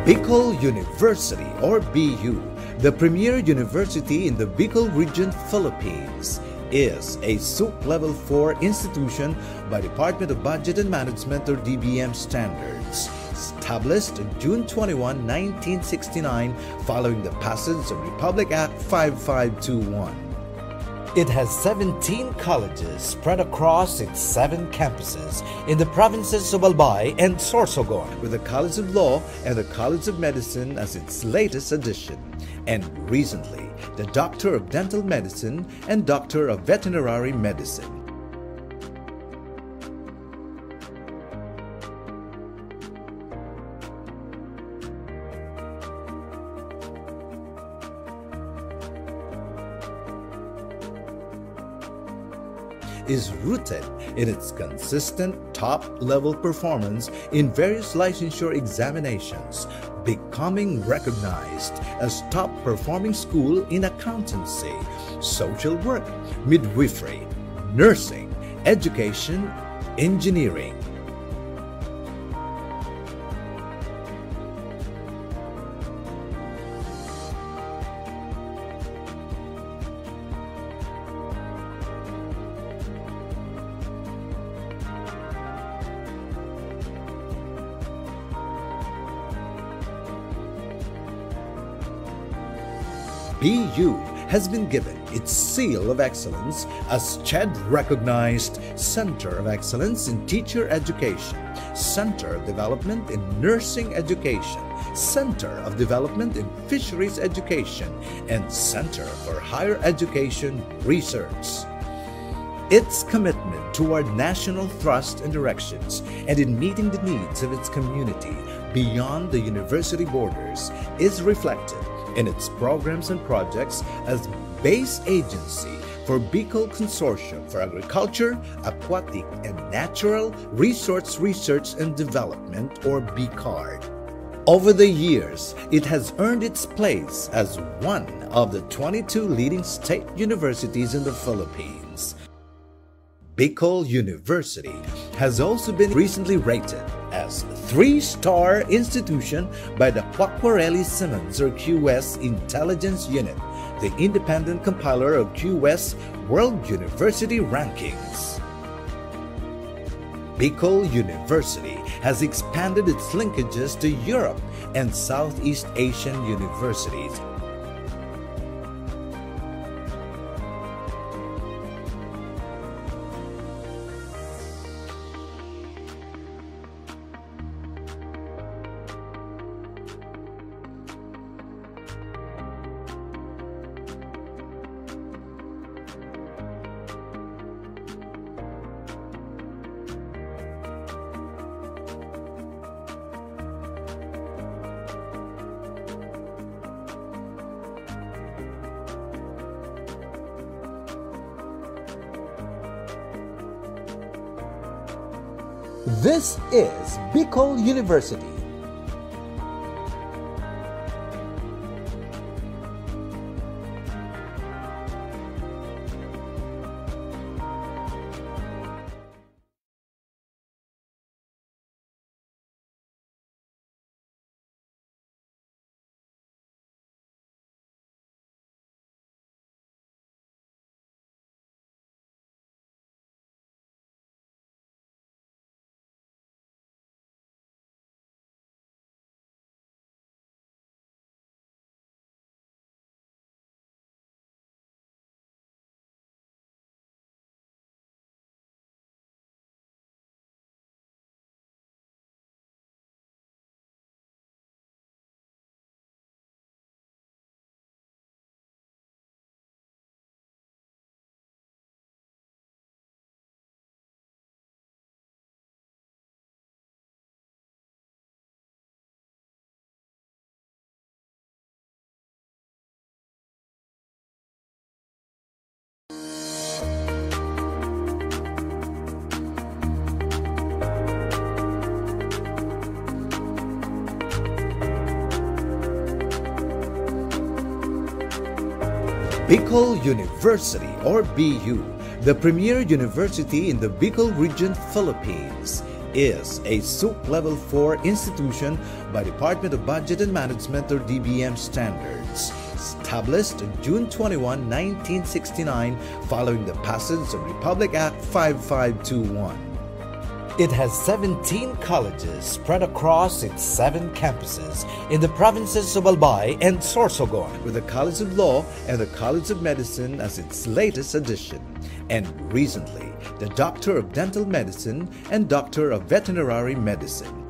Bicol University or BU, the premier university in the Bicol region, Philippines, is a SUC Level 4 institution by Department of Budget and Management or DBM standards, established on June 21, 1969 following the passage of Republic Act 5521. It has 17 colleges spread across its 7 campuses in the provinces of Albay and Sorsogon, with the College of Law and the College of Medicine as its latest addition, and recently the Doctor of Dental Medicine and Doctor of Veterinary Medicine. Is rooted in its consistent top-level performance in various licensure examinations, becoming recognized as top-performing school in accountancy, social work, midwifery, nursing, education, engineering. BU has been given its seal of excellence as CHED-recognized Center of Excellence in Teacher Education, Center of Development in Nursing Education, Center of Development in Fisheries Education, and Center for Higher Education Research. Its commitment toward national thrust and directions and in meeting the needs of its community beyond the university borders is reflected in its programs and projects as base agency for Bicol Consortium for Agriculture, Aquatic, and Natural Resource Research and Development or BCARD. Over the years, it has earned its place as one of the 22 leading state universities in the Philippines. Bicol University has also been recently rated as 3-star institution by the Quacquarelli-Symonds or QS Intelligence Unit, the independent compiler of QS World University Rankings. Bicol University has expanded its linkages to Europe and Southeast Asian universities. This is Bicol University. Bicol University or BU, the premier university in the Bicol region, Philippines, is a SOOP Level 4 institution by Department of Budget and Management or DBM standards, established on June 21, 1969 following the passage of Republic Act 5521. It has 17 colleges spread across its 7 campuses in the provinces of Albay and Sorsogon, with the College of Law and the College of Medicine as its latest addition, and recently the Doctor of Dental Medicine and Doctor of Veterinary Medicine.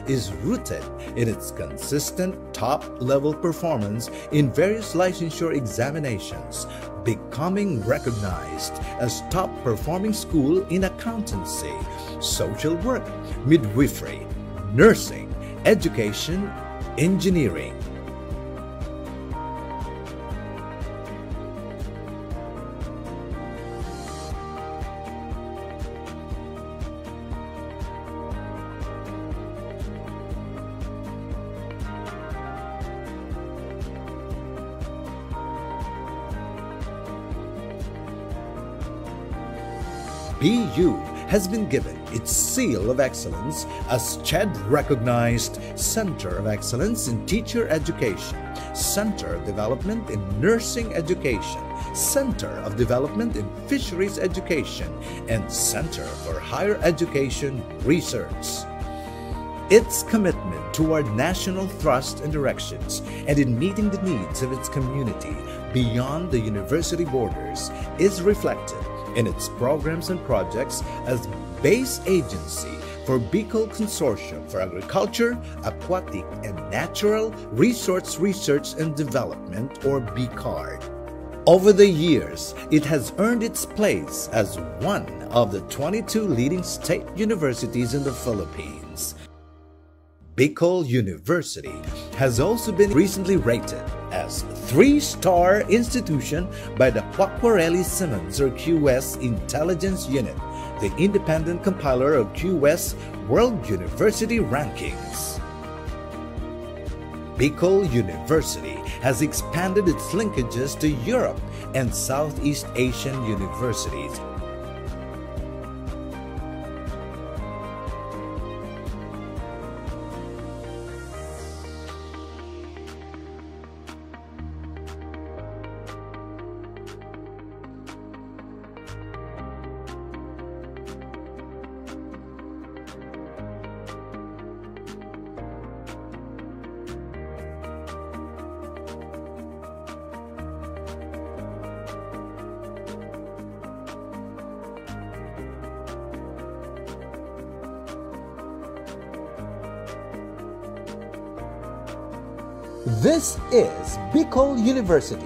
Is rooted in its consistent top-level performance in various licensure examinations, becoming recognized as top-performing school in accountancy, social work, midwifery, nursing, education, engineering. BU has been given its seal of excellence as CHED-recognized Center of Excellence in Teacher Education, Center of Development in Nursing Education, Center of Development in Fisheries Education, and Center for Higher Education Research. Its commitment toward national thrust and directions and in meeting the needs of its community beyond the university borders is reflected in its programs and projects as base agency for Bicol Consortium for Agriculture, Aquatic, and Natural Resource Research and Development, or BICARD. Over the years, it has earned its place as one of the 22 leading state universities in the Philippines. Bicol University has also been recently rated as 3-star institution by the Quacquarelli-Symonds or QS Intelligence Unit, the independent compiler of QS World University Rankings. Bicol University has expanded its linkages to Europe and Southeast Asian universities. This is Bicol University.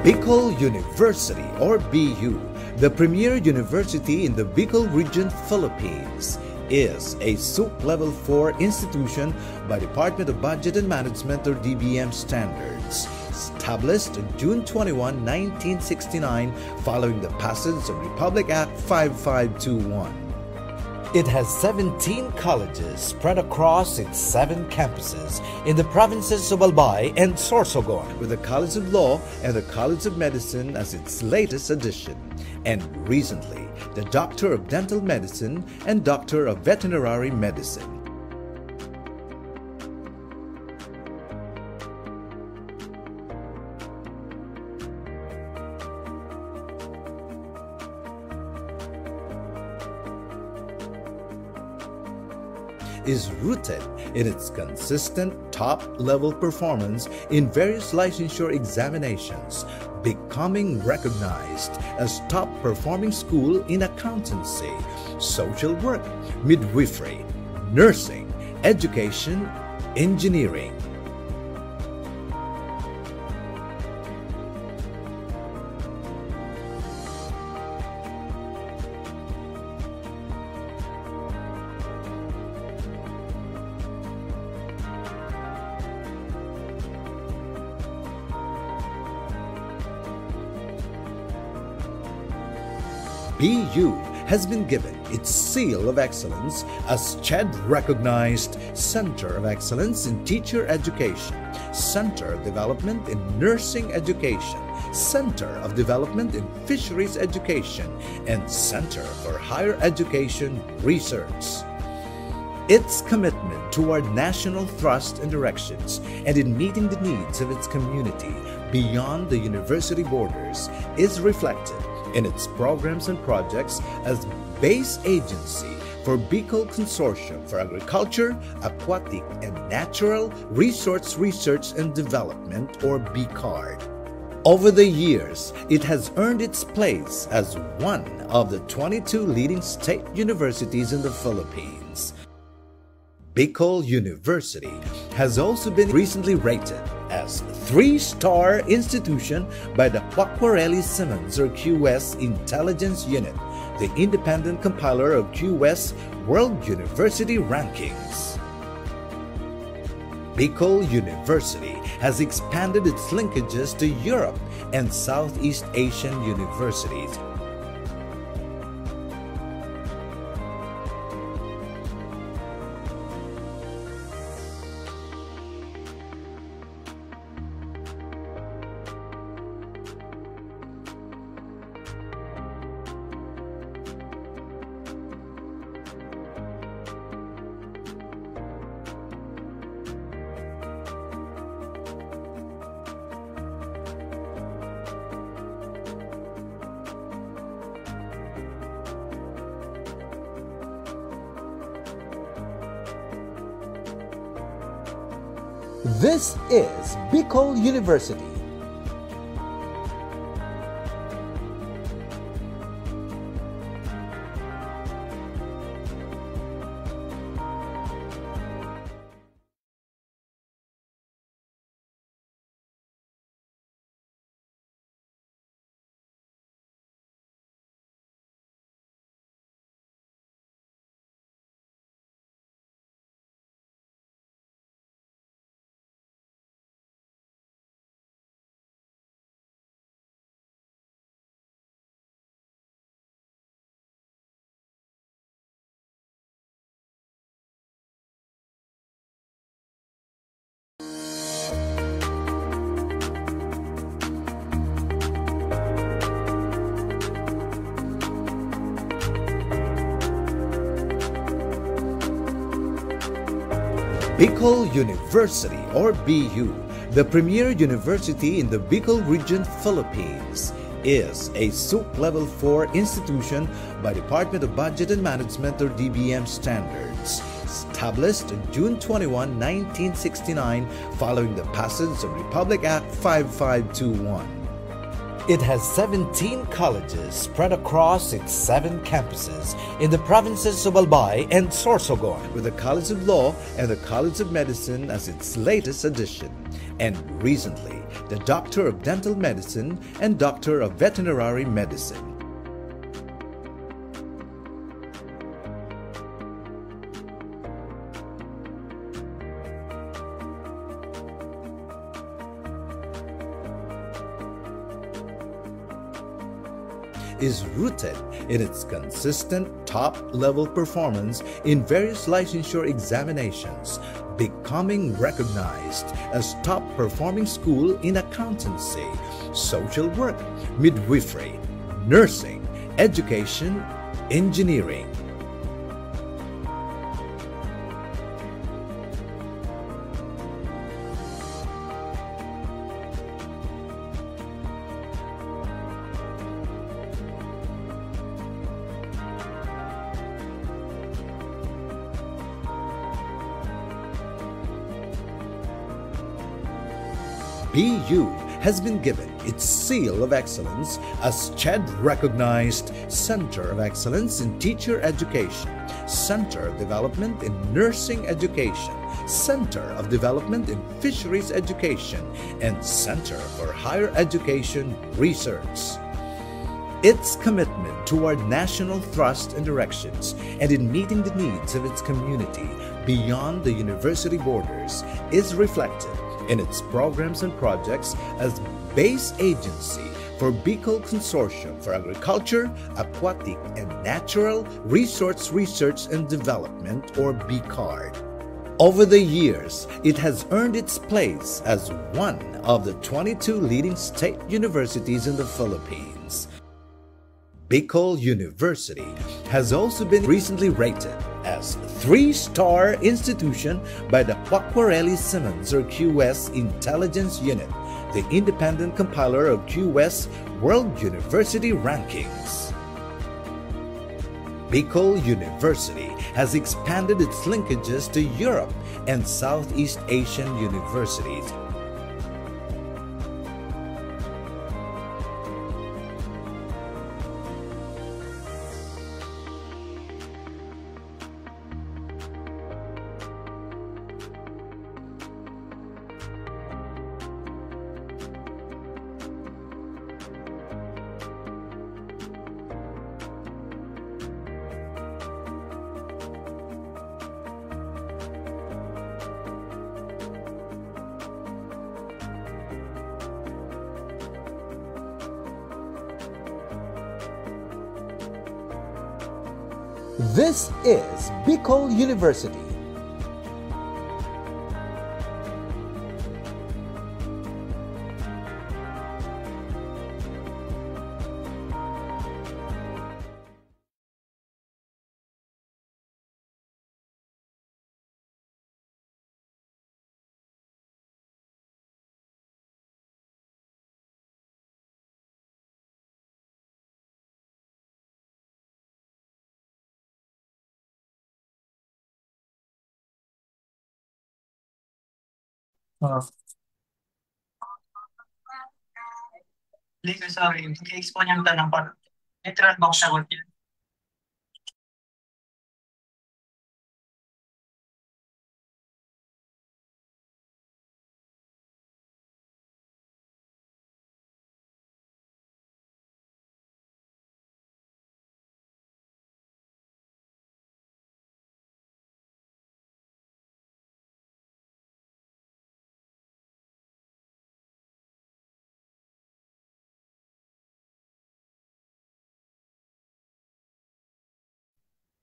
Bicol University or BU, the premier university in the Bicol region, Philippines, is a SUP Level 4 institution by Department of Budget and Management or DBM standards, established on June 21, 1969 following the passage of Republic Act 5521. It has 17 colleges spread across its 7 campuses in the provinces of Albay and Sorsogon, with the College of Law and the College of Medicine as its latest addition, and recently the Doctor of Dental Medicine and Doctor of Veterinary Medicine. Is rooted in its consistent top-level performance in various licensure examinations, becoming recognized as top-performing school in accountancy, social work, midwifery, nursing, education, engineering. BU has been given its seal of excellence as CHED-recognized Center of Excellence in Teacher Education, Center of Development in Nursing Education, Center of Development in Fisheries Education, and Center for Higher Education Research. Its commitment toward national thrust and directions and in meeting the needs of its community beyond the university borders is reflected in its programs and projects as base agency for Bicol Consortium for Agriculture, Aquatic, and Natural Resource Research and Development or BCARD. Over the years, it has earned its place as one of the 22 leading state universities in the Philippines. Bicol University has also been recently rated as 3-star institution by the Quacquarelli-Symonds or QS Intelligence Unit, the independent compiler of QS World University Rankings. Bicol University has expanded its linkages to Europe and Southeast Asian universities. This is Bicol University. Bicol University or BU, the premier university in the Bicol region, Philippines, is a SUP Level 4 institution by Department of Budget and Management or DBM standards, established on June 21, 1969 following the passage of Republic Act 5521. It has 17 colleges spread across its 7 campuses in the provinces of Albay and Sorsogon, with the College of Law and the College of Medicine as its latest addition, and recently the Doctor of Dental Medicine and Doctor of Veterinary Medicine. Is rooted in its consistent top-level performance in various licensure examinations, becoming recognized as top-performing school in accountancy, social work, midwifery, nursing, education, engineering. BU has been given its seal of excellence as CHED-recognized Center of Excellence in Teacher Education, Center of Development in Nursing Education, Center of Development in Fisheries Education, and Center for Higher Education Research. Its commitment toward national thrust and directions and in meeting the needs of its community beyond the university borders is reflected in its programs and projects as base agency for Bicol Consortium for Agriculture, Aquatic, and Natural Resource Research and Development, or BICARD. Over the years, it has earned its place as one of the 22 leading state universities in the Philippines. Bicol University has also been recently rated as 3-star institution by the Quacquarelli Simmons or QS Intelligence Unit, the independent compiler of QS World University Rankings. Bicol University has expanded its linkages to Europe and Southeast Asian universities. This is Bicol University. Oh, hindi ko sorry. Mag-explain yung tanong ko. Literal box sagot yun.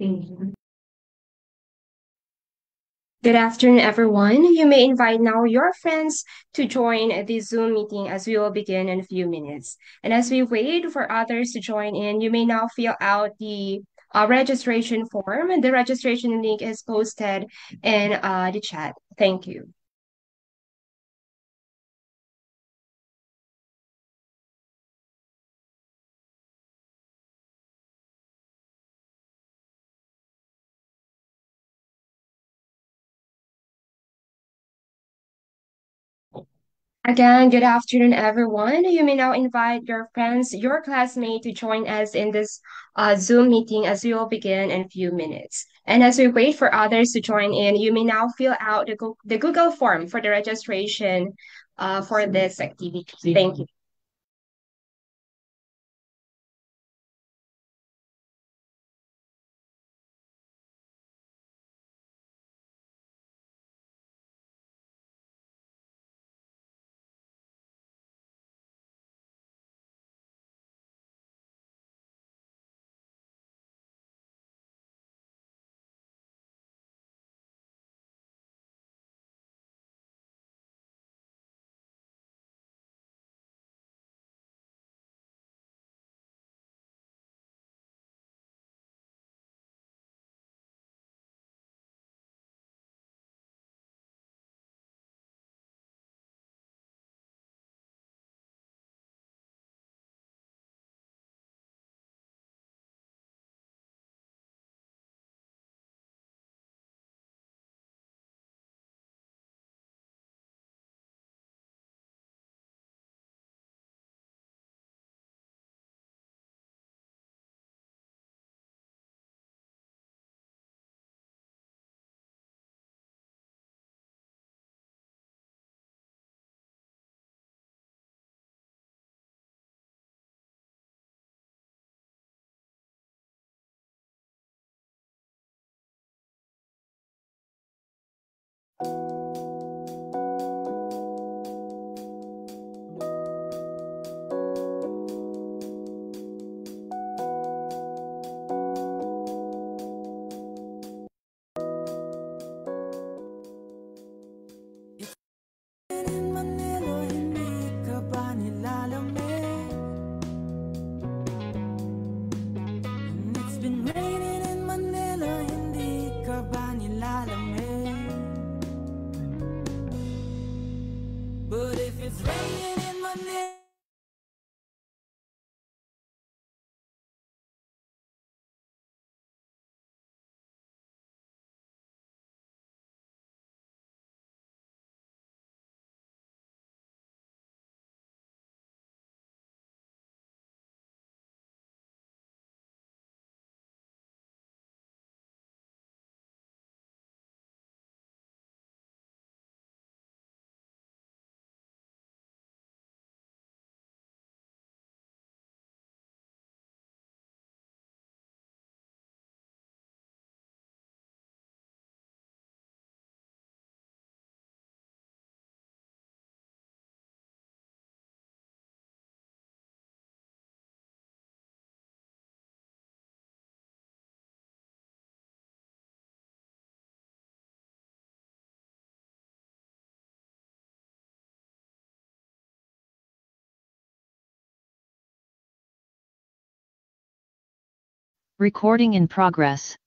Thank you. Good afternoon, everyone. You may invite now your friends to join the Zoom meeting as we will begin in a few minutes. And as we wait for others to join in, you may now fill out the registration form. The registration link is posted in the chat. Thank you. Again, good afternoon, everyone. You may now invite your friends, your classmates to join us in this Zoom meeting as we will begin in a few minutes. And as we wait for others to join in, you may now fill out the Google form for the registration for this activity. Thank you. In Manila, hindi ka ba nilalamig? And it's been raining in Manila, hindi ka ba nilalamig? But if it's raining in Manila, Recording in progress.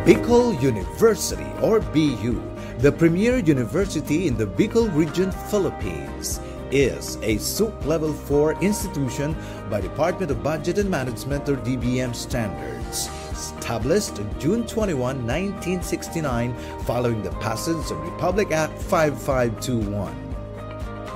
Bicol University or BU, the premier university in the Bicol region, Philippines, is a SUP Level 4 institution by Department of Budget and Management or DBM standards. Established on June 21, 1969 following the passage of Republic Act 5521.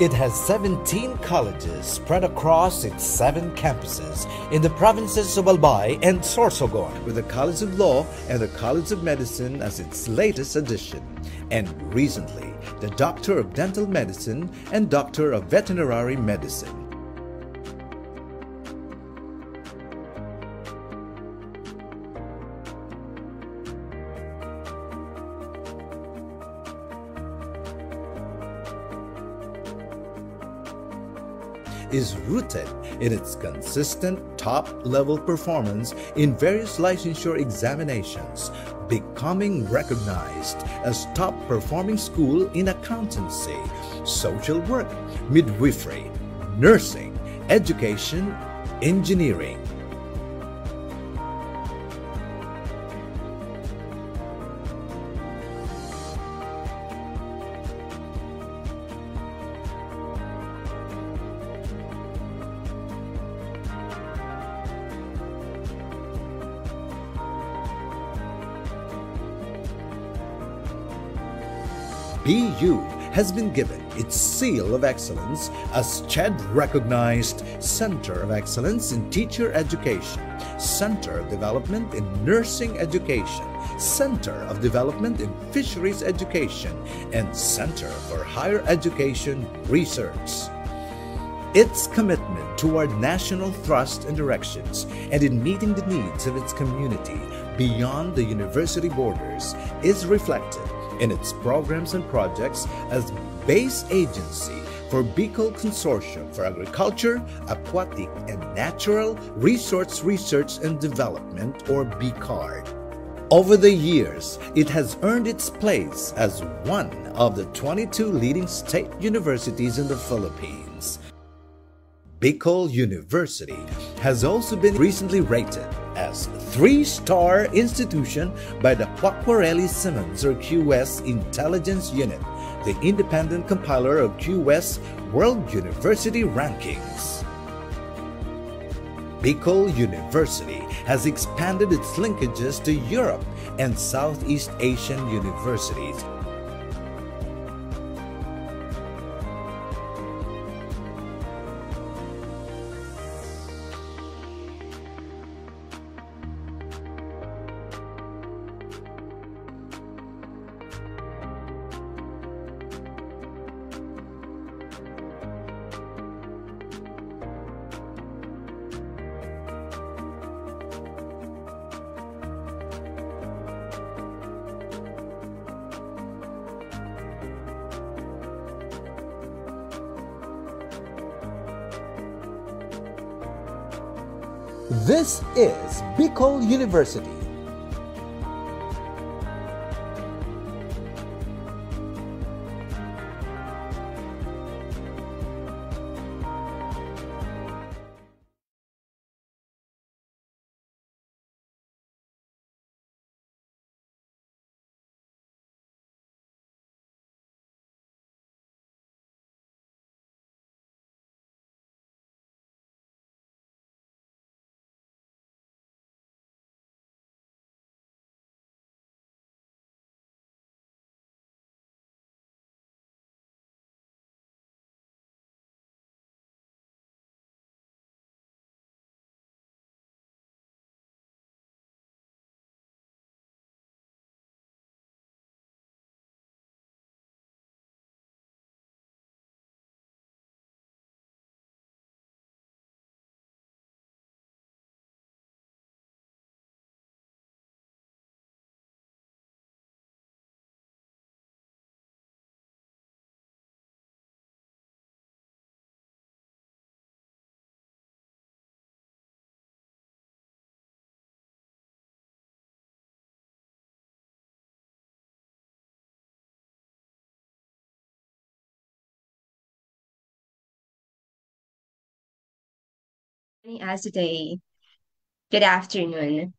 It has 17 colleges spread across its 7 campuses in the provinces of Albay and Sorsogon, with the College of Law and the College of Medicine as its latest addition, and recently the Doctor of Dental Medicine and Doctor of Veterinary Medicine. Is rooted in its consistent top-level performance in various licensure examinations, becoming recognized as top-performing school in accountancy, social work, midwifery, nursing, education, engineering. BU has been given its seal of excellence as CHED recognized Center of Excellence in Teacher Education, Center of Development in Nursing Education, Center of Development in Fisheries Education, and Center for Higher Education Research. Its commitment toward national thrust and directions and in meeting the needs of its community beyond the university borders is reflected in its programs and projects as base agency for Bicol Consortium for Agriculture, Aquatic, and Natural Resource Research and Development, or BCARD. Over the years, it has earned its place as one of the 22 leading state universities in the Philippines. Bicol University has also been recently rated as 3-star institution by the Quacquarelli-Symonds or QS Intelligence Unit, the independent compiler of QS World University Rankings. Bicol University has expanded its linkages to Europe and Southeast Asian universities. This is Bicol University. Joining us today. Good afternoon.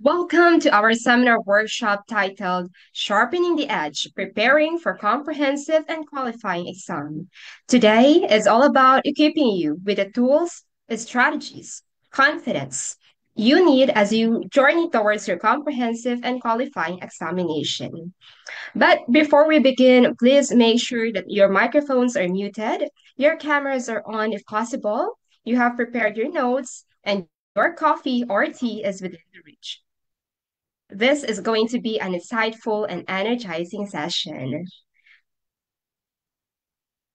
Welcome to our seminar workshop titled Sharpening the Edge, Preparing for Comprehensive and Qualifying Exam. Today is all about equipping you with the tools, strategies, confidence you need as you journey towards your comprehensive and qualifying examination. But before we begin, please make sure that your microphones are muted, your cameras are on if possible, you have prepared your notes, and your coffee or tea is within the reach. This is going to be an insightful and energizing session.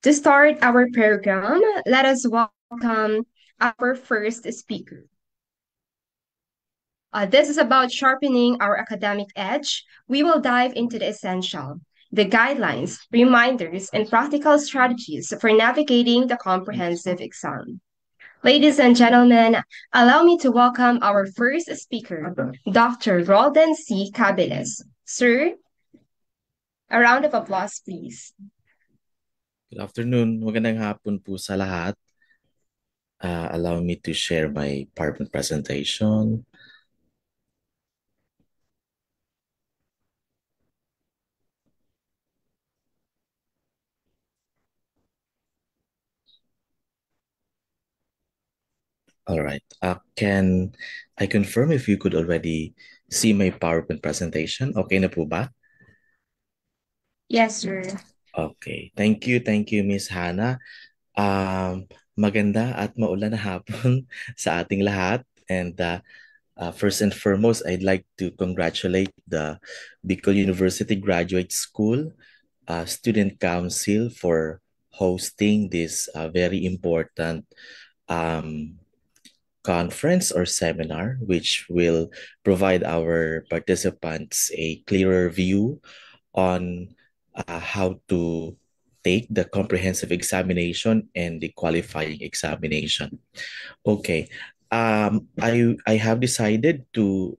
To start our program, let us welcome our first speaker. This is about sharpening our academic edge. We will dive into the essential, the guidelines, reminders, and practical strategies for navigating the comprehensive exam. Ladies and gentlemen, allow me to welcome our first speaker, Dr. Roldan C. Cabiles. Sir, a round of applause, please. Good afternoon. Magandang hapon po sa lahat. Allow me to share my PowerPoint presentation. All right. Can I confirm if you could already see my PowerPoint presentation? Okay na po ba? Yes, sir. Okay. Thank you, Miss Hannah. Maganda at maulan na hapon sa ating lahat. And first and foremost, I'd like to congratulate the Bicol University Graduate School Student Council for hosting this very important conference or seminar, which will provide our participants a clearer view on how to take the comprehensive examination and the qualifying examination. Okay, I have decided to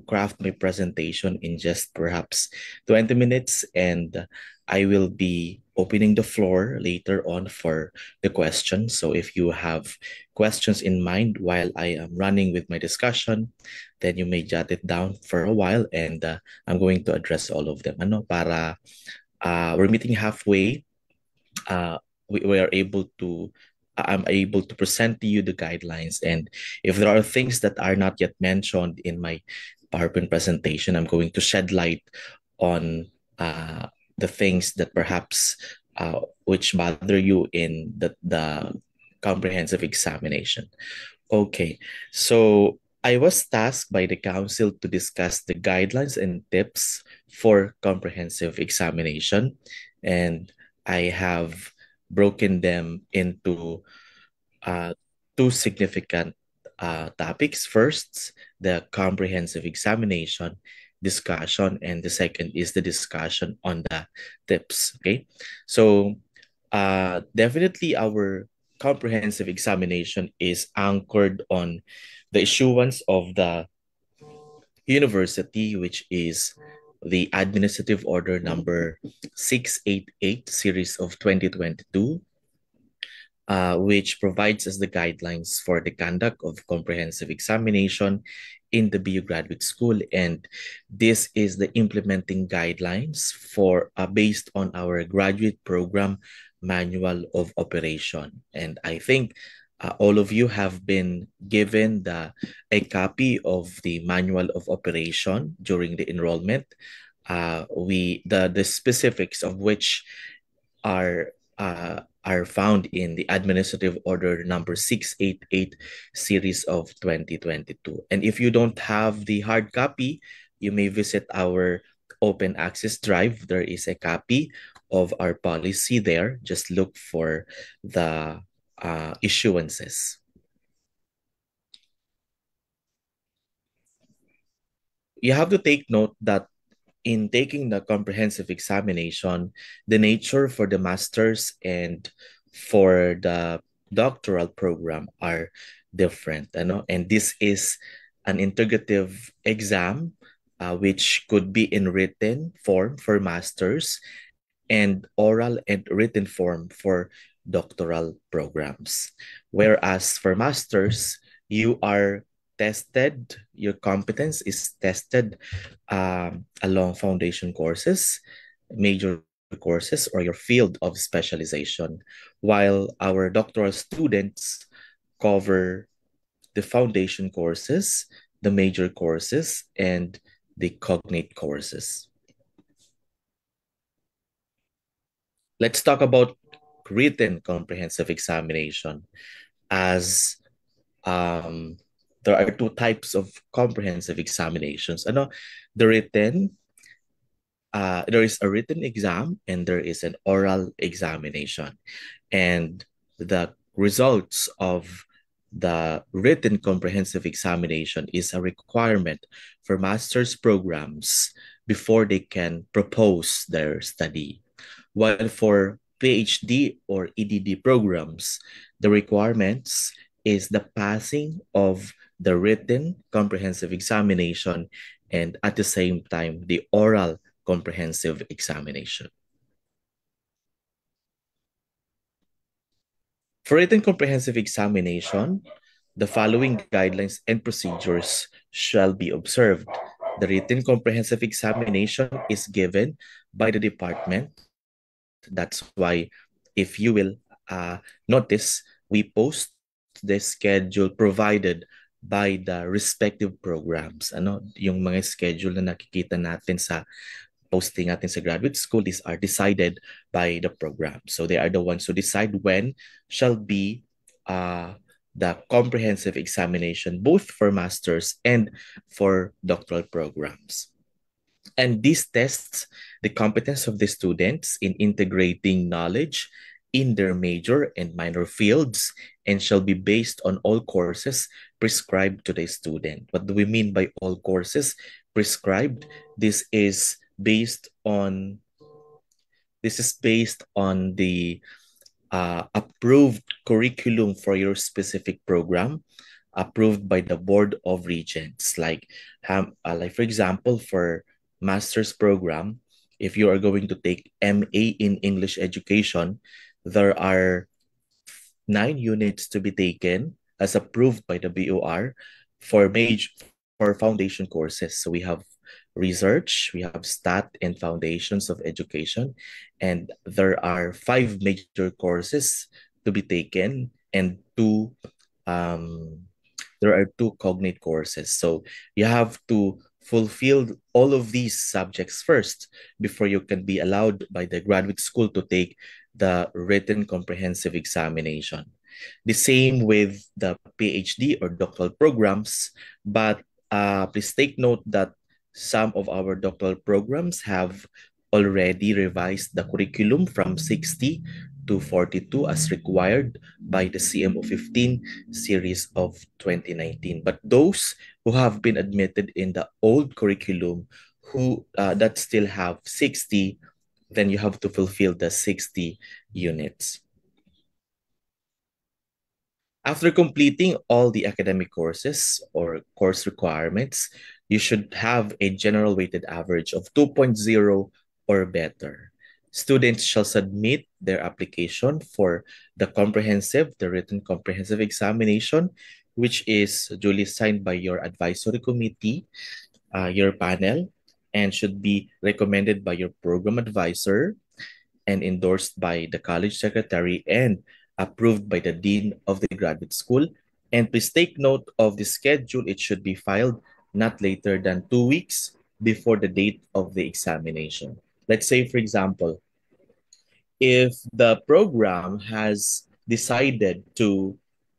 craft my presentation in just perhaps 20 minutes, and I will be opening the floor later on for the questions. So if you have questions in mind while I am running with my discussion, then you may jot it down for a while, and I'm going to address all of them. Para we're meeting halfway. We are able to I'm able to present to you the guidelines, and if there are things that are not yet mentioned in my PowerPoint presentation, I'm going to shed light on the things that perhaps which bother you in the comprehensive examination. Okay, so I was tasked by the council to discuss the guidelines and tips for comprehensive examination, and I have broken them into two significant topics. First, the comprehensive examination discussion, and the second is the discussion on the tips. Okay, so definitely our comprehensive examination is anchored on the issuance of the university, which is the Administrative Order number 688 series of 2022, which provides us the guidelines for the conduct of comprehensive examination in the BU Graduate School. And this is the implementing guidelines for based on our graduate program manual of operation. And I think all of you have been given a copy of the manual of operation during the enrollment. The specifics of which are found in the Administrative Order number 688 series of 2022. And if you don't have the hard copy, you may visit our open access drive. There is a copy of our policy there. Just look for the issuances. You have to take note that in taking the comprehensive examination, the nature for the master's and for the doctoral program are different. And this is an integrative exam, which could be in written form for master's and oral and written form for doctoral programs. Whereas for master's, you are tested, your competence is tested along foundation courses, major courses, or your field of specialization, while our doctoral students cover the foundation courses, the major courses, and the cognate courses. Let's talk about written comprehensive examination, as there are two types of comprehensive examinations. The written, there is a written exam and there is an oral examination. And the results of the written comprehensive examination is a requirement for master's programs before they can propose their study. While for PhD or EDD programs, the requirements is the passing of the written comprehensive examination and at the same time, the oral comprehensive examination. For written comprehensive examination, the following guidelines and procedures shall be observed. The written comprehensive examination is given by the department. That's why if you will notice, we post the schedule provided by the respective programs. Yung mga schedule na nakikita natin sa posting natin sa graduate school, these are decided by the program. So they are the ones who decide when shall be the comprehensive examination, both for master's and for doctoral programs. And these tests the competence of the students in integrating knowledge in their major and minor fields and shall be based on all courses prescribed to the student. What do we mean by all courses prescribed? This is based on the approved curriculum for your specific program, approved by the Board of Regents. Like for example, for master's program, if you are going to take MA in English education, there are 9 units to be taken as approved by the BOR for foundation courses. So we have research, we have stat and foundations of education, and there are 5 major courses to be taken and there are 2 cognate courses. So you have to fulfill all of these subjects first before you can be allowed by the graduate school to take the written comprehensive examination. The same with the PhD or doctoral programs, but please take note that some of our doctoral programs have already revised the curriculum from 60 to 42 as required by the CMO 15 series of 2019. But those who have been admitted in the old curriculum that still have 60, then you have to fulfill the 60 units. After completing all the academic courses or course requirements, you should have a general weighted average of 2.0 or better. Students shall submit their application for the written comprehensive examination, which is duly signed by your advisory committee, your panel, and should be recommended by your program advisor and endorsed by the college secretary and approved by the dean of the graduate school. And please take note of the schedule. It should be filed not later than 2 weeks before the date of the examination. Let's say, for example, if the program has decided to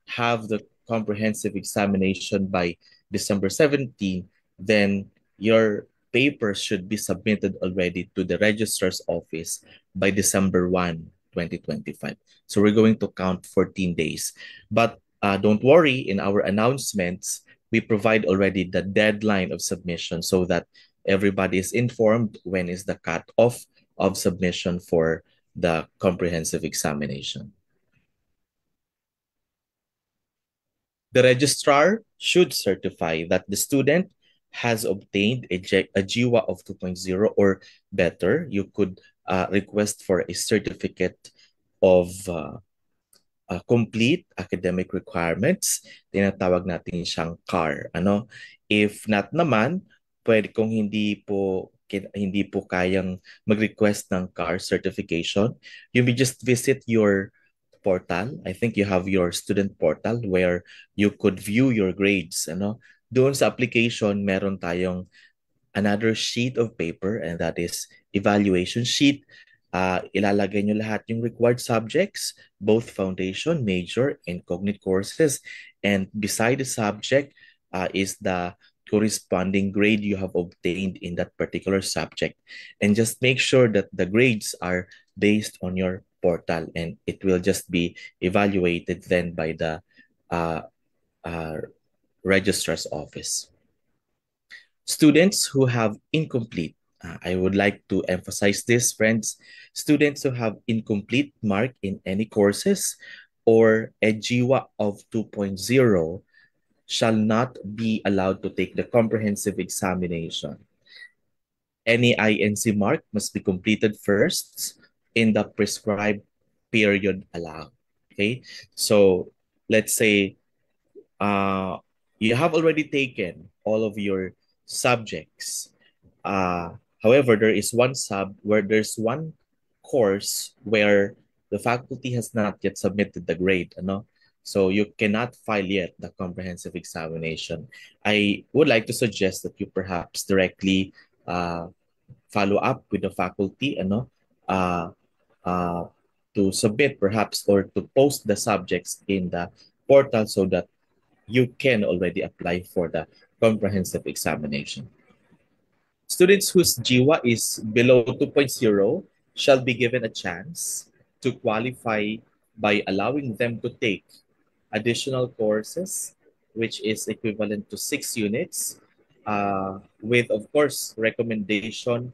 have the comprehensive examination by December 17, then your papers should be submitted already to the registrar's office by December 1, 2025. So we're going to count 14 days. But don't worry, in our announcements, we provide already the deadline of submission so that everybody is informed when is the cutoff of submission for the comprehensive examination. The registrar should certify that the student has obtained a GWA of 2.0 or better. You could request for a certificate of complete academic requirements, tinatawag natin siyang CAR. Ano? If not naman, pwede kung hindi po kayang mag-request ng CAR certification, you may just visit your portal. I think you have your student portal where you could view your grades. Ano? Doon sa application, meron tayong another sheet of paper, and that is evaluation sheet. Ilalagay nyo lahat yung required subjects, both foundation, major, and cognate courses. And beside the subject is the corresponding grade you have obtained in that particular subject. And just make sure that the grades are based on your portal, and it will just be evaluated then by the registrar's office. Students who have incomplete, I would like to emphasize this, friends. Students who have incomplete mark in any courses or a GWA of 2.0 shall not be allowed to take the comprehensive examination. Any INC mark must be completed first in the prescribed period allowed. Okay, so let's say you have already taken all of your subjects. However, there's one course where the faculty has not yet submitted the grade, ano? So you cannot file yet the comprehensive examination. I would like to suggest that you perhaps directly follow up with the faculty, ano? To submit perhaps or to post the subjects in the portal so that you can already apply for the comprehensive examination. Students whose GWA is below 2.0 shall be given a chance to qualify by allowing them to take additional courses, which is equivalent to 6 units, with, of course, recommendation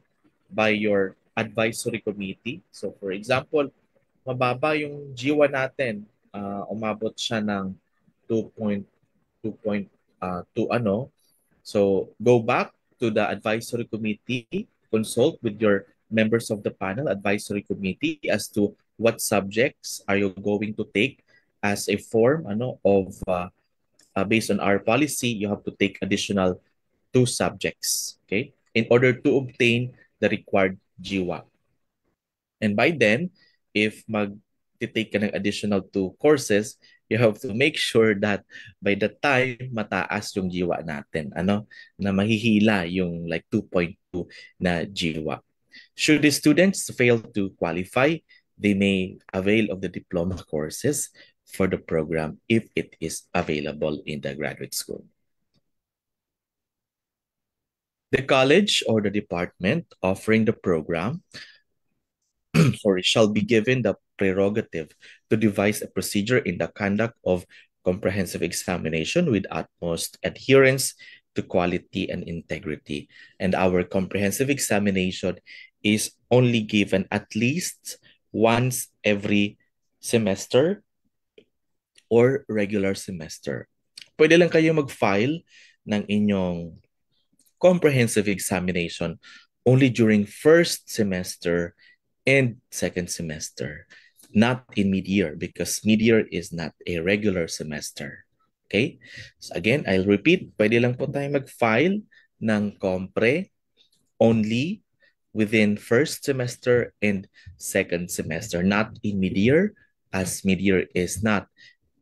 by your advisory committee. So, for example, mababa yung GWA natin, umabot siya ng 2.2 ano. So, go back to the advisory committee, consult with your members of the panel advisory committee as to what subjects are you going to take as a form of based on our policy. You have to take additional 2 subjects, okay, in order to obtain the required GWA. And by then, if mag-take ka ng additional 2 courses, you have to make sure that by the time mataas yung GWA natin, na mahihila yung like 2.2 na GWA. Should the students fail to qualify, they may avail of the diploma courses for the program if it is available in the graduate school. The college or the department offering the program shall be given the prerogative to devise a procedure in the conduct of comprehensive examination with utmost adherence to quality and integrity. And our comprehensive examination is only given at least once every semester or regular semester. Pwede lang kayo mag-file ng inyong comprehensive examination only during first semester and second semester, not in mid-year, because mid-year is not a regular semester. Okay? So again, I'll repeat, pwede lang po tayo mag-file ng compre only within first semester and second semester, not in mid-year, as mid-year is not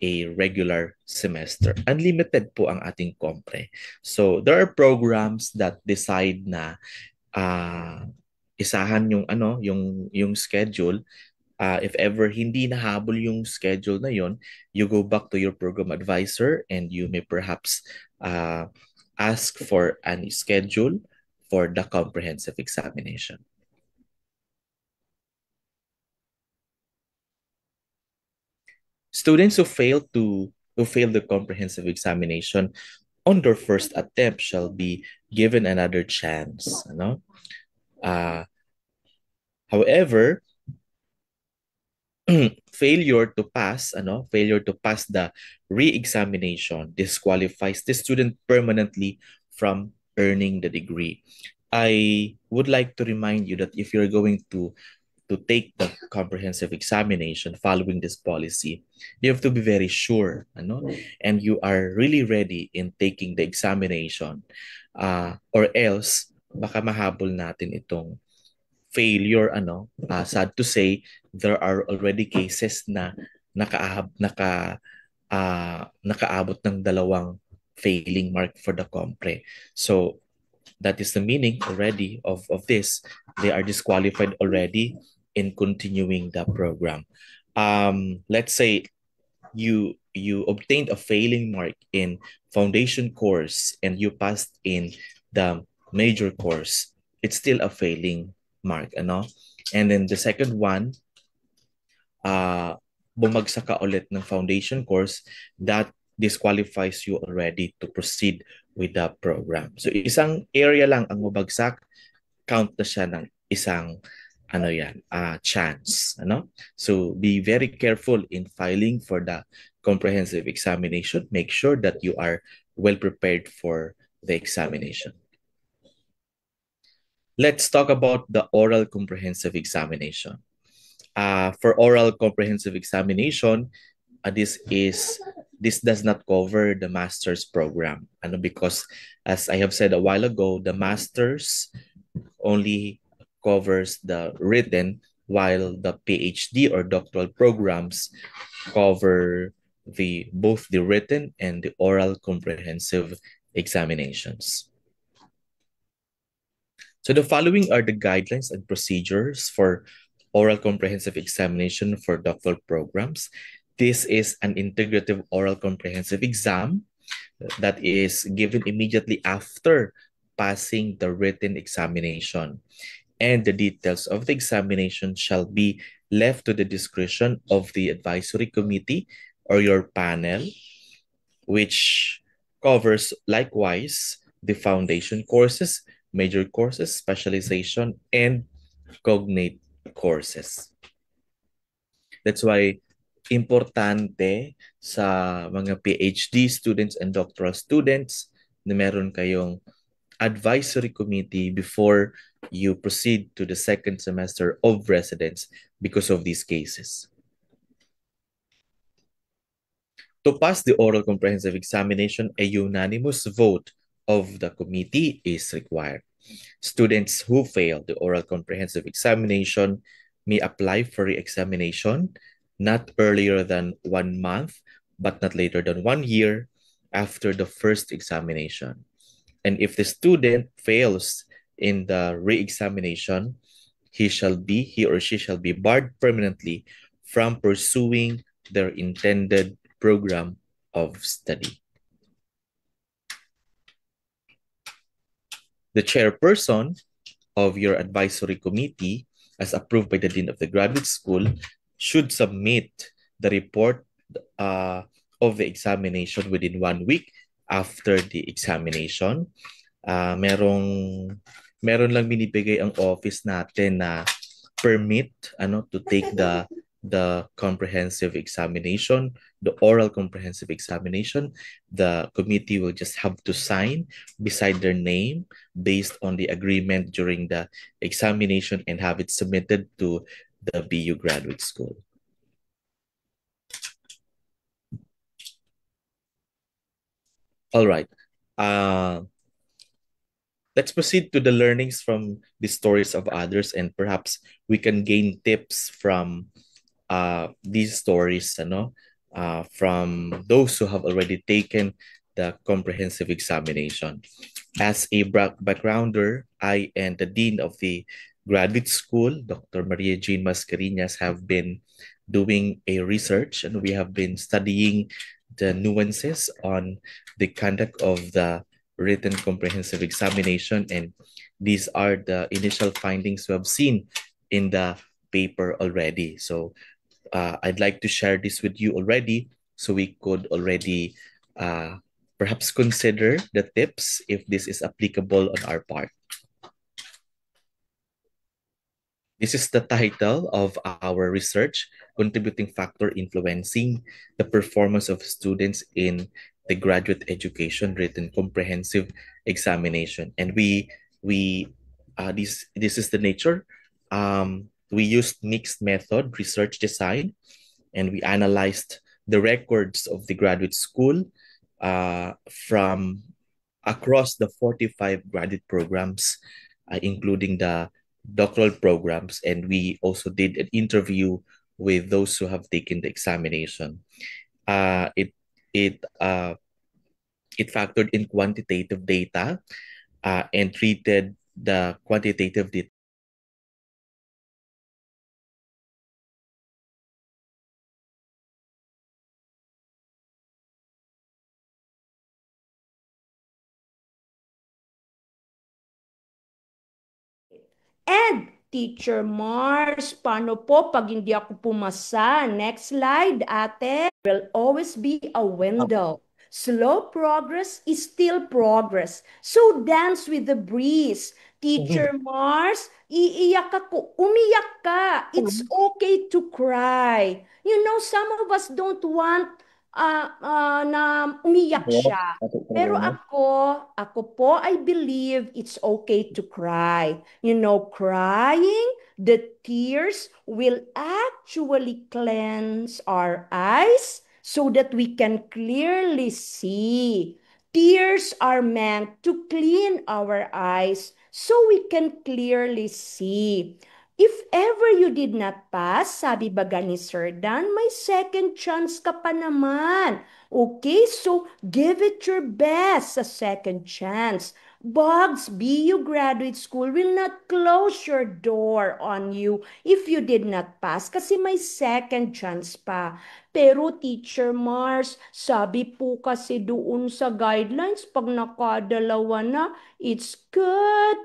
a regular semester. Unlimited po ang ating compre. So there are programs that decide na isahan yung schedule. If ever hindi nahabol yung schedule na yon, you go back to your program advisor and you may perhaps ask for a schedule for the comprehensive examination. Students who fail the comprehensive examination on their first attempt shall be given another chance. However, failure to pass the re-examination disqualifies the student permanently from earning the degree. I would like to remind you that if you're going to to take the comprehensive examination following this policy, you have to be very sure, ano, and you are really ready in taking the examination, or else baka mahabol natin itong failure, ano. Sad to say, there are already cases na nakaabot ng dalawang failing mark for the compre. So that is the meaning already of this. They are disqualified already in continuing the program. Let's say you obtained a failing mark in foundation course and you passed in the major course. It's still a failing mark, ano? And then the second one, bumagsak ka ulit ng foundation course, that disqualifies you already to proceed with the program. So isang area lang ang mabagsak, count na siya ng isang chance, ano? So be very careful in filing for the comprehensive examination. Make sure that you are well prepared for the examination. Let's talk about the oral comprehensive examination. For oral comprehensive examination, this does not cover the master's program, because as I have said a while ago, the master's only covers the written, while the PhD or doctoral programs cover both the written and the oral comprehensive examinations. So the following are the guidelines and procedures for oral comprehensive examination for doctoral programs. This is an integrative oral comprehensive exam that is given immediately after passing the written examination. And the details of the examination shall be left to the discretion of the advisory committee or your panel, which covers likewise the foundation courses, major courses, specialization, and cognate courses. That's why importante sa mga PhD students and doctoral students na meron kayong advisory committee before you proceed to the second semester of residence because of these cases. To pass the oral comprehensive examination, a unanimous vote of the committee is required. Students who fail the oral comprehensive examination may apply for re-examination not earlier than 1 month, but not later than 1 year after the first examination. And if the student fails in the re-examination, he or she shall be barred permanently from pursuing their intended program of study. The chairperson of your advisory committee, as approved by the Dean of the Graduate School, should submit the report of the examination within 1 week after the examination. Meron lang binibigay ang office natin na permit to take the comprehensive examination, the oral comprehensive examination. The committee will just have to sign beside their name based on the agreement during the examination and have it submitted to the BU Graduate School. All right. Let's proceed to the learnings from the stories of others, and perhaps we can gain tips from these stories, from those who have already taken the comprehensive examination. As a backgrounder, I and the Dean of the Graduate School, Dr. Maria Jane Mascareñas, have been doing a research, and we have been studying the nuances on the conduct of the written comprehensive examination, and these are the initial findings we have seen in the paper already. So I'd like to share this with you already, so we could already perhaps consider the tips if this is applicable on our part. This is the title of our research, Contributing Factor Influencing the Performance of Students in the Graduate Education Written Comprehensive Examination. And this is the nature. we used mixed method research design, and we analyzed the records of the graduate school from across the 45 graduate programs, including the doctoral programs. And we also did an interview with those who have taken the examination. Uh, it it uh, it factored in quantitative data and treated the quantitative data And Teacher Mars, paano po pag hindi ako pumasa? Next slide, ate. Will always be a window. Slow progress is still progress. So dance with the breeze. Teacher Mars, iiyak ako, umiyak ka. It's okay to cry. You know, some of us don't want na umiyak siya. Pero ako po, I believe it's okay to cry. You know, crying, the tears will actually cleanse our eyes so that we can clearly see. Tears are meant to clean our eyes so we can clearly see. If ever you did not pass, sabi baga ni Sir Dan, may second chance ka pa naman. Okay, so give it your best, a second chance. Bugs, BU Graduate School will not close your door on you if you did not pass kasi may second chance pa. Pero Teacher Mars, sabi po kasi doon sa guidelines, pag nakadalawa na, it's goodbye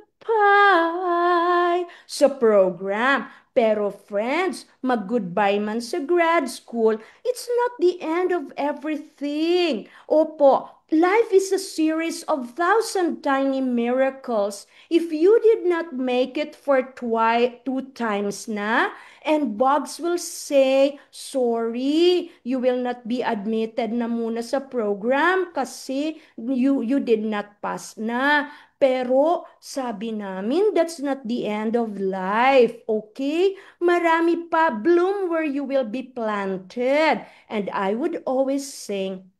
sa program. Pero friends, mag-goodbye man sa grad school, it's not the end of everything. Opo, life is a series of thousand tiny miracles. If you did not make it for two times na, and Bobs will say, sorry, you will not be admitted na muna sa program kasi you did not pass na. Pero sabi namin, that's not the end of life, okay? Marami pa, bloom where you will be planted. And I would always sing,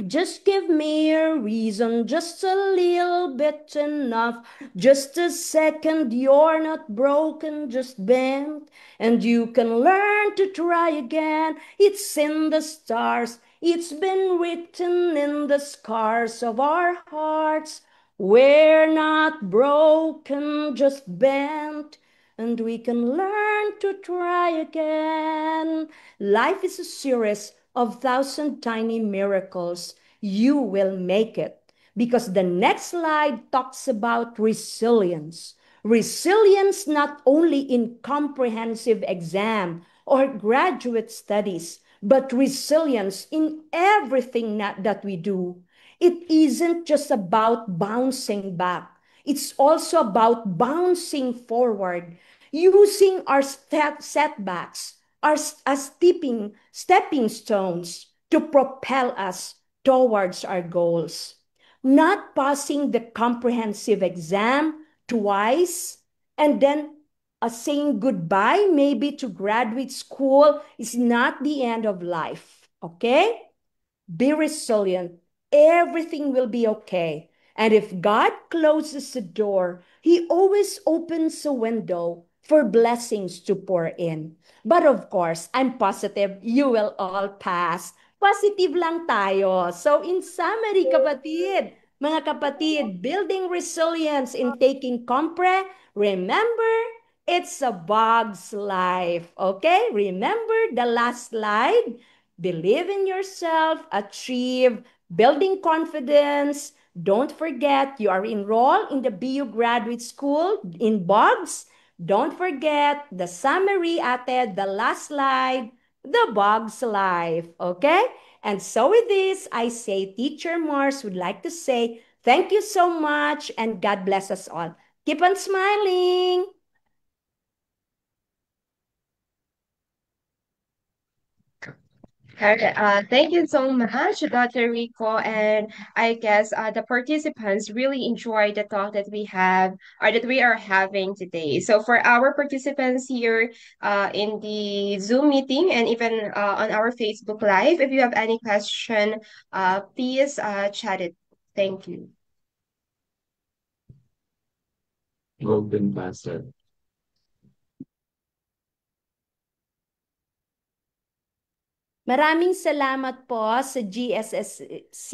just give me a reason, just a little bit enough, just a second, you're not broken, just bent, and you can learn to try again. It's in the stars, it's been written in the scars of our hearts. We're not broken, just bent, and we can learn to try again. Life is a series of thousand tiny miracles. You will make it. Because the next slide talks about resilience. Resilience not only in comprehensive exam or graduate studies, but resilience in everything that we do. It isn't just about bouncing back. It's also about bouncing forward, using our setbacks as stepping stones to propel us towards our goals. Not passing the comprehensive exam twice and then saying goodbye maybe to graduate school is not the end of life, okay? Be resilient. Everything will be okay. And if God closes the door, He always opens a window for blessings to pour in. But of course, I'm positive you will all pass. Positive lang tayo. So in summary, mga kapatid, building resilience in taking compre, remember, it's a bug's life. Okay? Remember the last slide? Believe in yourself, achieve, building confidence. Don't forget you are enrolled in the BU Graduate School in Bugs. Don't forget the summary ate, the last slide, the Bugs life, okay? And so with this, I say Teacher Mars would like to say thank you so much and God bless us all. Keep on smiling. Okay, thank you so much, Dr. Rico. And I guess the participants really enjoy the talk that we have or that we are having today. So for our participants here in the Zoom meeting and even on our Facebook Live, if you have any question, please chat it. Thank you. Golden Bastard. Maraming salamat po sa GSSC,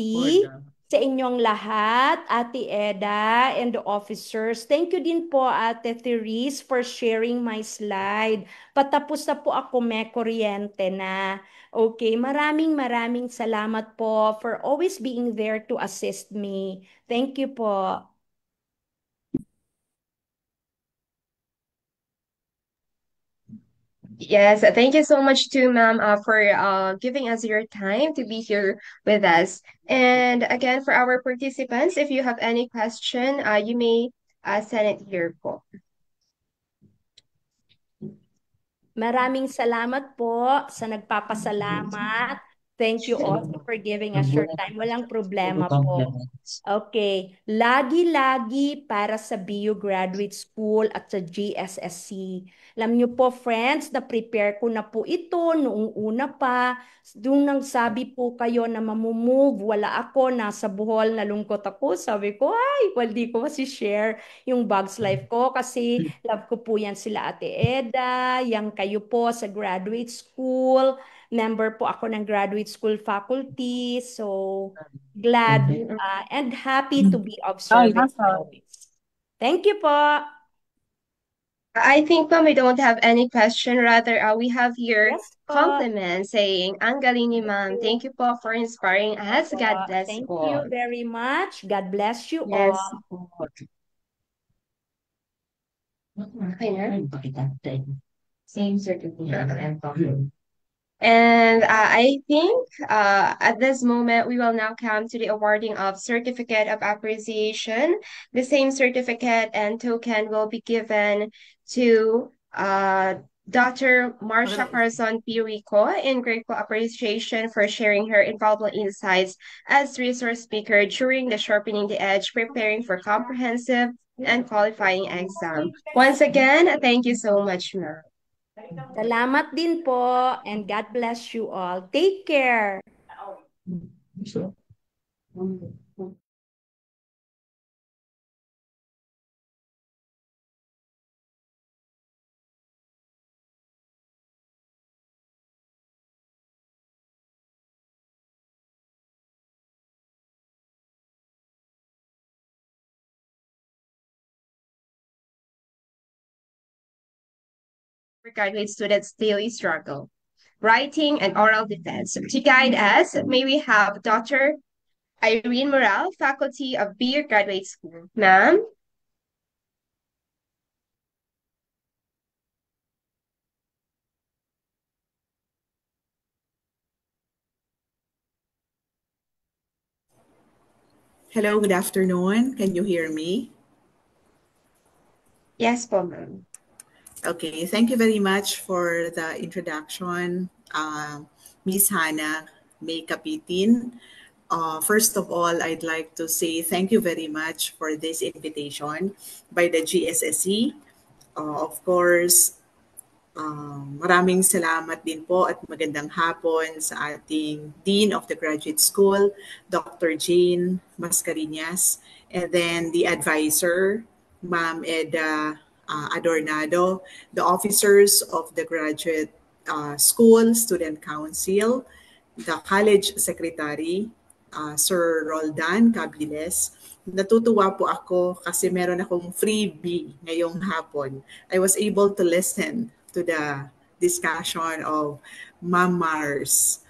sa inyong lahat, Ate Eda and the officers. Thank you din po, Ate Therese, for sharing my slide. Patapos na po ako, may kuryente na. Okay, maraming salamat po for always being there to assist me. Thank you po. Yes, thank you so much too, ma'am, for giving us your time to be here with us. And again, for our participants, if you have any question, you may send it here po. Maraming salamat po sa nagpapasalamat. Thank you also for giving us your time. Walang problema po. Okay. Lagi-lagi para sa BU Graduate School at sa GSSC. Alam niyo po, friends, na-prepare ko na po ito noong una pa. Doon nang sabi po kayo na mamumove, wala ako, nasa Bohol, nalungkot ako. Sabi ko, ay, well, di ko share yung Bugs Life ko kasi love ko po yan sila Ate Eda, yang kayo po sa graduate school. Member po ako ng graduate school faculty. So, glad and happy to be of service always. Thank you po. I think, ma'am, we don't have any question. Rather, we have here Yes po. compliments saying, ang galing ni ma'am. Thank you po for inspiring us. God bless Thank po. you very much. God bless you Yes. all. Okay na? Same certificate. And I think at this moment, we will now come to the awarding of Certificate of Appreciation. The same certificate and token will be given to Dr. Marsha Corazon P. Rico in grateful appreciation for sharing her invaluable insights as resource speaker during the Sharpening the Edge, preparing for comprehensive and qualifying exam. Once again, thank you so much, ma'am. Salamat din po and God bless you all. Take care. Graduate students' daily struggle, writing and oral defense. To guide us, may we have Dr. Irene Morale, faculty of BU Graduate School. Ma'am? Hello, good afternoon. Can you hear me? Yes po, ma'am. Okay, thank you very much for the introduction, Ms. Hannah May Kapitin. First of all, I'd like to say thank you very much for this invitation by the GSSC. Of course, maraming salamat din po at magandang hapon sa ating Dean of the Graduate School, Dr. Jane Mascarinas, and then the advisor, Ma'am Eda Adornado, the officers of the Graduate School Student Council, the College Secretary, Sir Roldan Cabiles. Natutuwa po ako kasi meron akong freebie ngayong hapon. I was able to listen to the discussion of Ma'am Mars.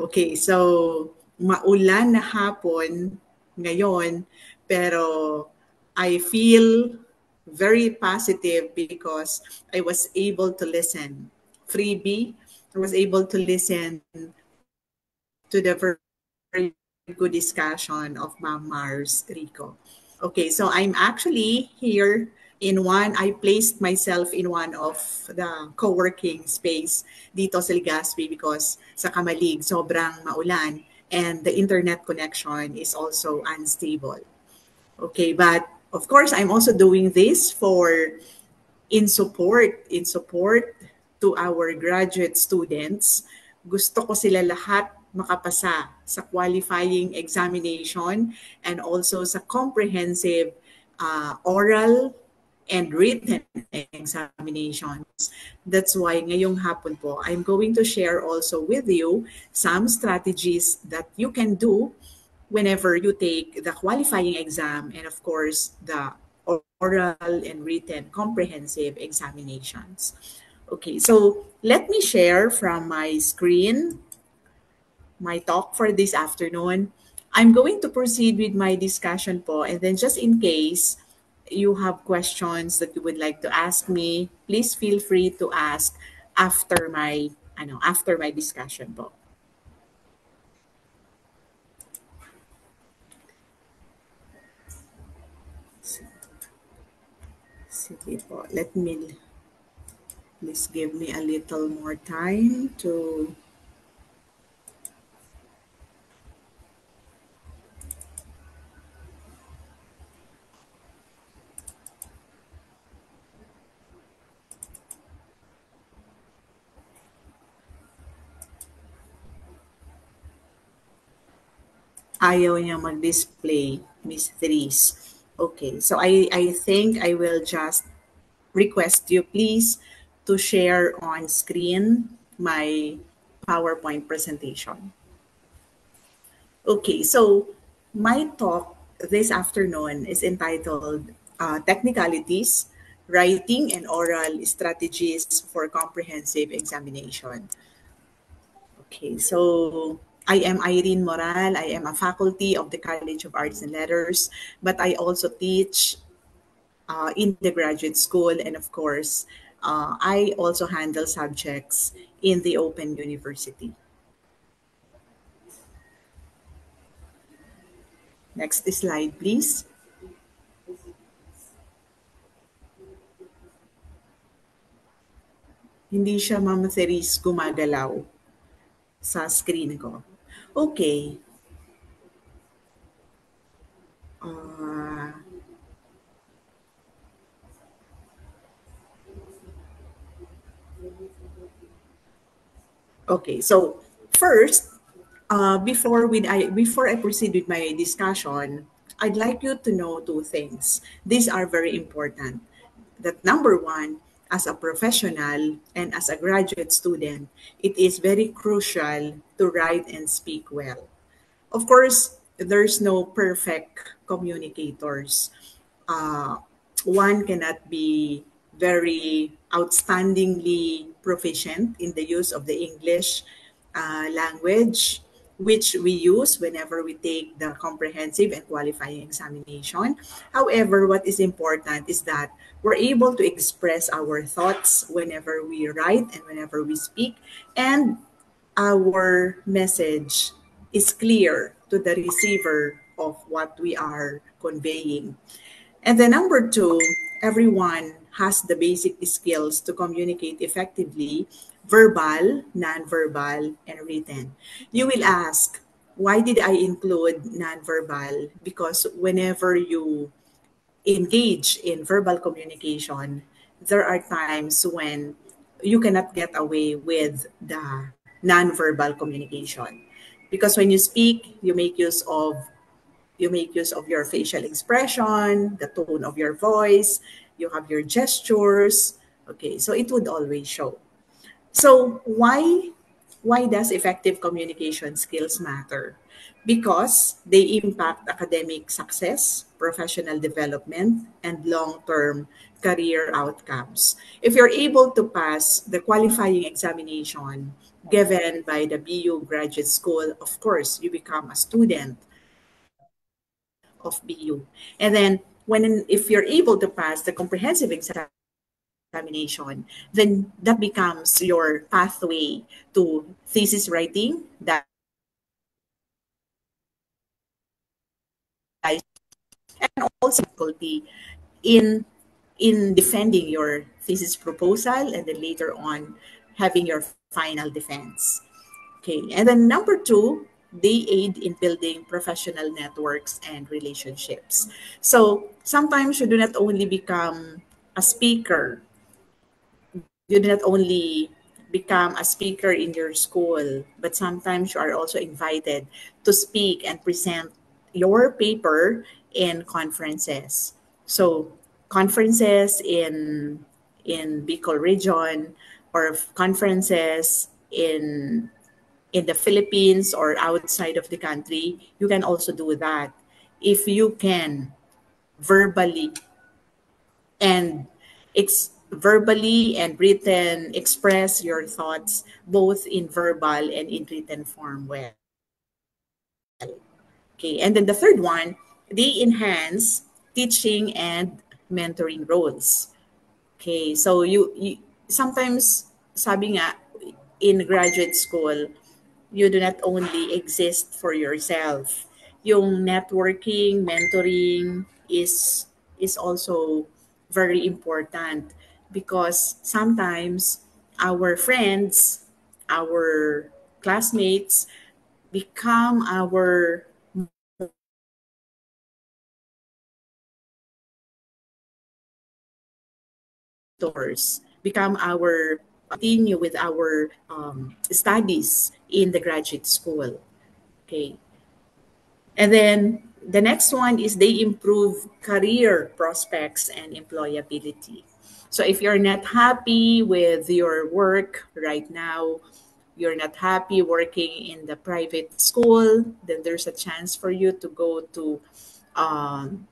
Okay, so maulan na hapon ngayon, pero I feel very positive because I was able to listen. Freebie, I was able to listen to the very good discussion of Ma'am Mars Rico. Okay, so I'm actually here I placed myself in one of the co-working space dito sa Legazpi because sa Kamalig, sobrang maulan and the internet connection is also unstable. Okay, but of course, I'm also doing this in support to our graduate students. Gusto ko sila lahat makapasa sa qualifying examination and also sa comprehensive oral and written examinations. That's why ngayong hapon po, I'm going to share also with you some strategies that you can do whenever you take the qualifying exam and of course the oral and written comprehensive examinations. Okay, so let me share from my screen my talk for this afternoon. I'm going to proceed with my discussion po, and then just in case you have questions that you would like to ask me, please feel free to ask after my discussion po. Sige po, please give me a little more time to ayaw niya mag-display, Miss Therese. Okay, so I think I will just request you please to share on screen my PowerPoint presentation. Okay, so my talk this afternoon is entitled Technicalities, Writing and Oral Strategies for Comprehensive Examination. Okay, so I am Irene Moral. I am a faculty of the College of Arts and Letters, but I also teach in the graduate school, and of course, I also handle subjects in the Open University. Next slide, please. Hindi siya, Ma'am Therese, gumagalaw sa screen ko. Okay. Okay, so first, before I proceed with my discussion, I'd like you to know two things. These are very important. That number one, as a professional and as a graduate student, it is very crucial to write and speak well. Of course, there's no perfect communicators. One cannot be very outstandingly proficient in the use of the English language, which we use whenever we take the comprehensive and qualifying examination. However, what is important is that we're able to express our thoughts whenever we write and whenever we speak, and our message is clear to the receiver of what we are conveying. And then number two, everyone has the basic skills to communicate effectively, verbal, nonverbal, and written. You will ask, why did I include nonverbal? Because whenever you engage in verbal communication, there are times when you cannot get away with the nonverbal communication. Because when you speak, you make use of your facial expression, the tone of your voice, you have your gestures. Okay, so it would always show. So why does effective communication skills matter? Because they impact academic success, professional development, and long-term career outcomes. If you're able to pass the qualifying examination given by the BU Graduate School, of course, you become a student of BU. And then if you're able to pass the comprehensive examination, then that becomes your pathway to thesis writing, that and also difficulty in in defending your thesis proposal, and then later on having your final defense. Okay, and then number two, they aid in building professional networks and relationships. So sometimes you do not only become a speaker, you do not only become a speaker in your school, but sometimes you are also invited to speak and present your paper in conferences. So conferences in Bicol region, or conferences in the Philippines or outside of the country, you can also do that if you can verbally and verbally and written express your thoughts both in verbal and in written form well. Okay, and then the third one, they enhance teaching and mentoring roles. Okay, so you sometimes, sabi nga, in graduate school, you do not only exist for yourself. Yung networking, mentoring is also very important, because sometimes our friends, our classmates become our mentors, become our continue with our studies in the graduate school. Okay. And then the next one is they improve career prospects and employability. So if you're not happy with your work right now, you're not happy working in the private school, then there's a chance for you um,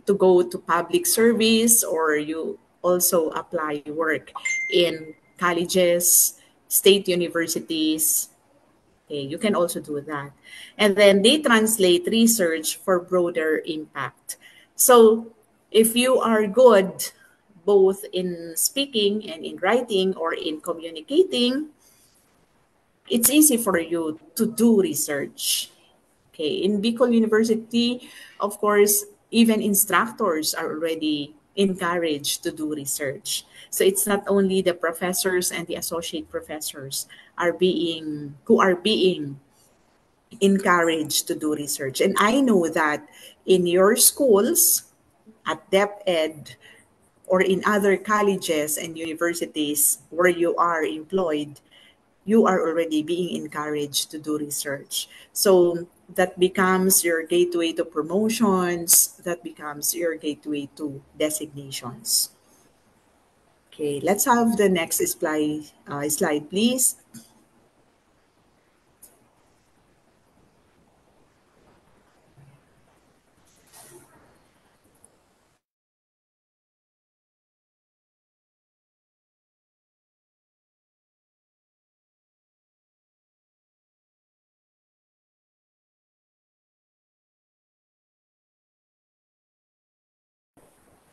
to go to public service, or you also apply work in colleges, state universities. Okay, you can also do that. And then they translate research for broader impact. So if you are good both in speaking and in writing or in communicating, it's easy for you to do research. Okay, in Bicol University, of course, even instructors are already encouraged to do research. So it's not only the professors and the associate professors who are being encouraged to do research. And I know that in your schools, at DepEd, or in other colleges and universities where you are employed, you are already being encouraged to do research. So that becomes your gateway to promotions, that becomes your gateway to designations. Okay, let's have the next slide, please.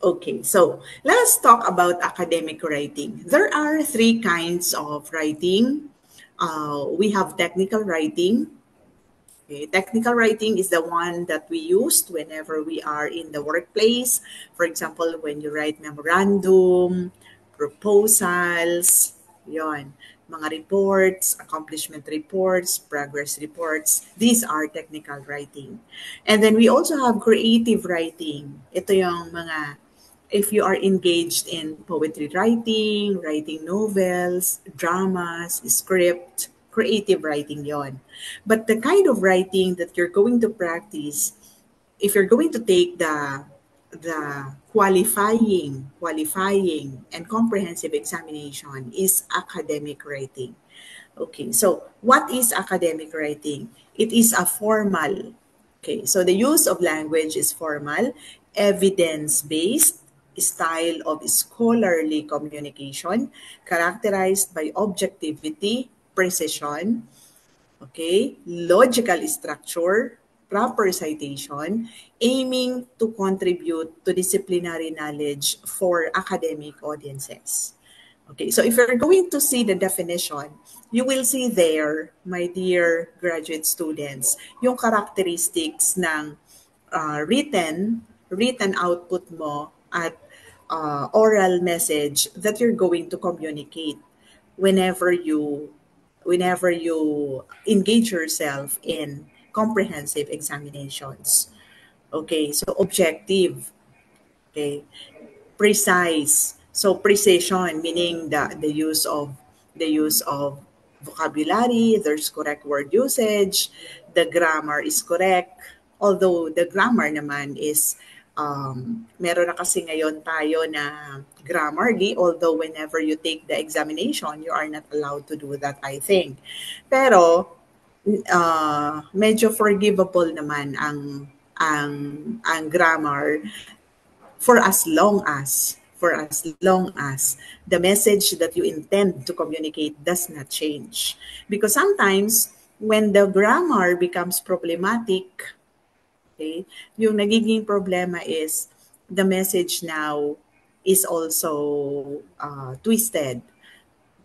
Okay, so let's talk about academic writing. There are three kinds of writing. We have technical writing. Okay, technical writing is the one that we used whenever we are in the workplace. For example, when you write memorandum, proposals, yon, mga reports, accomplishment reports, progress reports. These are technical writing. And then we also have creative writing. Ito yung mga, if you are engaged in poetry writing, writing novels, dramas, script, creative writing yon. But the kind of writing that you're going to practice, if you're going to take the qualifying and comprehensive examination, is academic writing. Okay, so what is academic writing? It is a formal. Okay, so the use of language is formal, evidence-based style of scholarly communication characterized by objectivity, precision, okay, logical structure, proper citation, aiming to contribute to disciplinary knowledge for academic audiences. Okay, so if you're going to see the definition, you will see there, my dear graduate students, yung characteristics ng written output mo at oral message that you're going to communicate whenever you engage yourself in comprehensive examinations. Okay, so objective, okay, precise. So precision meaning the use of vocabulary, there's correct word usage, the grammar is correct. Although the grammar naman is meron na kasi ngayon tayo na Grammarly, although whenever you take the examination, you are not allowed to do that, I think. Pero medyo forgivable naman ang grammar for as long as the message that you intend to communicate does not change. Because sometimes when the grammar becomes problematic, okay, yung nagiging problema is the message now is also twisted.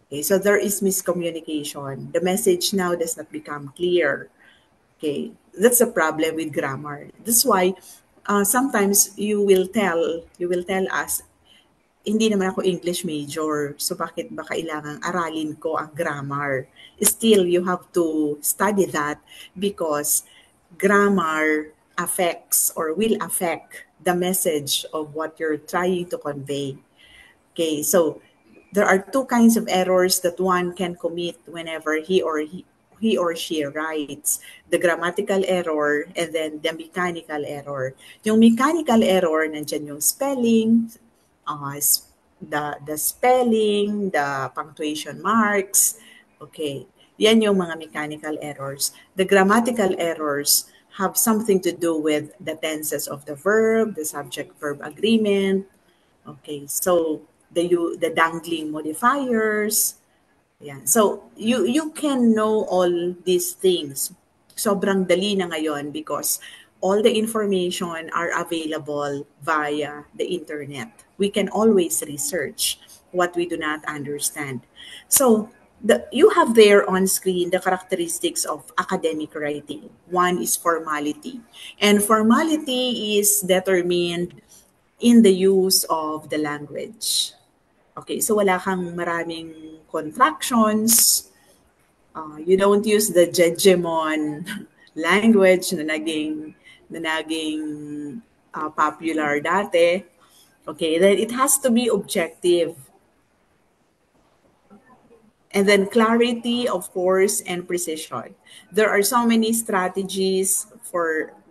Okay, so there is miscommunication. The message now does not become clear. Okay, that's a problem with grammar. That's why sometimes you will tell us, hindi naman ako English major, so bakit ba kailangang aralin ko ang grammar? Still, you have to study that because grammar affects or will affect the message of what you're trying to convey. Okay, so there are two kinds of errors that one can commit whenever he or she writes. The grammatical error and then the mechanical error. Yung mechanical error, nandyan yung spelling, the spelling, the punctuation marks. Okay, yan yung mga mechanical errors. The grammatical errors have something to do with the tenses of the verb, the subject-verb agreement. Okay, so the dangling modifiers. Yeah. So you can know all these things. Sobrang dali na ngayon because all the information are available via the internet. We can always research what we do not understand. So you have there on screen the characteristics of academic writing. One is formality. And formality is determined in the use of the language. Okay, so wala kang maraming contractions. You don't use the Jejemon language na naging popular dati. Okay, then it has to be objective. And then clarity, of course, and precision. There are so many strategies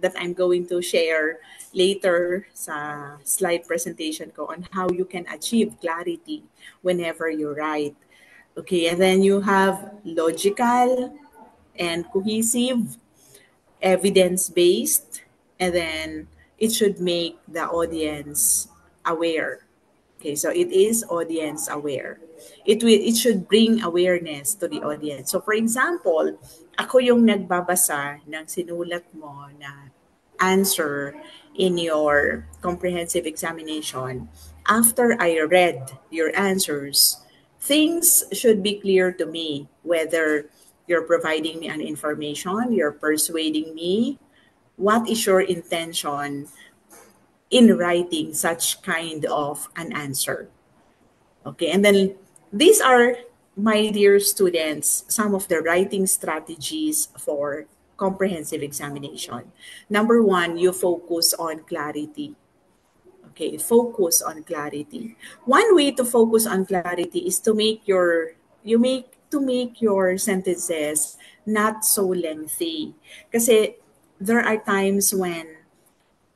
that I'm going to share later sa slide presentation ko on how you can achieve clarity whenever you write. Okay, and then you have logical and cohesive, evidence-based, and then it should make the audience aware. Okay, so it is audience aware. It should bring awareness to the audience. So for example, ako yung nagbabasa ng sinulat mo na answer in your comprehensive examination. After I read your answers, things should be clear to me, whether you're providing me an information, you're persuading me, what is your intention in writing such kind of an answer. Okay, and then these are, my dear students, some of the writing strategies for comprehensive examination. Number one, you focus on clarity. Okay, focus on clarity. One way to focus on clarity is to make your sentences not so lengthy. Kasi there are times when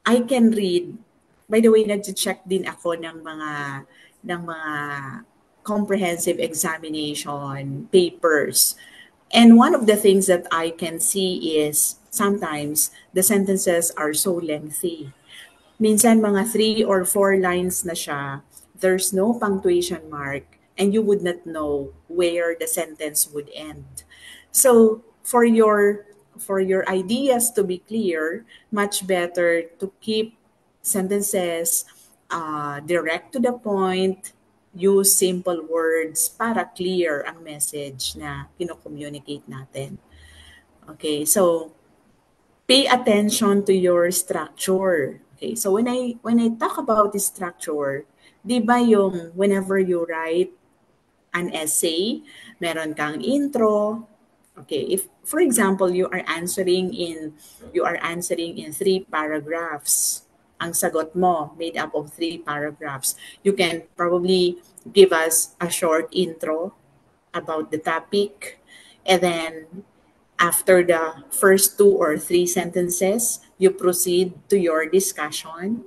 I can read. By the way, nag-check din ako ng mga comprehensive examination papers. And one of the things that I can see is sometimes the sentences are so lengthy. Minsan mga 3 or 4 lines na siya, there's no punctuation mark, and you would not know where the sentence would end. So for your ideas to be clear, much better to keep sentences direct to the point, use simple words para clear ang message na kino-communicate natin. Okay, so pay attention to your structure. Okay, so when I talk about the structure, Di ba yung whenever you write an essay, meron kang intro. Okay, if for example you are answering in 3 paragraphs, ang sagot mo made up of 3 paragraphs, you can probably give us a short intro about the topic, and then after the first 2 or 3 sentences, you proceed to your discussion.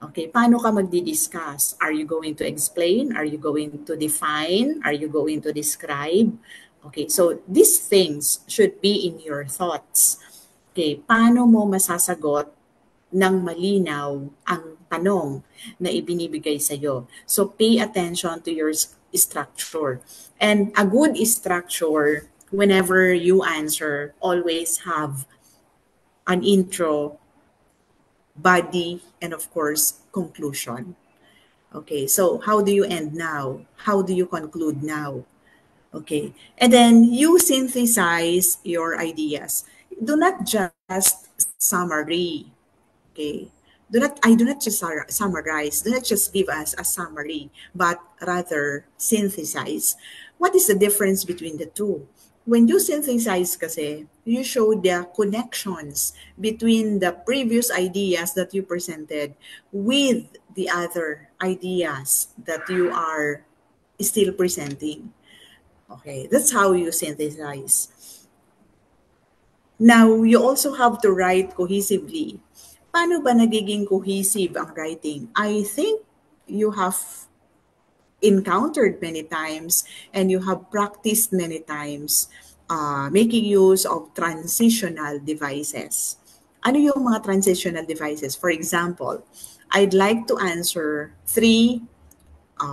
Okay, paano ka magdi-discuss? Are you going to explain? Are you going to define? Are you going to describe? Okay, so these things should be in your thoughts. Okay, paano mo masasagot ng malinaw ang tanong na ibinibigay sa'yo? So pay attention to your structure. And a good structure, whenever you answer, always have an intro, body, and of course, conclusion. Okay, so how do you end now? How do you conclude now? Okay, and then you synthesize your ideas. Do not just summary. Okay, I do not just summarize. Do not just give us a summary, but rather synthesize. What is the difference between the two? When you synthesize kasi, you show the connections between the previous ideas that you presented with the other ideas that you are still presenting. Okay, that's how you synthesize. Now, you also have to write cohesively. Paano ba nagiging cohesive ang writing? I think you have encountered many times and you have practiced many times making use of transitional devices. Ano yung mga transitional devices? For example, I'd like to answer 3,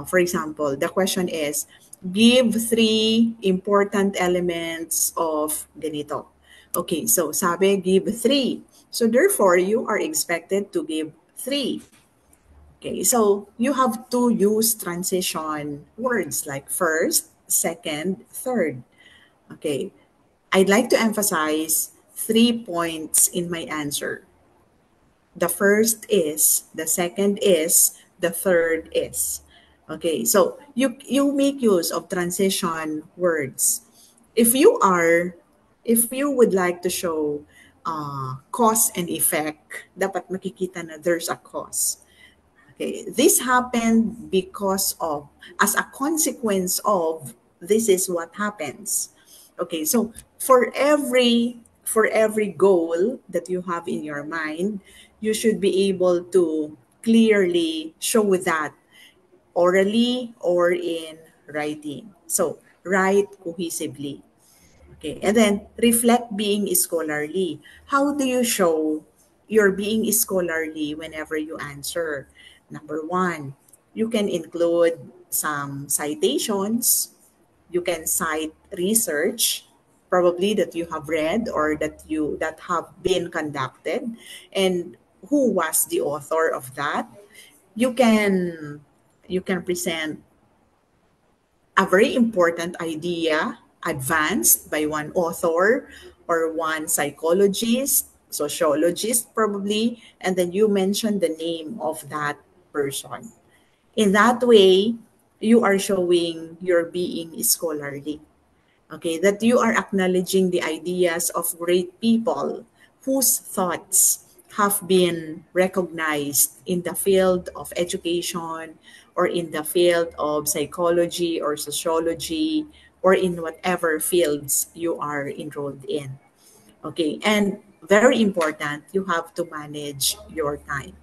for example, the question is, give 3 important elements of ganito. Okay, so sabi, give 3. So therefore, you are expected to give 3. Okay, so you have to use transition words like first, second, third. Okay, I'd like to emphasize 3 points in my answer. The first is, the second is, the third is. Okay, so you make use of transition words. If you would like to show cause and effect, dapat makikita na there's a cause. Okay, this happened because of, as a consequence of, this is what happens. Okay, so for every goal that you have in your mind, you should be able to clearly show that orally or in writing. So write cohesively. Okay, and then reflect being scholarly. How do you show you're being scholarly whenever you answer? Number 1, you can include some citations. You can cite research, probably that you have read or that have been conducted, and who was the author of that. You can present a very important idea advanced by one author or one psychologist, sociologist probably, and then you mention the name of that person. In that way, you are showing you're being scholarly. Okay, that you are acknowledging the ideas of great people whose thoughts have been recognized in the field of education or in the field of psychology or sociology or in whatever fields you are enrolled in. Okay, and very important, you have to manage your time.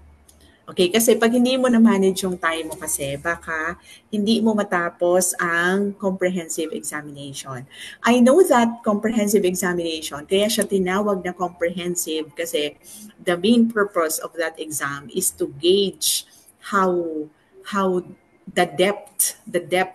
Okay, kasi pag hindi mo na-manage yung time mo kasi, baka hindi mo matapos ang comprehensive examination. I know that comprehensive examination, kaya siya tinawag na comprehensive kasi the main purpose of that exam is to gauge how the depth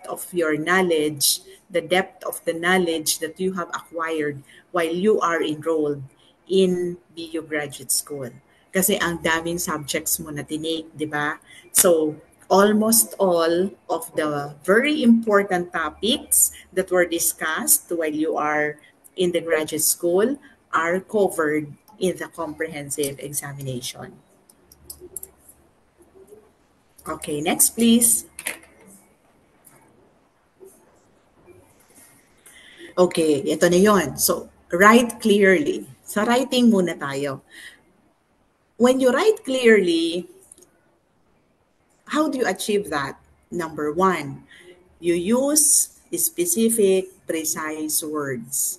of your knowledge, the depth of the knowledge that you have acquired while you are enrolled in BU Graduate School. Kasi ang daming subjects mo na tinake, di ba? So, almost all of the very important topics that were discussed while you are in the graduate school are covered in the comprehensive examination. Okay, next please. Okay, ito na yon. So, write clearly. Sa writing muna tayo. When you write clearly, how do you achieve that? Number one, you use specific, precise words.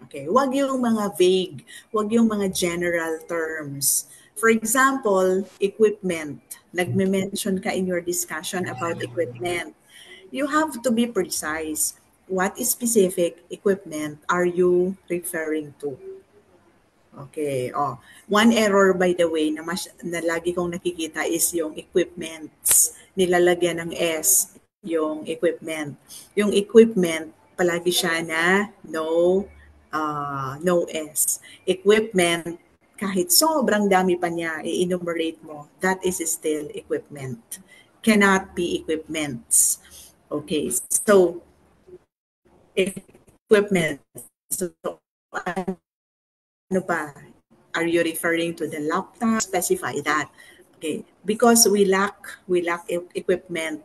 Okay, wag yung mga vague, wag yung mga general terms. For example, equipment. Nagme-mention ka in your discussion about equipment. You have to be precise. What specific equipment are you referring to? Okay, oh. One error by the way na lagi kong nakikita is yung equipments. Nilalagyan ng S yung equipment. Yung equipment, palagi siya na no S. Equipment, kahit sobrang dami pa niya, i-enumerate mo, that is still equipment. Cannot be equipments. Okay, so equipment. So, ano pa? Are you referring to the laptop? Specify that. Okay, because we lack equipment,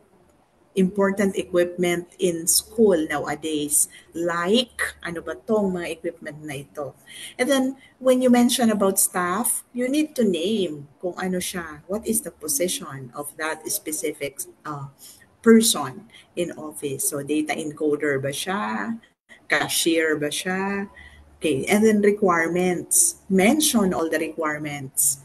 important equipment in school nowadays. Like, ano ba tong mga equipment na ito? And then, when you mention about staff, you need to name kung ano siya. What is the position of that specific person in office? So, data encoder ba siya? Cashier ba siya? Okay, and then requirements. Mention all the requirements.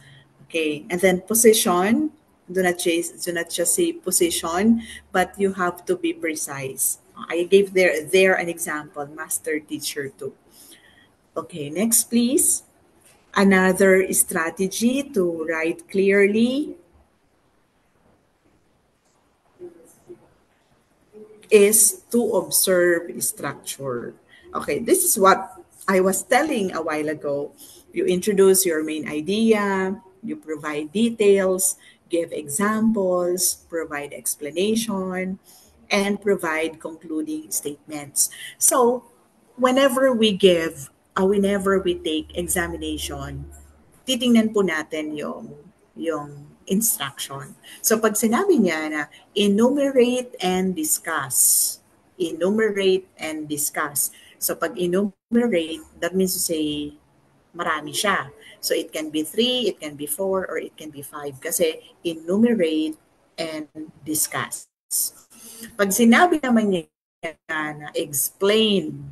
Okay, and then position. Do not just say position, but you have to be precise. I gave there an example, master teacher too. Okay, next please. Another strategy to write clearly is to observe structure. Okay, this is what I was telling a while ago. You introduce your main idea, you provide details, give examples, provide explanation, and provide concluding statements. So, whenever we take examination, titingnan po natin yung instruction. So, pag sinabi niya na enumerate and discuss, enumerate and discuss. So, pag enumerate, that means to say, marami siya. So, it can be 3, it can be 4, or it can be 5. Kasi enumerate and discuss. Pag sinabi naman niya na explain,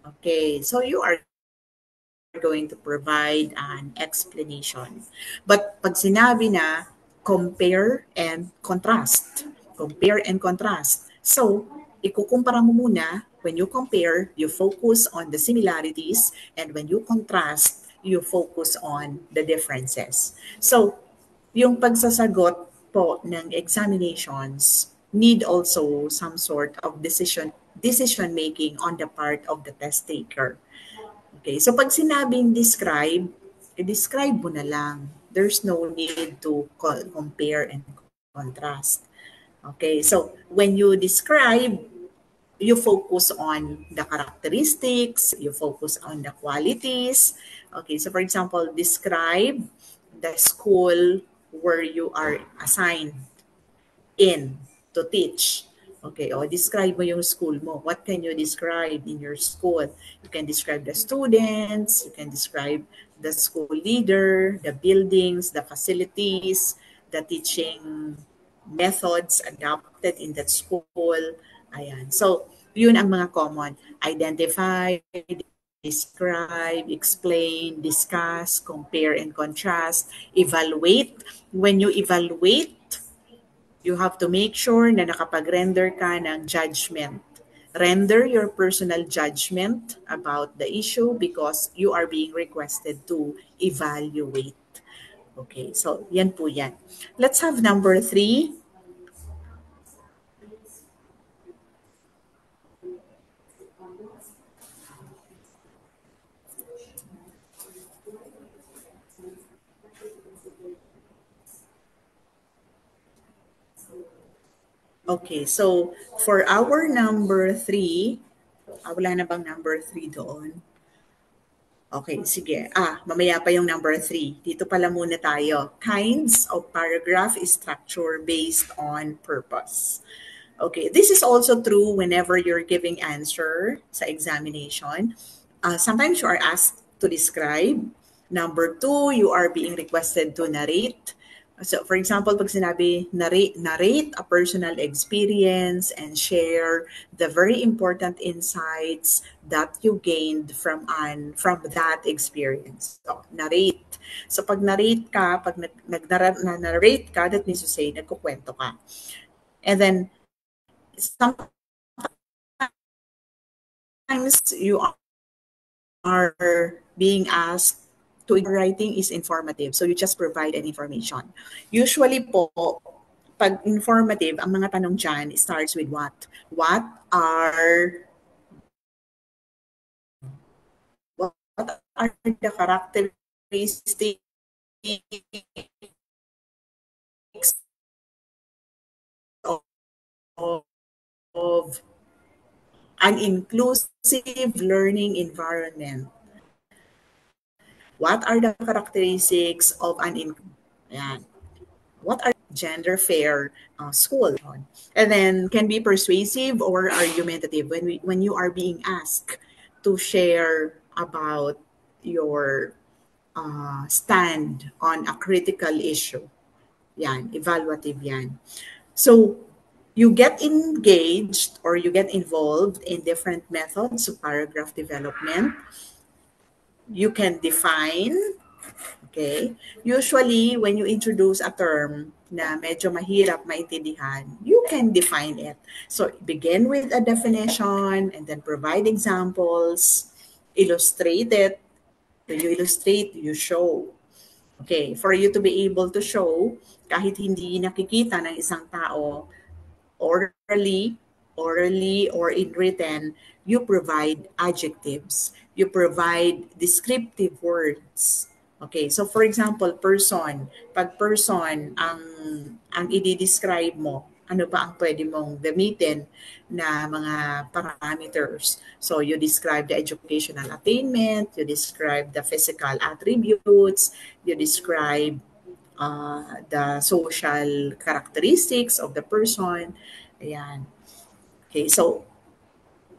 okay, so you are going to provide an explanation. But pag sinabi na compare and contrast, So, ikukumpara mo muna. When you compare, you focus on the similarities, and when you contrast, you focus on the differences. So, yung pagsasagot po ng examinations need also some sort of decision making on the part of the test taker. Okay, so pag sinabing describe, i-describe mo na lang. There's no need to compare and contrast. Okay, so when you describe, you focus on the characteristics, you focus on the qualities. Okay, so for example, describe the school where you are assigned in to teach. Okay, o describe mo yung school mo. What can you describe in your school? You can describe the students, you can describe the school leader, the buildings, the facilities, the teaching methods adopted in that school. Ayan. So, yun ang mga common. Identify, describe, explain, discuss, compare and contrast, evaluate. When you evaluate, you have to make sure na nakapag-render ka ng judgment. Render your personal judgment about the issue because you are being requested to evaluate. Okay, so yan po yan. Let's have number 3. Okay, so for our number 3, wala na bang number 3 doon? Okay, sige. Mamaya pa yung number 3. Dito pala muna tayo. Kinds of paragraph structure based on purpose. Okay, this is also true whenever you're giving answer sa examination. Sometimes you are asked to describe. Number 2, you are being requested to narrate. So, for example, pag sinabi, narrate a personal experience and share the very important insights that you gained from that experience. So, narrate. So, pag narrate ka, pag nag-narrate ka, that means to say, nagkukwento ka. And then, sometimes you are being asked to writing is informative. So you just provide an information. Usually po, pag informative, ang mga tanong dyan starts with what? What are the characteristics of an inclusive learning environment? What are the characteristics of what are gender fair school? And then can be persuasive or argumentative when you are being asked to share about your stand on a critical issue. Yan, evaluative yan. So you get engaged or you get involved in different methods of paragraph development. You can define, okay? Usually, when you introduce a term na medyo mahirap maintindihan, you can define it. So, begin with a definition and then provide examples, illustrate it. When you illustrate, you show. Okay, for you to be able to show, kahit hindi nakikita ng isang tao, orally or in written, you provide adjectives. You provide descriptive words. Okay, so for example, person. Pag person ang i-describe mo, ano ba ang pwede mong gamitin na mga parameters? So you describe the educational attainment, you describe the physical attributes, you describe the social characteristics of the person. Ayan. Okay, so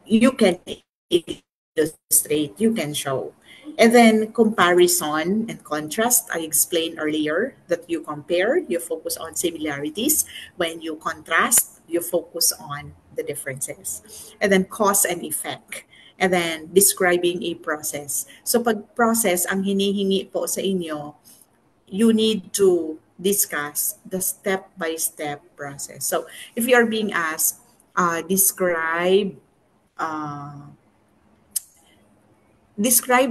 you can illustrate, you can show. And then comparison and contrast, I explained earlier that you compare, you focus on similarities. When you contrast, you focus on the differences. And then cause and effect. And then describing a process. So pag process, ang hinihingi po sa inyo, you need to discuss the step-by-step process. So if you are being asked, describe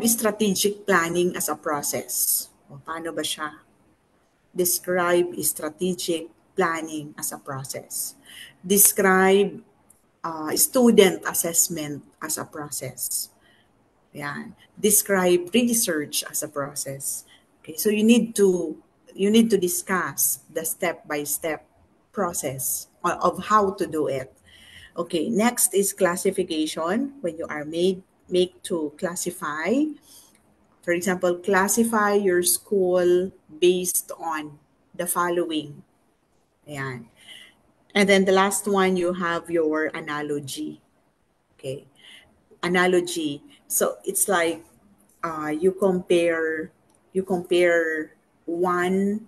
strategic planning as a process. O, paano ba siya? Describe strategic planning as a process. Describe student assessment as a process. Yan. Describe research as a process. Okay, so you need to discuss the step-by-step process of how to do it. Okay, next is classification. When you are made to classify. For example, classify your school based on the following. Ayan. And then the last one, you have your analogy. Okay, analogy. So it's like you compare one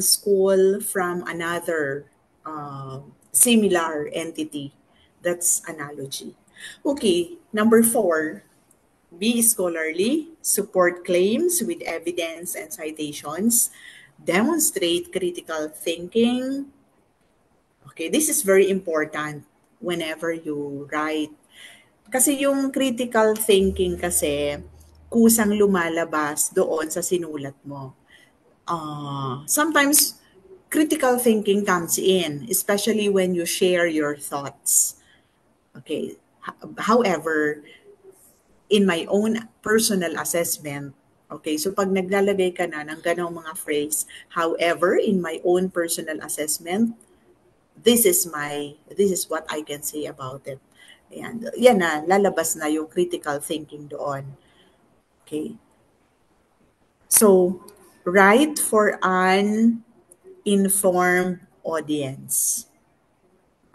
school from another similar entity. That's analogy. Okay, number 4, be scholarly, support claims with evidence and citations, demonstrate critical thinking. Okay, this is very important whenever you write. Kasi yung critical thinking kasi, kusang lumalabas doon sa sinulat mo. Sometimes, critical thinking comes in, especially when you share your thoughts. Okay. However, in my own personal assessment, okay, so pag naglalagay ka na ng ganong mga phrase, however, in my own personal assessment, this is what I can say about it. Ayan, yan na, lalabas na yung critical thinking doon. Okay. So, write for an informed audience.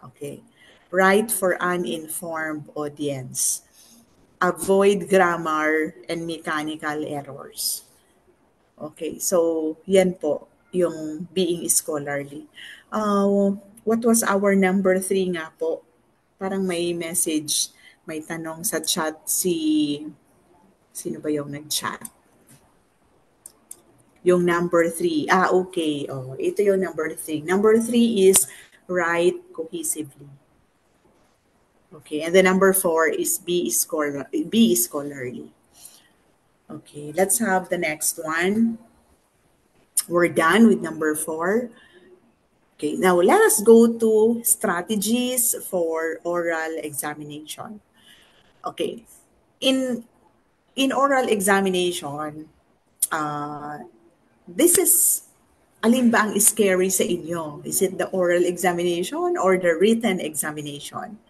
Okay. Write for an informed audience. Avoid grammar and mechanical errors. Okay, so yan po yung being scholarly. What was our number 3 nga po? Parang may message, may tanong sa chat sino ba yung nag-chat? Yung number 3. Okay. Ito yung number 3. Number 3 is write cohesively. Okay, and the number 4 is be scholarly. Okay, let's have the next one. We're done with number 4. Okay, now let us go to strategies for oral examination. Okay, in oral examination, this is, alin ba ang scary sa inyo? Is it the oral examination or the written examination?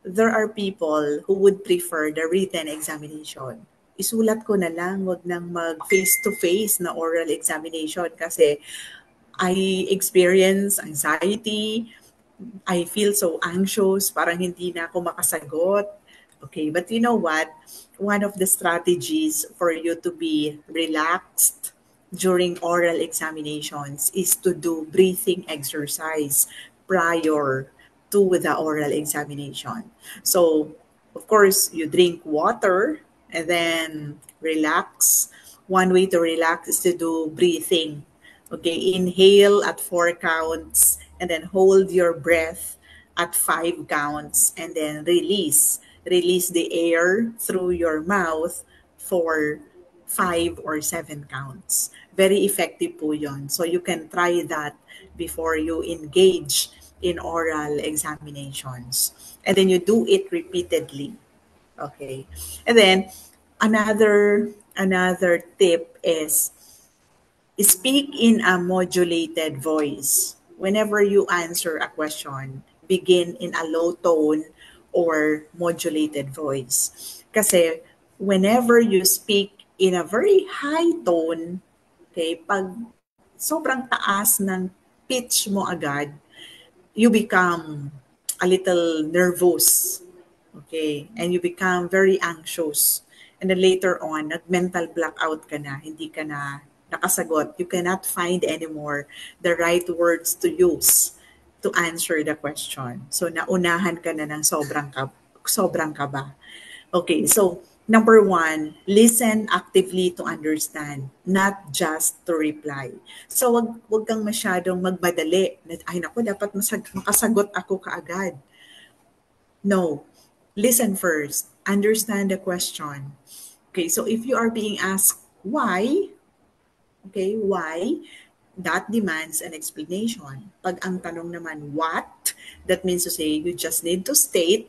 There are people who would prefer the written examination. Isulat ko na lang, wag nang mag face-to-face na oral examination kasi I experience anxiety, I feel so anxious, parang hindi na ako makasagot. Okay, but you know what? One of the strategies for you to be relaxed during oral examinations is to do breathing exercise prior to the oral examination. So, of course, you drink water and then relax. One way to relax is to do breathing. Okay, inhale at 4 counts and then hold your breath at 5 counts and then release. Release the air through your mouth for 5 or 7 counts. Very effective po yun. So you can try that before you engage in oral examinations. And then you do it repeatedly. Okay. And then another tip is speak in a modulated voice. Whenever you answer a question, begin in a low tone or modulated voice. Kasi whenever you speak in a very high tone, okay, pag sobrang taas ng pitch mo agad, you become a little nervous, okay, and you become very anxious. And then later on, nag-mental blackout ka na, hindi ka na nakasagot. You cannot find anymore the right words to use to answer the question. So, naunahan ka na ng sobrang kaba. Okay, so number 1, listen actively to understand, not just to reply. So, wag kang masyadong magmadali. Ay, naku, dapat makasagot ako kaagad. No. Listen first. Understand the question. Okay, so if you are being asked why, okay, why, that demands an explanation. Pag ang tanong naman what, that means to say you just need to state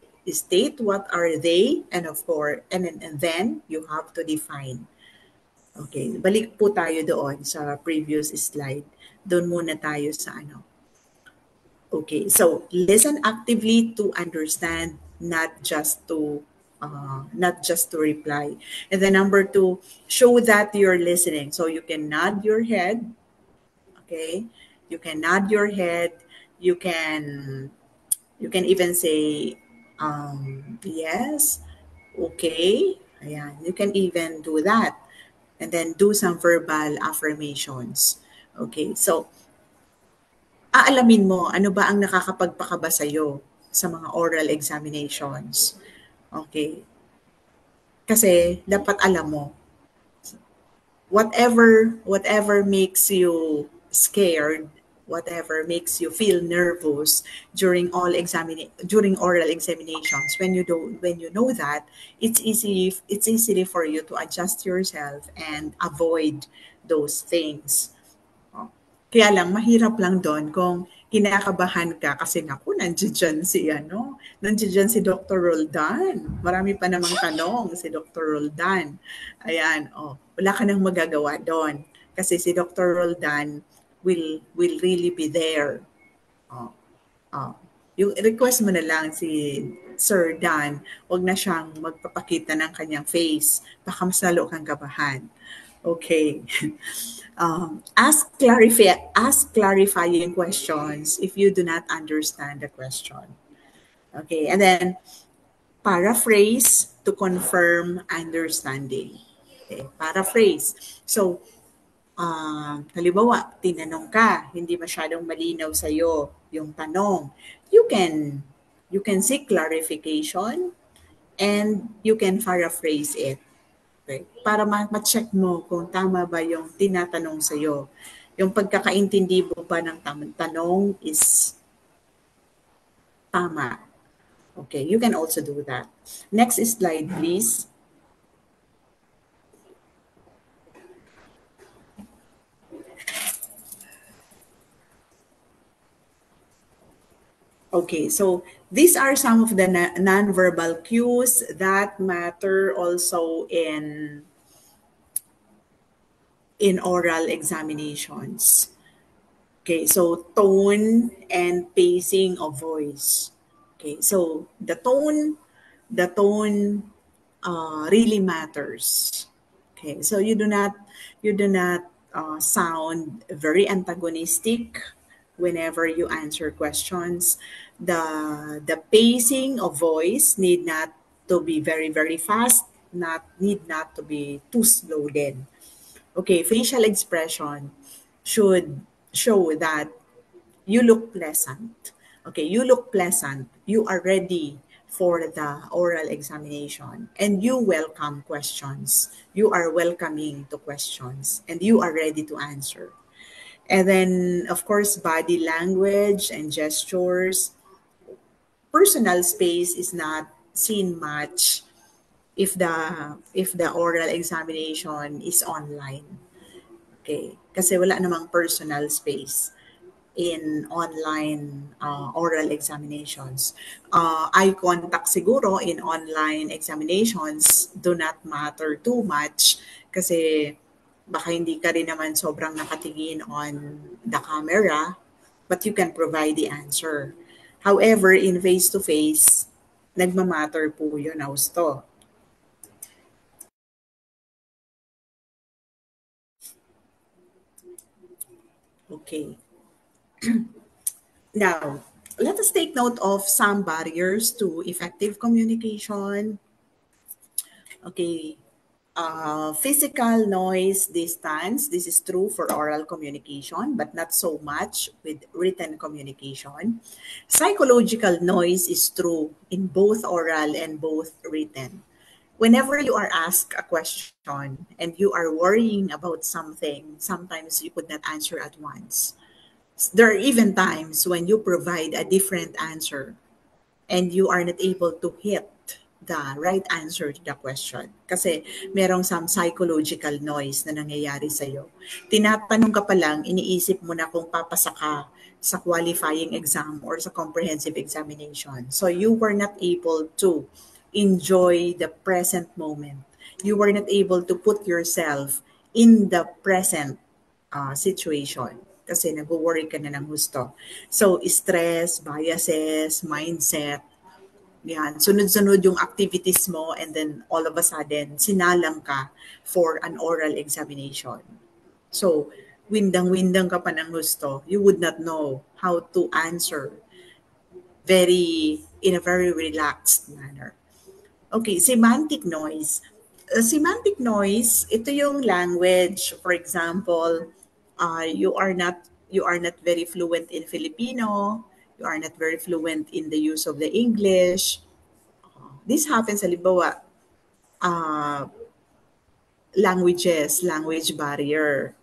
what are they, and of course, and then you have to define. Okay, balik po tayo doon sa previous slide. Doon muna tayo sa ano. Okay, so listen actively to understand, not just to reply. And then number 2, show that you're listening. So you can nod your head. Okay, you can nod your head. You can even say yes, okay. Ayan, you can even do that. And then do some verbal affirmations. Okay, so aalamin mo ano ba ang nakakapagpakaba sa'yo sa mga oral examinations. Okay. Kasi dapat alam mo, whatever makes you scared, whatever makes you feel nervous during oral examinations, when you know that, it's easy for you to adjust yourself and avoid those things. Kaya lang, mahirap lang doon kung kinakabahan ka kasi naku, nandiyan si Dr. Roldan. Marami pa namang tanong si Dr. Roldan. Ayan, wala ka nang magagawa doon kasi si Dr. Roldan will really be there. Yung request mo na lang si Sir Dan, wag na siyang magpapakita ng kanyang face. Baka mas lalo kang kabahan. Okay. Ask clarifying questions if you do not understand the question. Okay, and then paraphrase to confirm understanding. Okay, paraphrase. So, halimbawa, tinanong ka, hindi masyadong malinaw sa'yo yung tanong. You can seek clarification and you can paraphrase it. Okay? Para ma-check mo kung tama ba yung tinatanong sa'yo. Yung pagkakaintindi mo ba ng tanong is tama. Okay, you can also do that. Next slide, please. Okay, so these are some of the nonverbal cues that matter also in oral examinations. Okay, so tone and pacing of voice. Okay, so the tone really matters. Okay, so you do not sound very antagonistic whenever you answer questions. The pacing of voice need not to be very, very fast, need not to be too slow then. Okay, facial expression should show that you look pleasant. Okay, you look pleasant. You are ready for the oral examination and you welcome questions. You are welcoming to questions and you are ready to answer. And then, of course, body language and gestures. Personal space is not seen much if the oral examination is online. Okay, kasi wala namang personal space in online oral examinations. Eye contact siguro in online examinations do not matter too much kasi baka hindi ka rin naman sobrang nakatingin on the camera, but you can provide the answer. However, in face-to-face, nagmamatter po yun, Austo. Okay. Now, let us take note of some barriers to effective communication. Okay. Physical noise distance. This is true for oral communication, but not so much with written communication. Psychological noise is true in both oral and both written. Whenever you are asked a question and you are worrying about something, sometimes you could not answer at once. There are even times when you provide a different answer and you are not able to hit the right answer to the question. Kasi merong some psychological noise na nangyayari sa'yo. Tinatanong ka pa lang, iniisip mo na kung papasa ka sa qualifying exam or sa comprehensive examination. So you were not able to enjoy the present moment. You were not able to put yourself in the present situation kasi nag-worry ka na ng gusto. So, stress, biases, mindset, yan, sunod-sunod yung activities mo and then all of a sudden, sinalang ka for an oral examination. So, windang-windang ka pa ng gusto, you would not know how to answer in a very relaxed manner. Okay, semantic noise. Semantic noise, ito yung language. For example, you are not very fluent in Filipino, you are not very fluent in the use of the English. This happens, halimbawa, language barrier.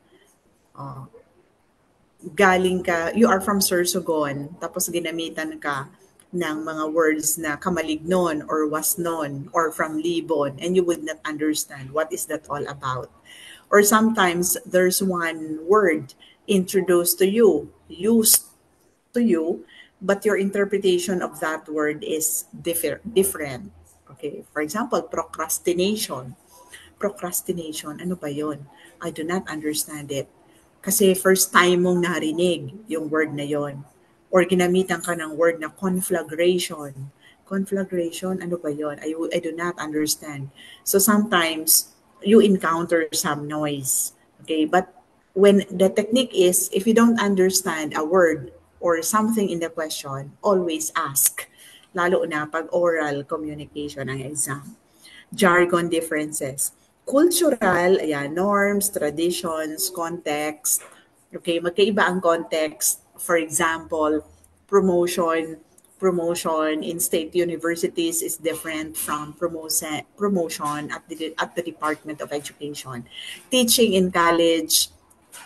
You are from Sorsogon, tapos ginamitan ka ng mga words na kamalignon or wasnon or from Libon, and you would not understand what is that all about. Or sometimes there's one word introduced to you, used to you, but your interpretation of that word is different. Okay, for example, procrastination. Procrastination, ano ba yun? I do not understand it. Kasi first time mong narinig yung word na yon. or ginamitan ka ng word na conflagration. Conflagration, ano ba yun? I do not understand. So sometimes you encounter some noise. Okay, but when the technique is, if you don't understand a word or something in the question, always ask. Lalo na pag oral communication ang exam. Jargon differences. Cultural, ayan, norms, traditions, context. Okay, magkaiba ang context. For example, promotion in state universities is different from promotion at the Department of Education. Teaching in college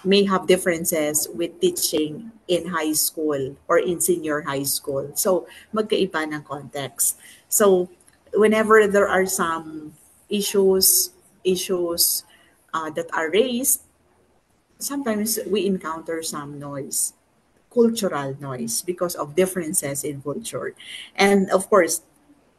may have differences with teaching in high school or in senior high school. So, magkaiba ng context. So, whenever there are some issues that are raised, sometimes we encounter some noise, cultural noise, because of differences in culture. And of course,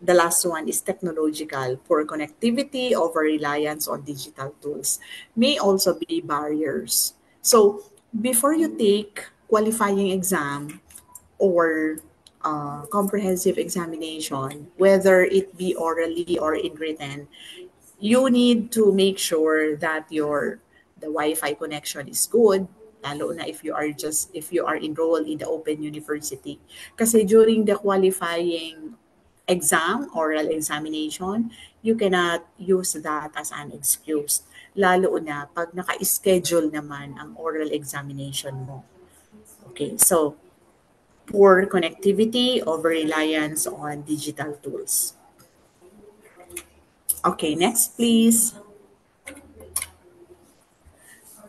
the last one is technological. Poor connectivity, over-reliance on digital tools may also be barriers. So before you take qualifying exam or comprehensive examination, whether it be orally or in written, you need to make sure that the Wi-Fi connection is good, lalo na if you are enrolled in the Open University. Kasi during the qualifying exam, oral examination, you cannot use that as an excuse. Lalo na pag naka-schedule naman ang oral examination mo. Okay, so poor connectivity, over-reliance on digital tools. Okay, next please.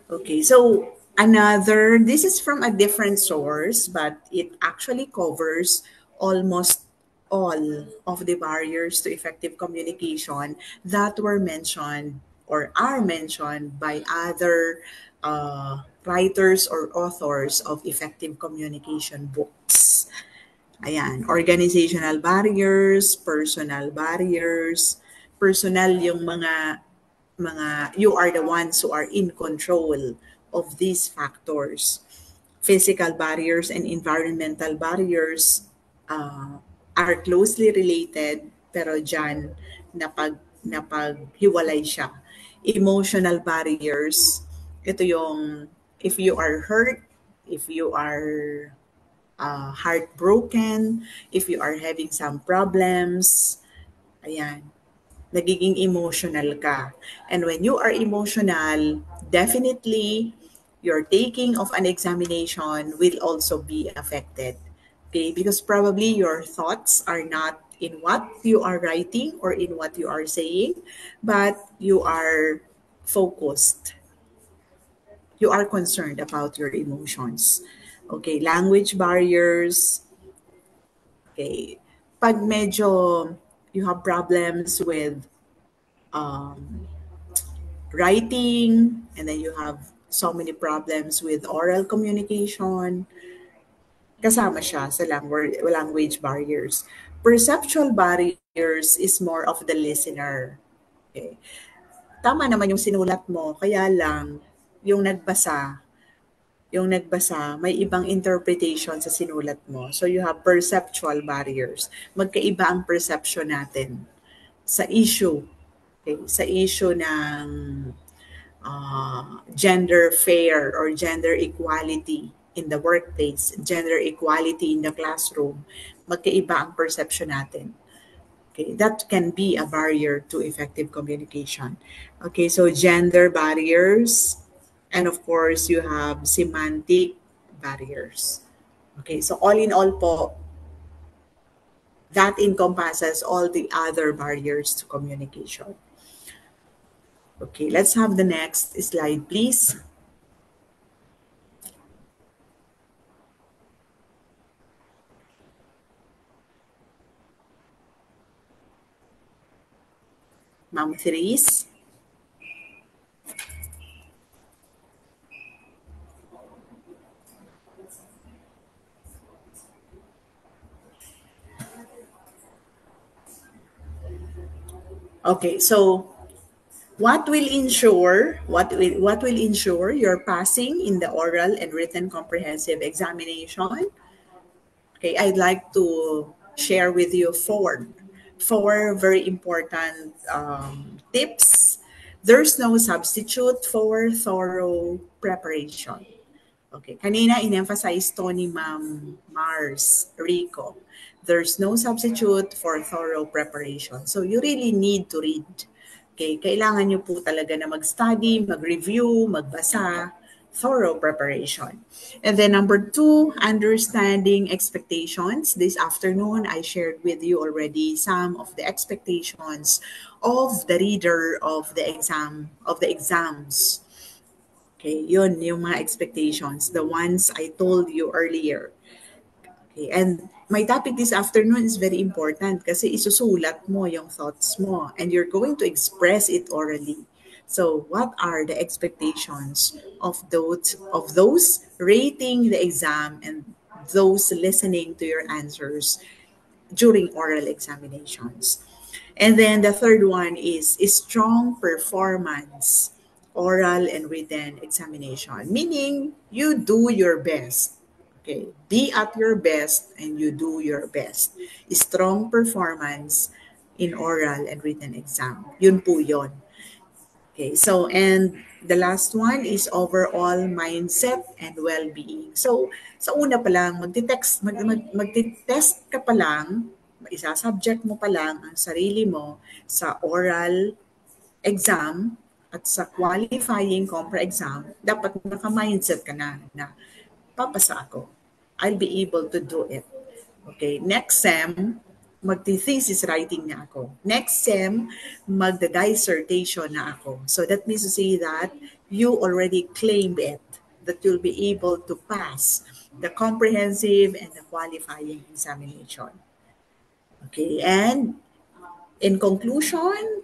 Okay, so this is from a different source, but it actually covers almost all of the barriers to effective communication that were mentioned or are mentioned by other writers or authors of effective communication books. Ayan, organizational barriers, personal barriers. Personal yung mga you are the ones who are in control of these factors. Physical barriers and environmental barriers are closely related, pero dyan napaghiwalay siya. Emotional barriers, ito yung if you are hurt, if you are heartbroken, if you are having some problems, ayan, nagiging emotional ka. And when you are emotional, definitely your taking of an examination will also be affected. Okay, because probably your thoughts are not in what you are writing or in what you are saying, but you are focused. You are concerned about your emotions. Okay, language barriers. Okay, pag medyo you have problems with writing, and then you have so many problems with oral communication, kasama siya sa language barriers. Perceptual barriers is more of the listener. Okay. Tama naman yung sinulat mo, kaya lang yung nagbasa, may ibang interpretation sa sinulat mo. So you have perceptual barriers. Magkaiba ang perception natin sa issue. Okay? Sa issue ng gender fair or gender equality in the workplace, gender equality in the classroom, magkaiba ang perception natin. Okay, that can be a barrier to effective communication. Okay, so gender barriers, and of course, you have semantic barriers. Okay, so all in all po, that encompasses all the other barriers to communication. Okay, let's have the next slide, please. Ma'am Therese. Okay, so what will ensure your passing in the oral and written comprehensive examination? Okay, I'd like to share with you four very important tips. There's no substitute for thorough preparation. Okay, kanina in-emphasize to ni Ma'am Mars Rico. There's no substitute for thorough preparation. So you really need to read. Okay, kailangan nyo po talaga na mag-study, mag-review, magbasa, thorough preparation. And then number two, understanding expectations. This afternoon, I shared with you already some of the expectations of the reader of the exams. Okay, yun yung mga expectations, the ones I told you earlier. Okay, and my topic this afternoon is very important kasi isusulat mo yung thoughts mo and you're going to express it orally. So, what are the expectations of those rating the exam and those listening to your answers during oral examinations? And then the third one is strong performance, oral and written examination, meaning you do your best. Okay, be at your best and you do your best. Strong performance in oral and written exam. Yun po yun. Okay, so and the last one is overall mindset and well-being. So, sa una pa lang, magtitest ka pa lang, isa-subject mo pa lang ang sarili mo sa oral exam at sa qualifying compre exam, dapat naka-mindset ka na papasa ako. I'll be able to do it. Okay, next sem, magti-thesis writing na ako. Next sem, magda-dissertation na ako. So that means to say that you already claimed it, that you'll be able to pass the comprehensive and the qualifying examination. Okay, and in conclusion,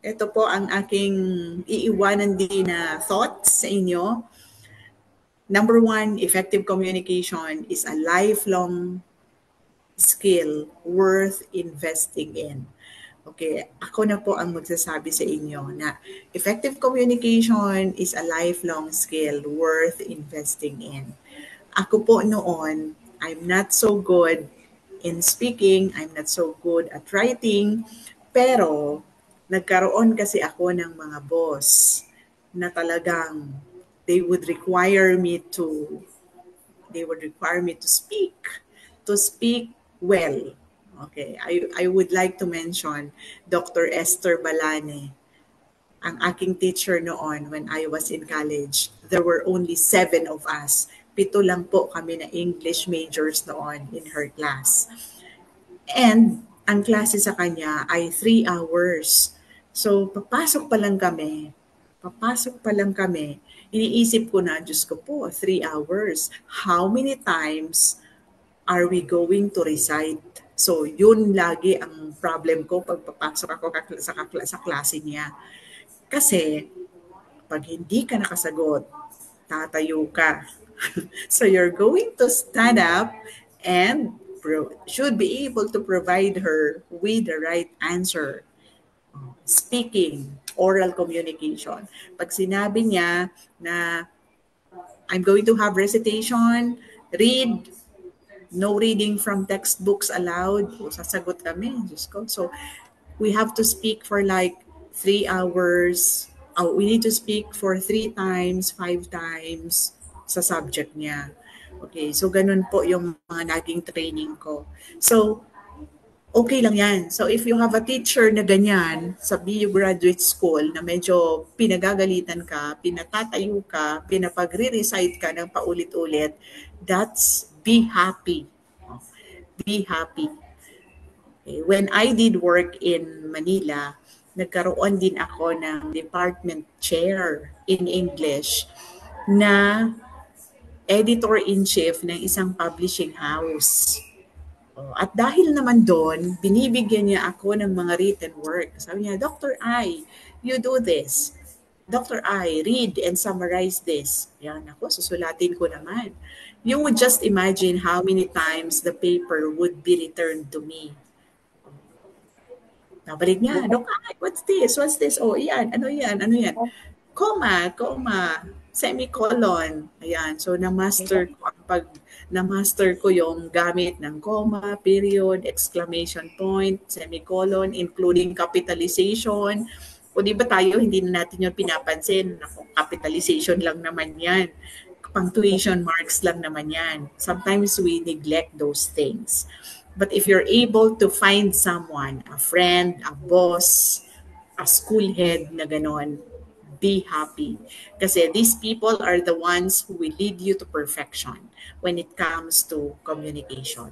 ito po ang aking iiwanan din na thoughts sa inyo. Number one, effective communication is a lifelong skill worth investing in. Okay, ako na po ang magsasabi sa inyo na effective communication is a lifelong skill worth investing in. Ako po noon, I'm not so good in speaking, I'm not so good at writing, pero nagkaroon kasi ako ng mga boss na talagang they would require me to speak well. Okay, I would like to mention Dr. Esther Balane, ang aking teacher noon when I was in college. There were only 7 of us. 7 lang po kami na English majors noon in her class. And ang klase sa kanya ay 3 hours. So, papasok pa lang kami, iniisip ko na, Diyos ko po, 3 hours. How many times are we going to recite? So, yun lagi ang problem ko pag papasok ako sa klase niya. Kasi, pag hindi ka nakasagot, tatayo ka. So, you're going to stand up and should be able to provide her with the right answer. Speaking, oral communication. Pag sinabi niya na I'm going to have recitation, read, no reading from textbooks allowed, sasagot kami. So we have to speak for like 3 hours. We need to speak for 3 times, 5 times sa subject niya. Okay, so ganun po yung mga naging training ko. So, okay lang yan. So if you have a teacher na ganyan sa BU Graduate School na medyo pinagagalitan ka, pinatatayo ka, pinapagre-recite ka ng paulit-ulit, that's be happy. Be happy. Okay. When I did work in Manila, nagkaroon din ako ng department chair in English na editor-in-chief ng isang publishing house. At dahil naman doon, binibigyan niya ako ng mga written work. Sabi niya, Dr. I, you do this. Dr. I, read and summarize this. Yan ako, susulatin ko naman. You would just imagine how many times the paper would be returned to me. Nabalik niya, Dr. I, what's this? Oh, yan. Ano yan? Comma. semicolon. Ayan. So, na-master ko yung gamit ng comma, period, exclamation point, semicolon, including capitalization. O di ba tayo, hindi na natin yun pinapansin. Naku, capitalization lang naman yan. Punctuation marks lang naman yan. Sometimes we neglect those things. But if you're able to find someone, a friend, a boss, a school head na ganon, be happy. Kasi these people are the ones who will lead you to perfection when it comes to communication.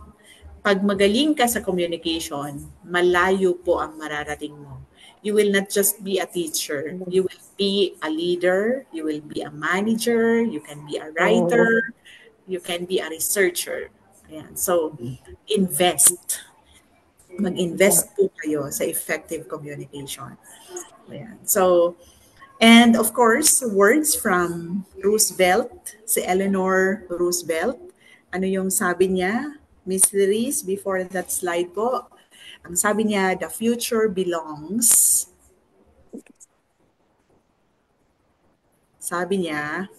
Pag magaling ka sa communication, malayo po ang mararating mo. You will not just be a teacher. You will be a leader. You will be a manager. You can be a writer. You can be a researcher. Ayan. So, invest. Mag-invest po kayo sa effective communication. Ayan. So, and of course, words from Roosevelt, si Eleanor Roosevelt. Ano yung sabi niya, Miss Liz, before that slide po? Ang sabi niya, the future belongs. Sabi niya,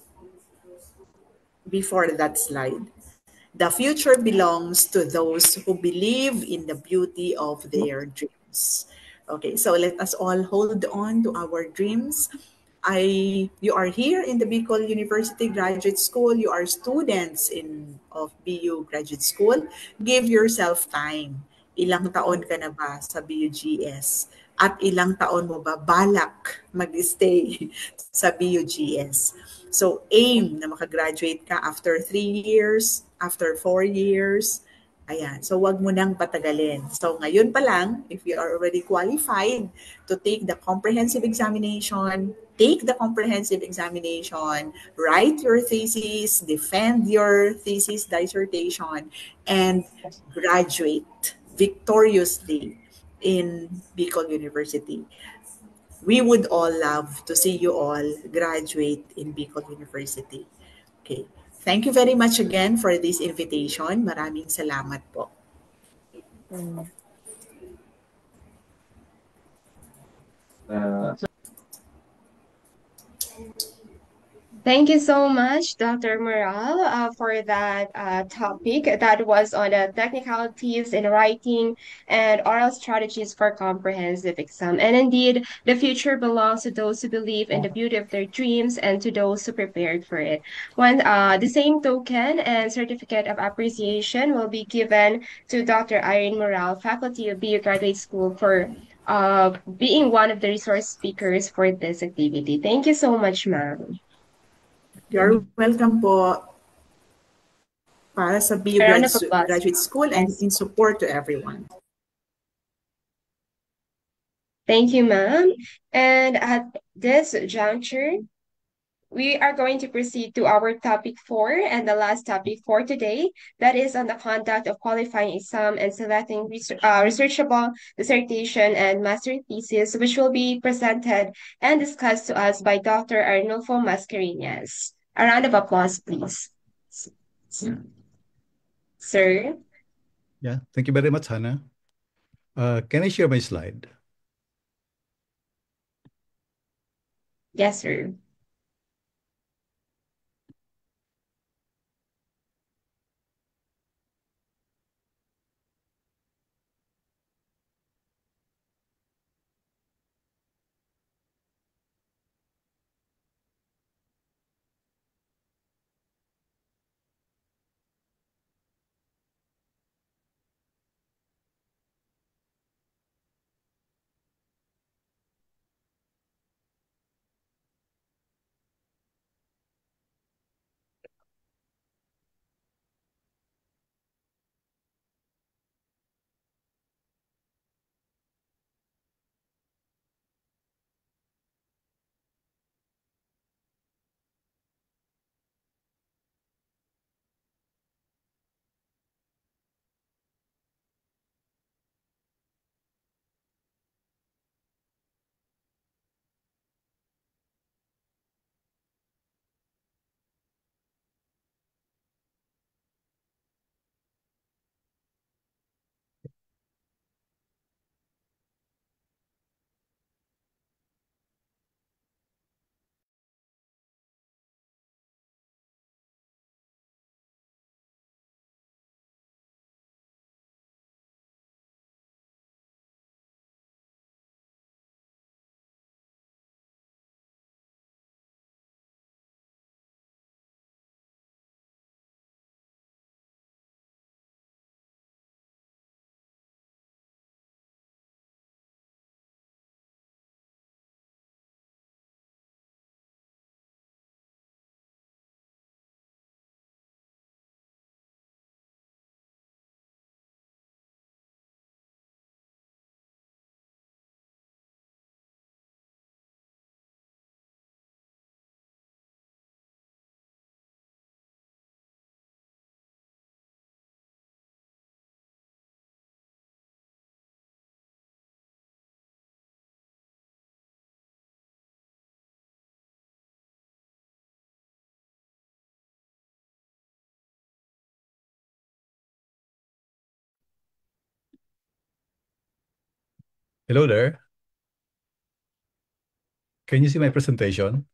before that slide, the future belongs to those who believe in the beauty of their dreams. Okay, so let us all hold on to our dreams. You are here in the Bicol University Graduate School. You are students of BU Graduate School. Give yourself time. Ilang taon ka na ba sa BUGS? At ilang taon mo ba balak mag-stay sa BUGS? So aim na makagraduate ka after 3 years, after 4 years. Ayan. So wag mo nang patagalin. So ngayon pa lang, if you are already qualified to take the comprehensive examination, take the comprehensive examination, write your thesis, defend your thesis dissertation, and graduate victoriously in Bicol University. We would all love to see you all graduate in Bicol University. Okay. Thank you very much again for this invitation. Maraming salamat po. Thank you so much, Dr. Moral, for that topic that was on the technicalities in writing and oral strategies for comprehensive exam. And indeed, the future belongs to those who believe in the beauty of their dreams and to those who prepared for it. The same token and certificate of appreciation will be given to Dr. Irene Moral, faculty of BU Graduate School, for being one of the resource speakers for this activity. Thank you so much, ma'am. You're welcome po para sa BU Graduate School and in support to everyone. Thank you, ma'am. And at this juncture, we are going to proceed to our topic 4 and the last topic for today. That is on the conduct of qualifying exam and selecting researchable dissertation and master thesis, which will be presented and discussed to us by Dr. Arnulfo Mascareñas. A round of applause, please. Sir? Yeah, thank you very much, Hannah. Can I share my slide? Yes, sir. Hello there. Can you see my presentation?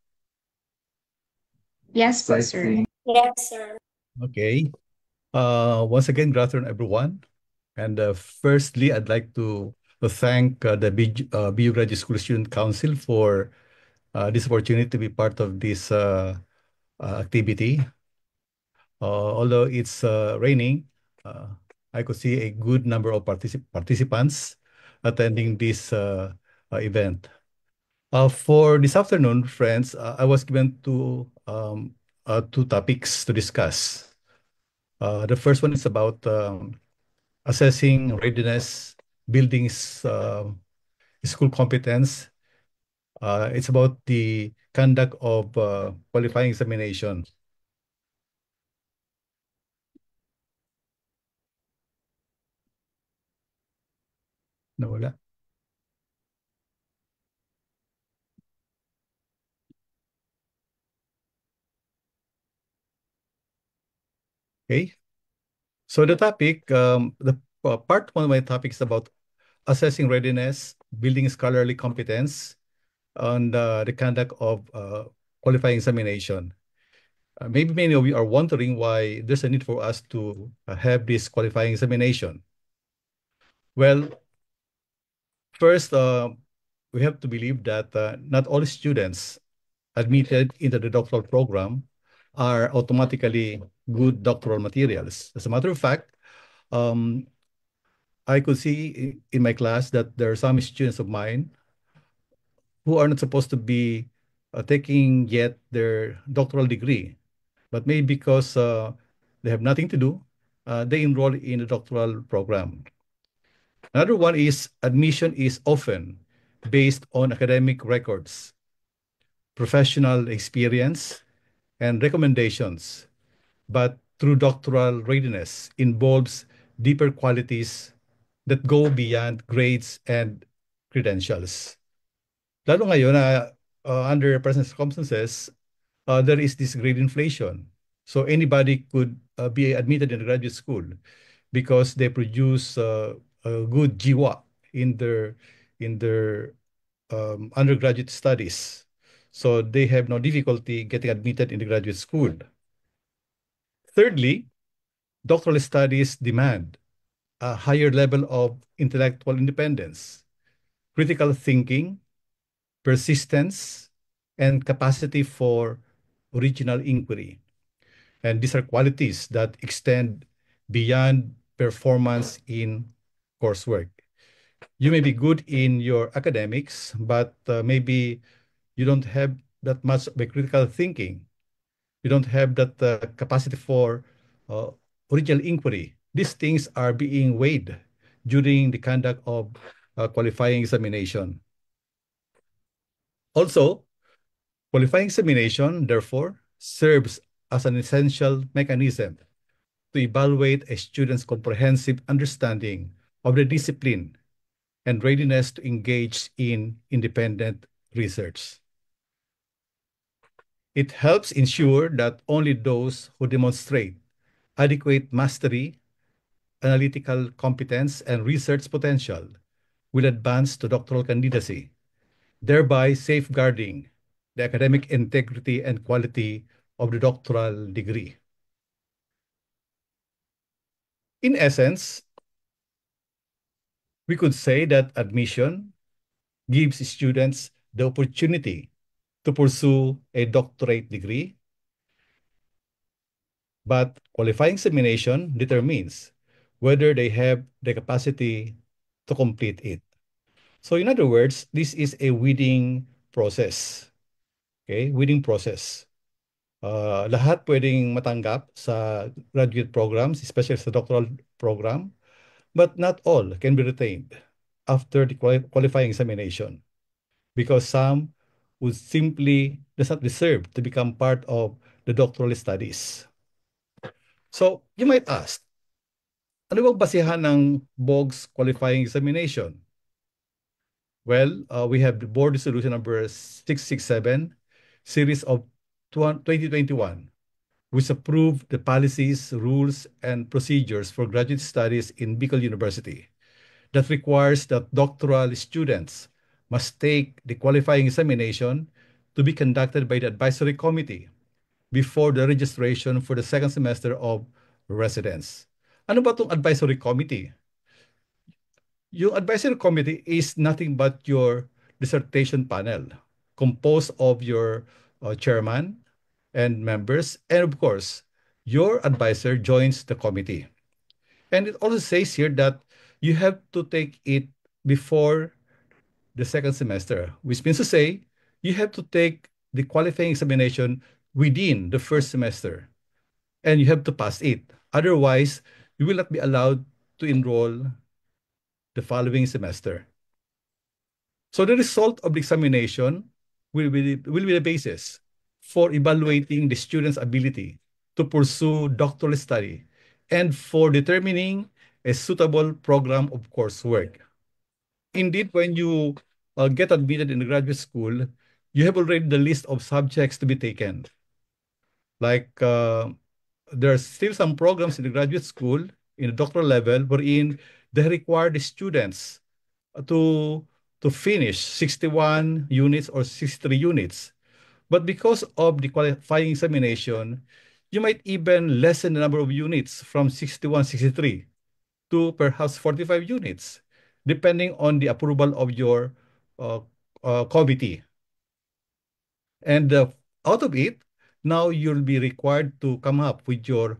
Yes, please, sir. Yes, sir. Okay. Once again, good afternoon, everyone. And firstly, I'd like to thank the BU Graduate School Student Council for this opportunity to be part of this activity. Although it's raining, I could see a good number of participants attending this event. For this afternoon, friends, I was given two topics to discuss. The first one is about assessing readiness, building school competence. It's about the conduct of qualifying examination. Nawala. Okay. So the topic, the part one of my topic is about assessing readiness, building scholarly competence, and the conduct of qualifying examination. Maybe many of you are wondering why there's a need for us to have this qualifying examination. Well, first, we have to believe that not all students admitted into the doctoral program are automatically good doctoral materials. As a matter of fact, um, I could see in my class that there are some students of mine who are not supposed to be taking yet their doctoral degree, but maybe because they have nothing to do, they enroll in the doctoral program. Another one is admission is often based on academic records, professional experience, and recommendations, but true doctoral readiness involves deeper qualities that go beyond grades and credentials. Lalo ngayon na under present circumstances, there is this grade inflation. So anybody could be admitted in the graduate school because they produce a good GWA in their undergraduate studies. So they have no difficulty getting admitted in the graduate school. Thirdly, doctoral studies demand a higher level of intellectual independence, critical thinking, persistence, and capacity for original inquiry. And these are qualities that extend beyond performance in coursework. You may be good in your academics, but maybe you don't have that much of a critical thinking. You don't have that capacity for uh, original inquiry. These things are being weighed during the conduct of qualifying examination. Also, qualifying examination, therefore, serves as an essential mechanism to evaluate a student's comprehensive understanding of the discipline and readiness to engage in independent research. It helps ensure that only those who demonstrate adequate mastery, analytical competence, and research potential will advance to doctoral candidacy, thereby safeguarding the academic integrity and quality of the doctoral degree. In essence, we could say that admission gives students the opportunity to pursue a doctorate degree, but qualifying examination determines whether they have the capacity to complete it. So in other words, this is a weeding process. Okay, weeding process. Lahat pwedeng matanggap sa graduate programs, especially sa doctoral program, but not all can be retained after the qualifying examination because some would simply does not deserve to become part of the doctoral studies. So you might ask, ano bang basihan ng BOGS qualifying examination? Well, we have the board resolution number 667, series of 2021, which approved the policies, rules, and procedures for graduate studies in Bicol University. that requires that doctoral students must take the qualifying examination to be conducted by the advisory committee before the registration for the second semester of residence. Ano ba itong advisory committee? Yung advisory committee is nothing but your dissertation panel composed of your chairman and members, and of course, your advisor joins the committee. And it also says here that you have to take it before the second semester, which means to say you have to take the qualifying examination within the first semester and you have to pass it. Otherwise, you will not be allowed to enroll the following semester. So the result of the examination will be the basis for evaluating the student's ability to pursue doctoral study and for determining a suitable program of coursework. Indeed, when you get admitted in the graduate school, you have already the list of subjects to be taken. Like there are still some programs in the graduate school in the doctoral level wherein they require the students to finish 61 units or 63 units. But because of the qualifying examination, you might even lessen the number of units from 61, 63 to perhaps 45 units, depending on the approval of your committee. And out of it, now you'll be required to come up with your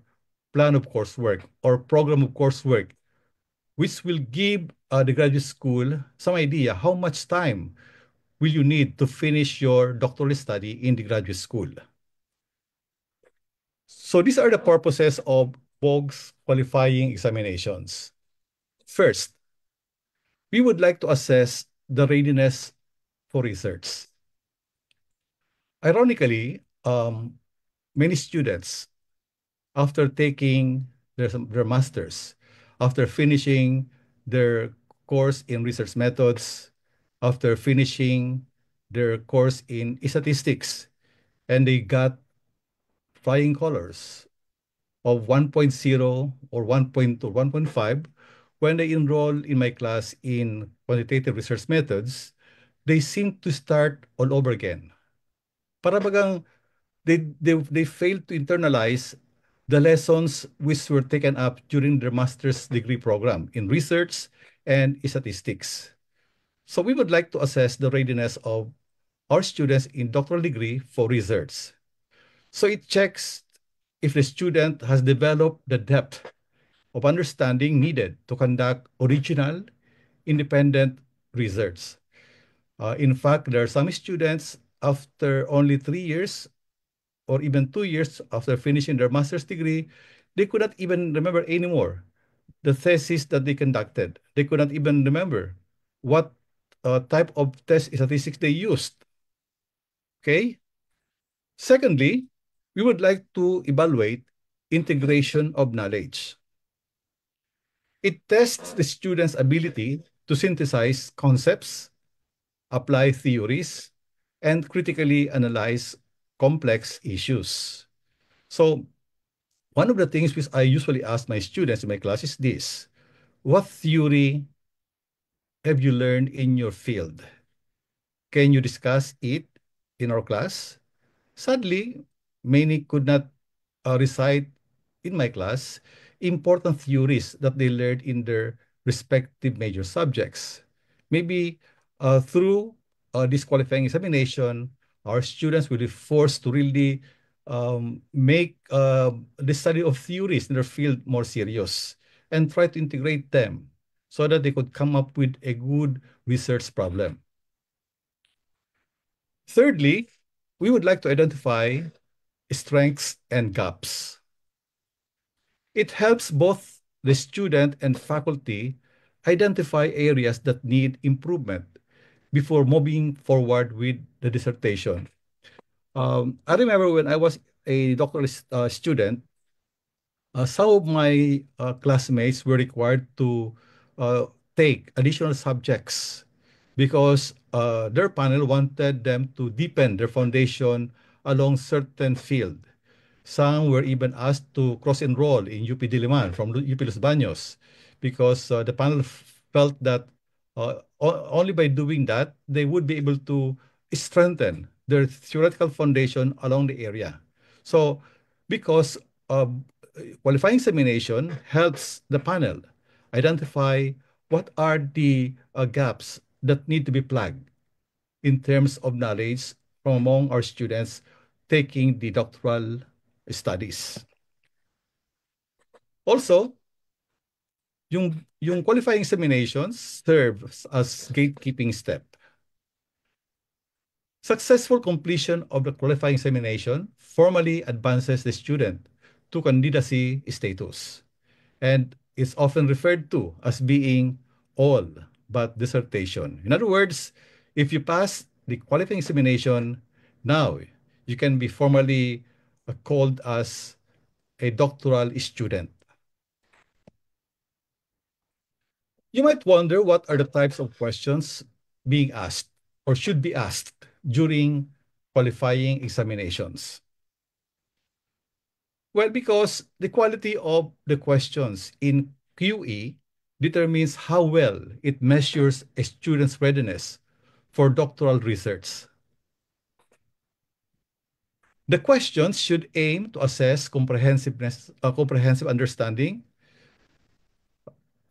plan of coursework or program of coursework, which will give the graduate school some idea how much time will you need to finish your doctoral study in the graduate school. So these are the purposes of BOG's qualifying examinations. First, we would like to assess the readiness for research. Ironically, many students, after taking their masters, after finishing their course in research methods, after finishing their course in statistics, and they got flying colors of 1.0 or 1.2, 1.5, when they enroll in my class in quantitative research methods, they seem to start all over again. Para bagang they failed to internalize the lessons which were taken up during their master's degree program in research and statistics. So we would like to assess the readiness of our students in doctoral degree for research. So it checks if the student has developed the depth of understanding needed to conduct original, independent research. In fact, there are some students after only 3 years or even 2 years after finishing their master's degree, they could not even remember anymore the thesis that they conducted. They could not even remember what type of test statistics they used. Okay? Secondly, we would like to evaluate integration of knowledge. It tests the student's ability to synthesize concepts, apply theories, and critically analyze complex issues. So one of the things which I usually ask my students in my class is this: what theory have you learned in your field? Can you discuss it in our class? Sadly, many could not recite in my class important theories that they learned in their respective major subjects. Maybe through this qualifying examination, our students will be forced to really make the study of theories in their field more serious and try to integrate them so that they could come up with a good research problem. Thirdly, we would like to identify strengths and gaps. It helps both the student and faculty identify areas that need improvement before moving forward with the dissertation. I remember when I was a doctoral student, some of my classmates were required to take additional subjects because their panel wanted them to deepen their foundation along certain field. Some were even asked to cross-enroll in UP Diliman from UP Los Baños because the panel felt that only by doing that, they would be able to strengthen their theoretical foundation along the area. So, because qualifying examination helps the panel identify what are the gaps that need to be plugged in terms of knowledge from among our students taking the doctoral studies. Also, yung qualifying examinations serves as gatekeeping step. Successful completion of the qualifying examination formally advances the student to candidacy status, and is often referred to as being all but dissertation. In other words, if you pass the qualifying examination, now you can be formally called as a doctoral student. You might wonder what are the types of questions being asked or should be asked during qualifying examinations. Well, because the quality of the questions in QE determines how well it measures a student's readiness for doctoral research. The questions should aim to assess comprehensive understanding,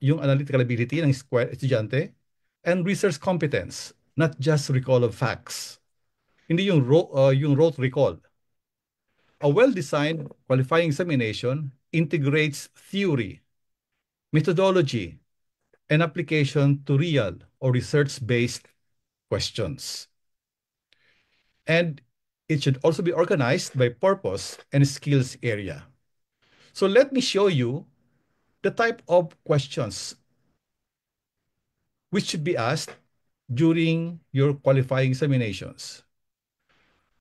yung analytical ability ng estudyante, and research competence, not just recall of facts. Hindi yung rote recall. A well-designed qualifying examination integrates theory, methodology, and application to real or research-based questions. And it should also be organized by purpose and skills area. So let me show you the type of questions which should be asked during your qualifying examinations.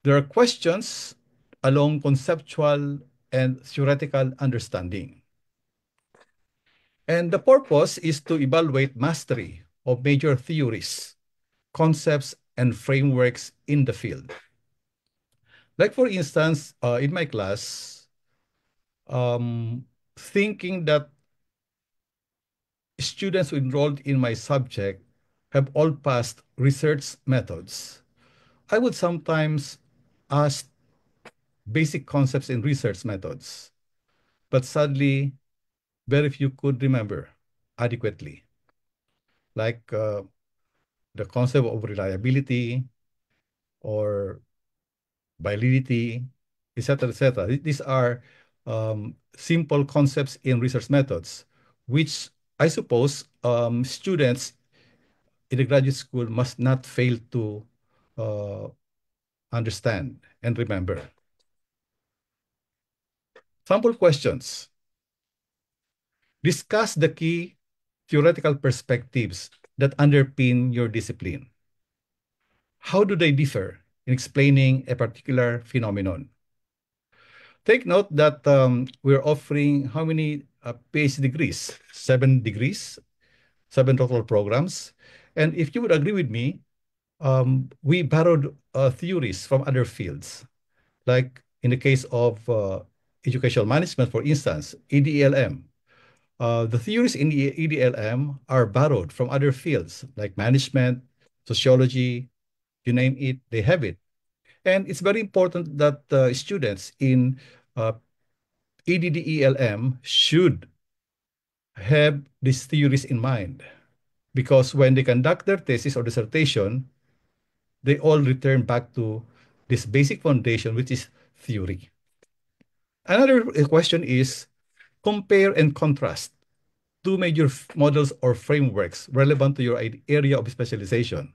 There are questions along conceptual and theoretical understanding. And the purpose is to evaluate mastery of major theories, concepts, and frameworks in the field. Like for instance, in my class, thinking that students who enrolled in my subject have all passed research methods, I would sometimes ask basic concepts in research methods, but sadly, very few could remember adequately, like the concept of reliability or validity, etc., etc. These are simple concepts in research methods, which I suppose students in the graduate school must not fail to understand and remember. Sample questions. Discuss the key theoretical perspectives that underpin your discipline. How do they differ in explaining a particular phenomenon? Take note that we're offering how many PhD degrees? 7 degrees, 7 total programs. And if you would agree with me, we borrowed theories from other fields. Like in the case of educational management, for instance, EDLM. The theories in the EDLM are borrowed from other fields like management, sociology, you name it, they have it. And it's very important that students in EDDELM should have these theories in mind, because when they conduct their thesis or dissertation, they all return back to this basic foundation, which is theory. Another question is compare and contrast two major models or frameworks relevant to your area of specialization.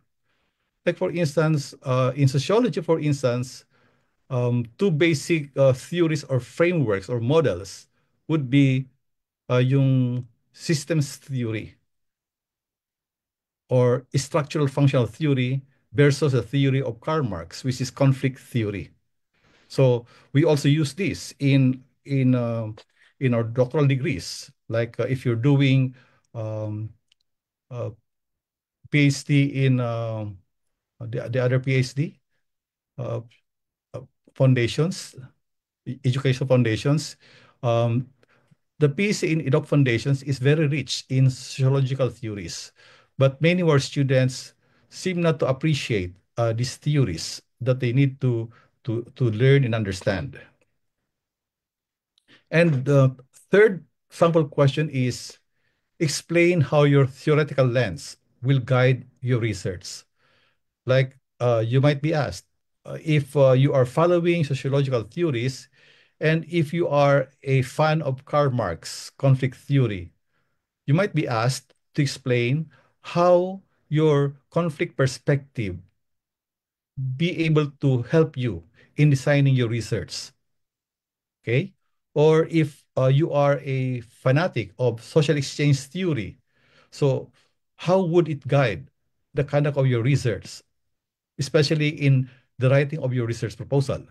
Like for instance, in sociology, for instance, two basic theories or frameworks or models would be yung systems theory or structural functional theory versus the theory of Karl Marx, which is conflict theory. So we also use this in our doctoral degrees. Like if you're doing PhD in the other PhD, foundations, educational foundations, the PhD in EDOC Foundations is very rich in sociological theories, but many of our students seem not to appreciate these theories that they need to learn and understand. And the third sample question is, explain how your theoretical lens will guide your research. Like you might be asked, if you are following sociological theories, and if you are a fan of Karl Marx conflict theory, you might be asked to explain how your conflict perspective be able to help you in designing your research. Okay? Or if you are a fanatic of social exchange theory, so how would it guide the conduct of your research, especially in the writing of your research proposal?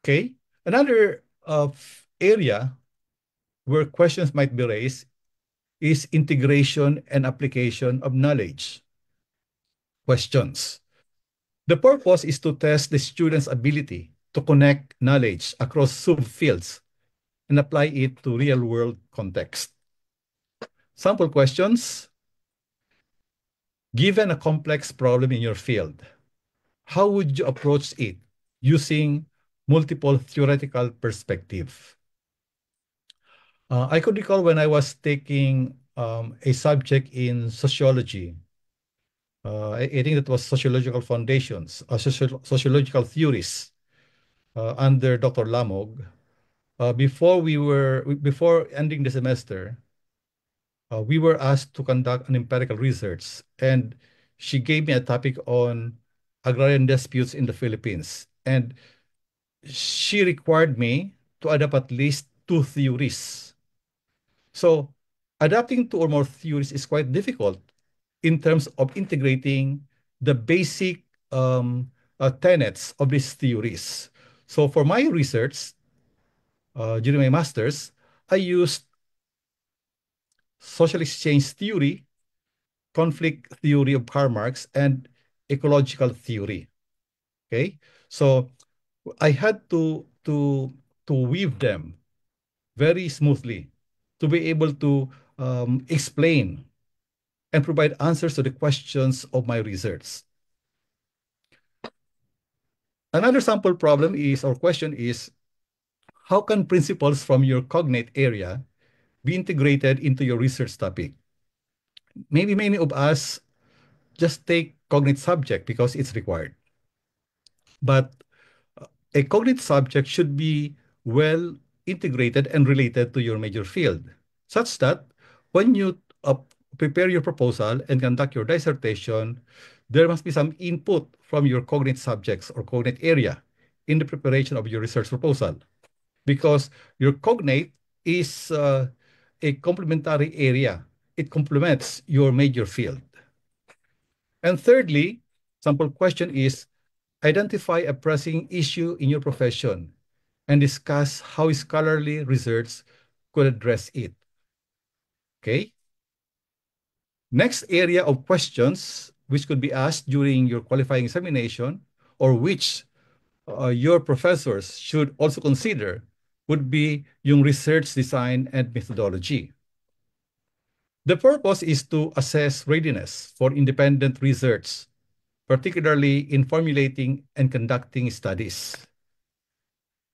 Okay? Another area where questions might be raised is integration and application of knowledge. Questions. The purpose is to test the student's ability to connect knowledge across subfields and apply it to real-world context. Sample questions. Given a complex problem in your field, how would you approach it using multiple theoretical perspective? I could recall when I was taking a subject in sociology. I think that was sociological foundations, sociological theories under Dr. Lamog. Before ending the semester, we were asked to conduct an empirical research, and she gave me a topic on agrarian disputes in the Philippines. And she required me to adapt at least 2 theories. So adapting 2 or more theories is quite difficult in terms of integrating the basic tenets of these theories. So for my research, during my master's, I used social exchange theory, conflict theory of Karl Marx, and ecological theory. Okay, so I had to weave them very smoothly to be able to explain and provide answers to the questions of my research. Another sample problem is, or question is, how can principles from your cognate area be integrated into your research topic? Maybe many of us just take cognate subject because it's required. But a cognate subject should be well integrated and related to your major field, such that when you prepare your proposal and conduct your dissertation, there must be some input from your cognate subjects or cognate area in the preparation of your research proposal, because your cognate is a complementary area. It complements your major field. And thirdly, sample question is, identify a pressing issue in your profession and discuss how scholarly research could address it. Okay? Next area of questions which could be asked during your qualifying examination, or which your professors should also consider, would be yung research design and methodology. The purpose is to assess readiness for independent research, particularly in formulating and conducting studies.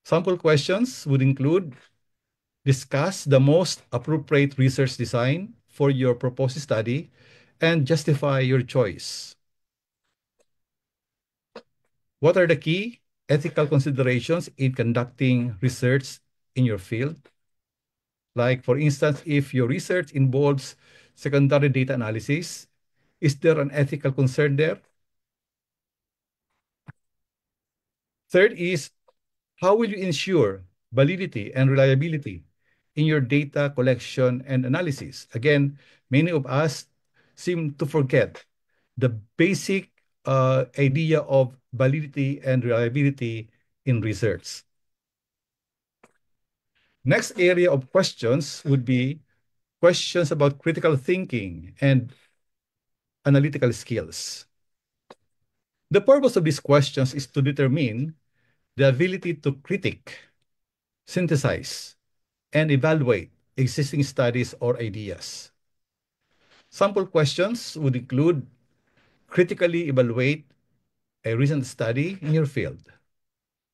Sample questions would include: discuss the most appropriate research design for your proposed study and justify your choice. What are the key ethical considerations in conducting research in your field? Like, for instance, if your research involves secondary data analysis, is there an ethical concern there? Third is, how will you ensure validity and reliability in your data collection and analysis? Again, many of us seem to forget the basic idea of validity and reliability in research. Next area of questions would be questions about critical thinking and analytical skills. The purpose of these questions is to determine the ability to critique, synthesize, and evaluate existing studies or ideas. Sample questions would include critically evaluate a recent study in your field.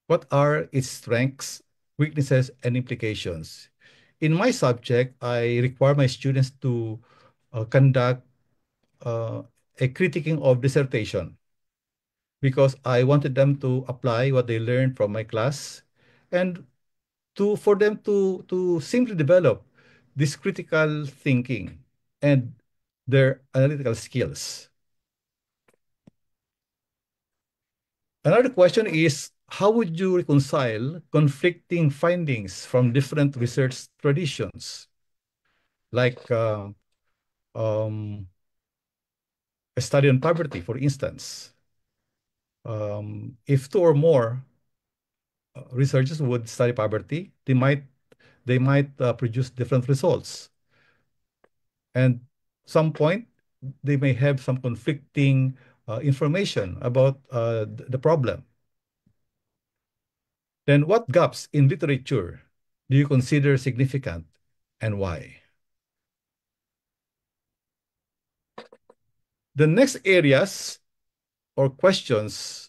What are its strengths, weaknesses, and implications? In my subject, I require my students to conduct a critiquing of dissertation because I wanted them to apply what they learned from my class and for them to simply develop this critical thinking and their analytical skills. Another question is, how would you reconcile conflicting findings from different research traditions? Like a study on poverty, for instance. If two or more researchers would study poverty, they might produce different results. And some point, they may have some conflicting information about the problem. Then what gaps in literature do you consider significant and why? The next areas or questions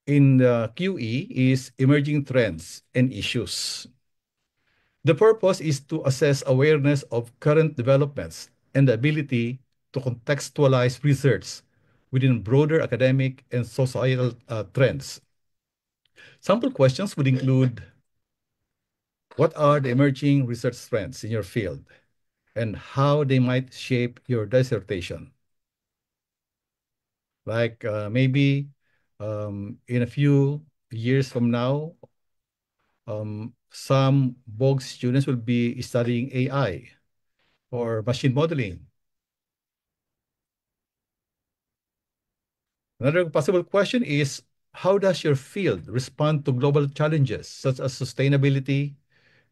in the QE is emerging trends and issues. The purpose is to assess awareness of current developments and the ability to contextualize research within broader academic and societal trends. Sample questions would include, what are the emerging research trends in your field and how they might shape your dissertation? Like maybe in a few years from now, some BOG students will be studying AI or machine modeling. Another possible question is, how does your field respond to global challenges such as sustainability,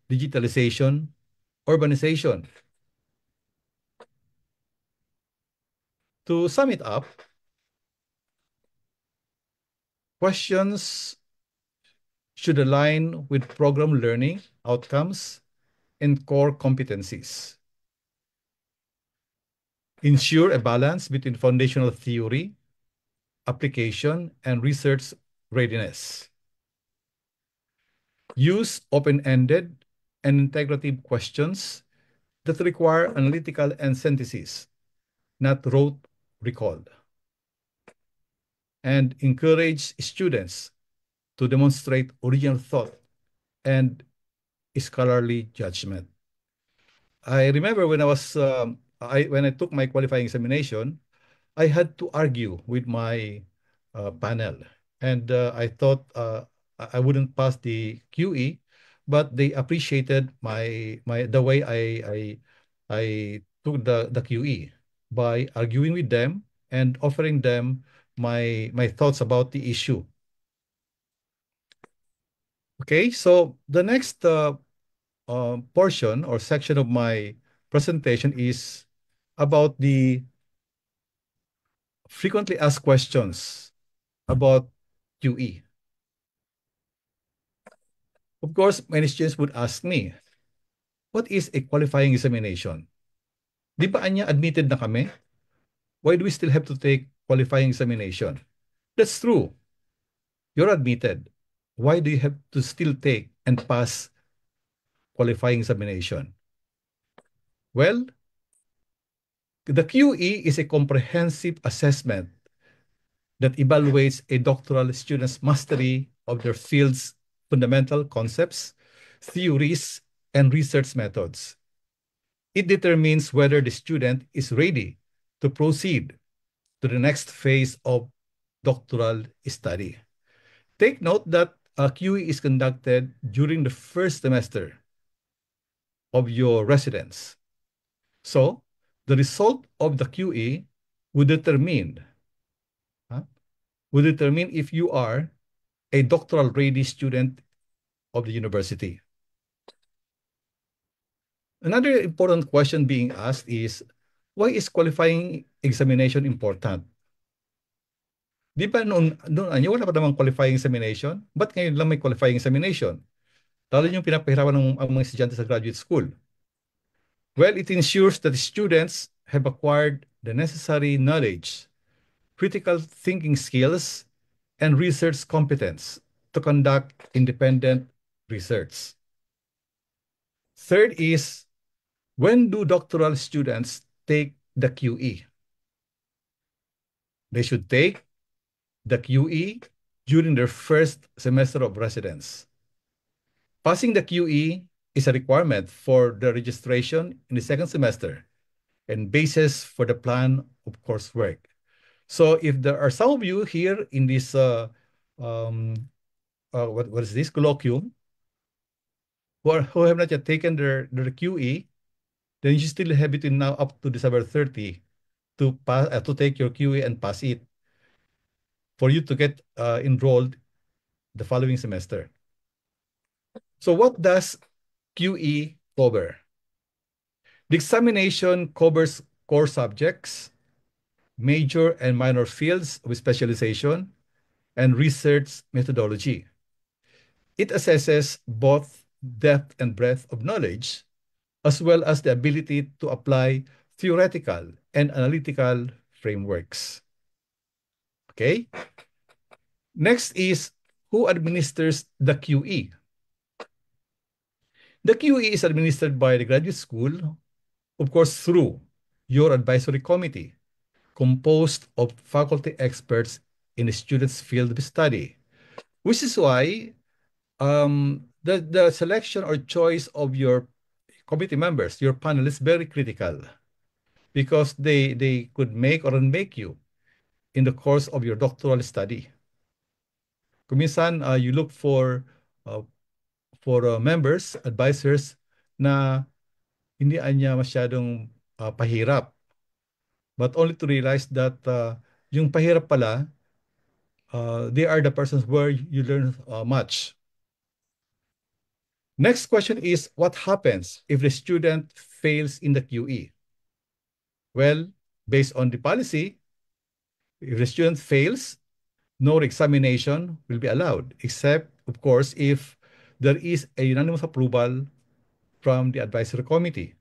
digitalization, urbanization? To sum it up, questions should align with program learning outcomes and core competencies. Ensure a balance between foundational theory, application, and research readiness. Use open-ended and integrative questions that require analytical and synthesis, not rote recall. And encourage students to demonstrate original thought and scholarly judgment. I remember when when I took my qualifying examination, I had to argue with my panel, and I thought I wouldn't pass the QE, but they appreciated the way I took the QE by arguing with them and offering them my thoughts about the issue. Okay, so the next portion or section of my presentation is about the frequently asked questions about QE. Of course, many students would ask me, what is a qualifying examination? Di ba anya admitted na kami? Why do we still have to take qualifying examination? That's true. You're admitted. Why do you have to still take and pass qualifying examination? Well, the QE is a comprehensive assessment that evaluates a doctoral student's mastery of their field's fundamental concepts, theories, and research methods. It determines whether the student is ready to proceed to the next phase of doctoral study. Take note that a QE is conducted during the first semester of your residence. So, the result of the QE would determine if you are a doctoral ready student of the university. Another important question being asked is, why is qualifying examination important? Di ba noon wala pa namang qualifying examination? Ba't ngayon lang may qualifying examination? lalo yung pinapahirapan ang mga estudyante sa graduate school? Well, it ensures that the students have acquired the necessary knowledge, critical thinking skills, and research competence to conduct independent research. Third is, when do doctoral students take the QE? They should take the QE during their first semester of residence. Passing the QE is a requirement for the registration in the second semester and basis for the plan of coursework. So if there are some of you here in this, what is this, colloquium, who have not yet taken their QE, then you still have it in now up to December 30 to pass to take your QE and pass it for you to get enrolled the following semester. So what does QE cover? The examination covers core subjects, major and minor fields of specialization, and research methodology. It assesses both depth and breadth of knowledge, as well as the ability to apply theoretical and analytical frameworks. Okay? Next is, who administers the QE? The QE is administered by the graduate school, of course, through your advisory committee, composed of faculty experts in the student's field of study, which is why the selection or choice of your committee members, your panel, is very critical because they could make or unmake you in the course of your doctoral study. Kung minsan, you look for members, advisors na hindi anya masyadong pahirap, but only to realize that yung pahirap pala, they are the persons where you learn much. Next question is, what happens if the student fails in the QE? Well, based on the policy, if the student fails, no examination will be allowed, except, of course, if there is a unanimous approval from the advisory committee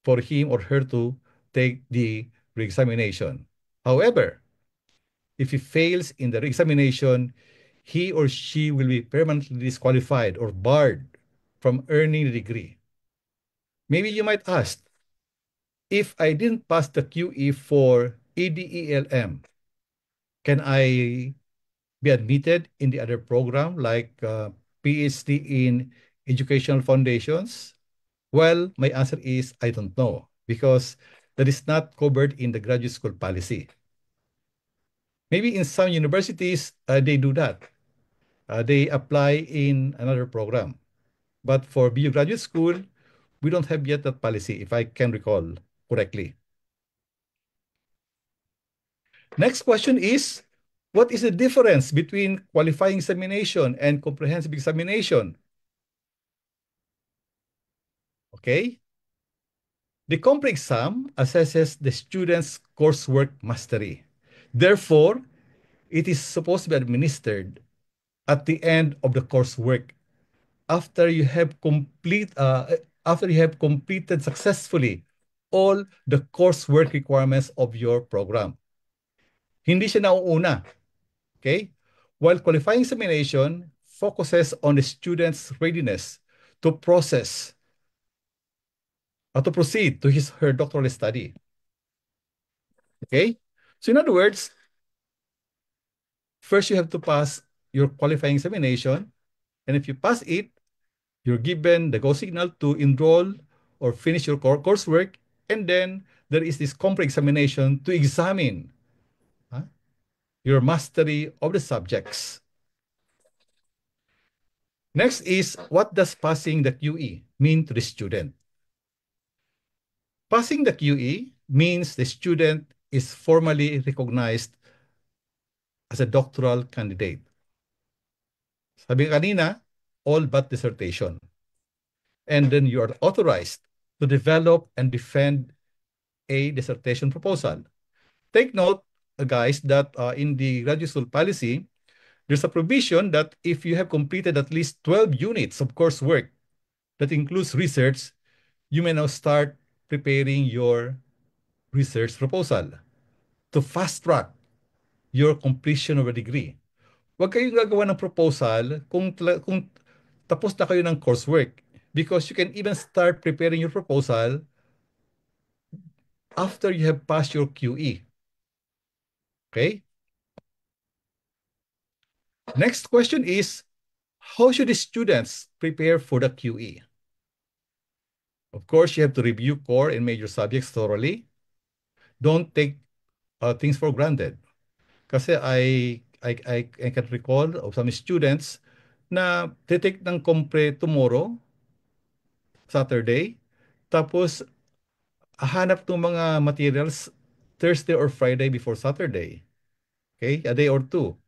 for him or her to take the re-examination. However, if he fails in the re-examination, he or she will be permanently disqualified or barred from earning the degree. Maybe you might ask, if I didn't pass the QE for EDELM, can I be admitted in the other program like PhD in Educational Foundations? Well, my answer is I don't know, because that is not covered in the graduate school policy. Maybe in some universities, they do that. They apply in another program. But for BU Graduate School, we don't have yet that policy, if I can recall correctly. Next question is, what is the difference between qualifying examination and comprehensive examination? Okay. The compre exam assesses the student's coursework mastery. Therefore, it is supposed to be administered at the end of the coursework after you have completed successfully all the coursework requirements of your program. Hindi siya nauuna. Okay? While qualifying examination focuses on the student's readiness to process or to proceed to his her doctoral study. Okay? So in other words, first you have to pass your qualifying examination, and if you pass it, you're given the go signal to enroll or finish your coursework, and then there is this compre examination to examine your mastery of the subjects. Next is, what does passing the QE mean to the student? Passing the QE means the student is formally recognized as a doctoral candidate. Sabi kanina, all but dissertation. And then you are authorized to develop and defend a dissertation proposal. Take note, guys, that in the graduate school policy, There's a provision that if you have completed at least 12 units of coursework that includes research, you may now start preparing your research proposal to fast track your completion of a degree. Huwag kayong gagawa ng proposal kung tapos na kayo ng coursework, because you can even start preparing your proposal after you have passed your QE. Okay? Next question is, how should the students prepare for the QE? Of course, you have to review core and major subjects thoroughly. Don't take things for granted. Kasi I can recall of some students na take ng compre tomorrow, Saturday, tapos hanap ng mga materials Thursday or Friday before Saturday. Okay? A day or two.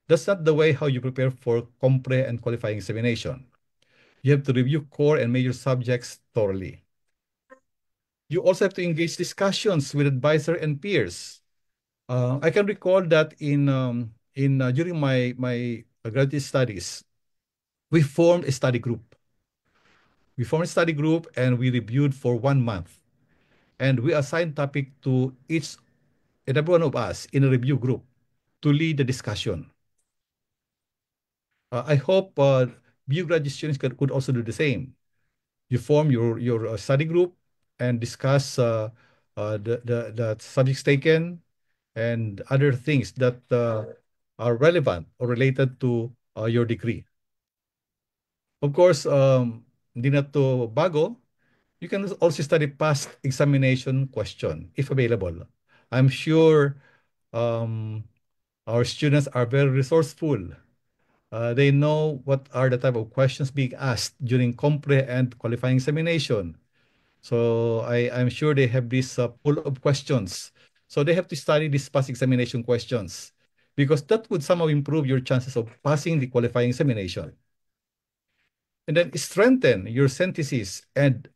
That's not the way how you prepare for compre and qualifying examination. You have to review core and major subjects thoroughly. You also have to engage discussions with advisor and peers. I can recall that during my graduate studies, we formed a study group. We formed a study group and we reviewed for 1 month. And we assigned topic to each and every one of us in a review group to lead the discussion. I hope BU graduate students could also do the same. You form your study group and discuss the subjects taken and other things that are relevant or related to your degree. Of course, hindi na to bago. You can also study past examination question if available. I'm sure our students are very resourceful. They know what are the type of questions being asked during compre and qualifying examination. So I'm sure they have this pool of questions. So they have to study these past examination questions because that would somehow improve your chances of passing the qualifying examination. And then strengthen your synthesis and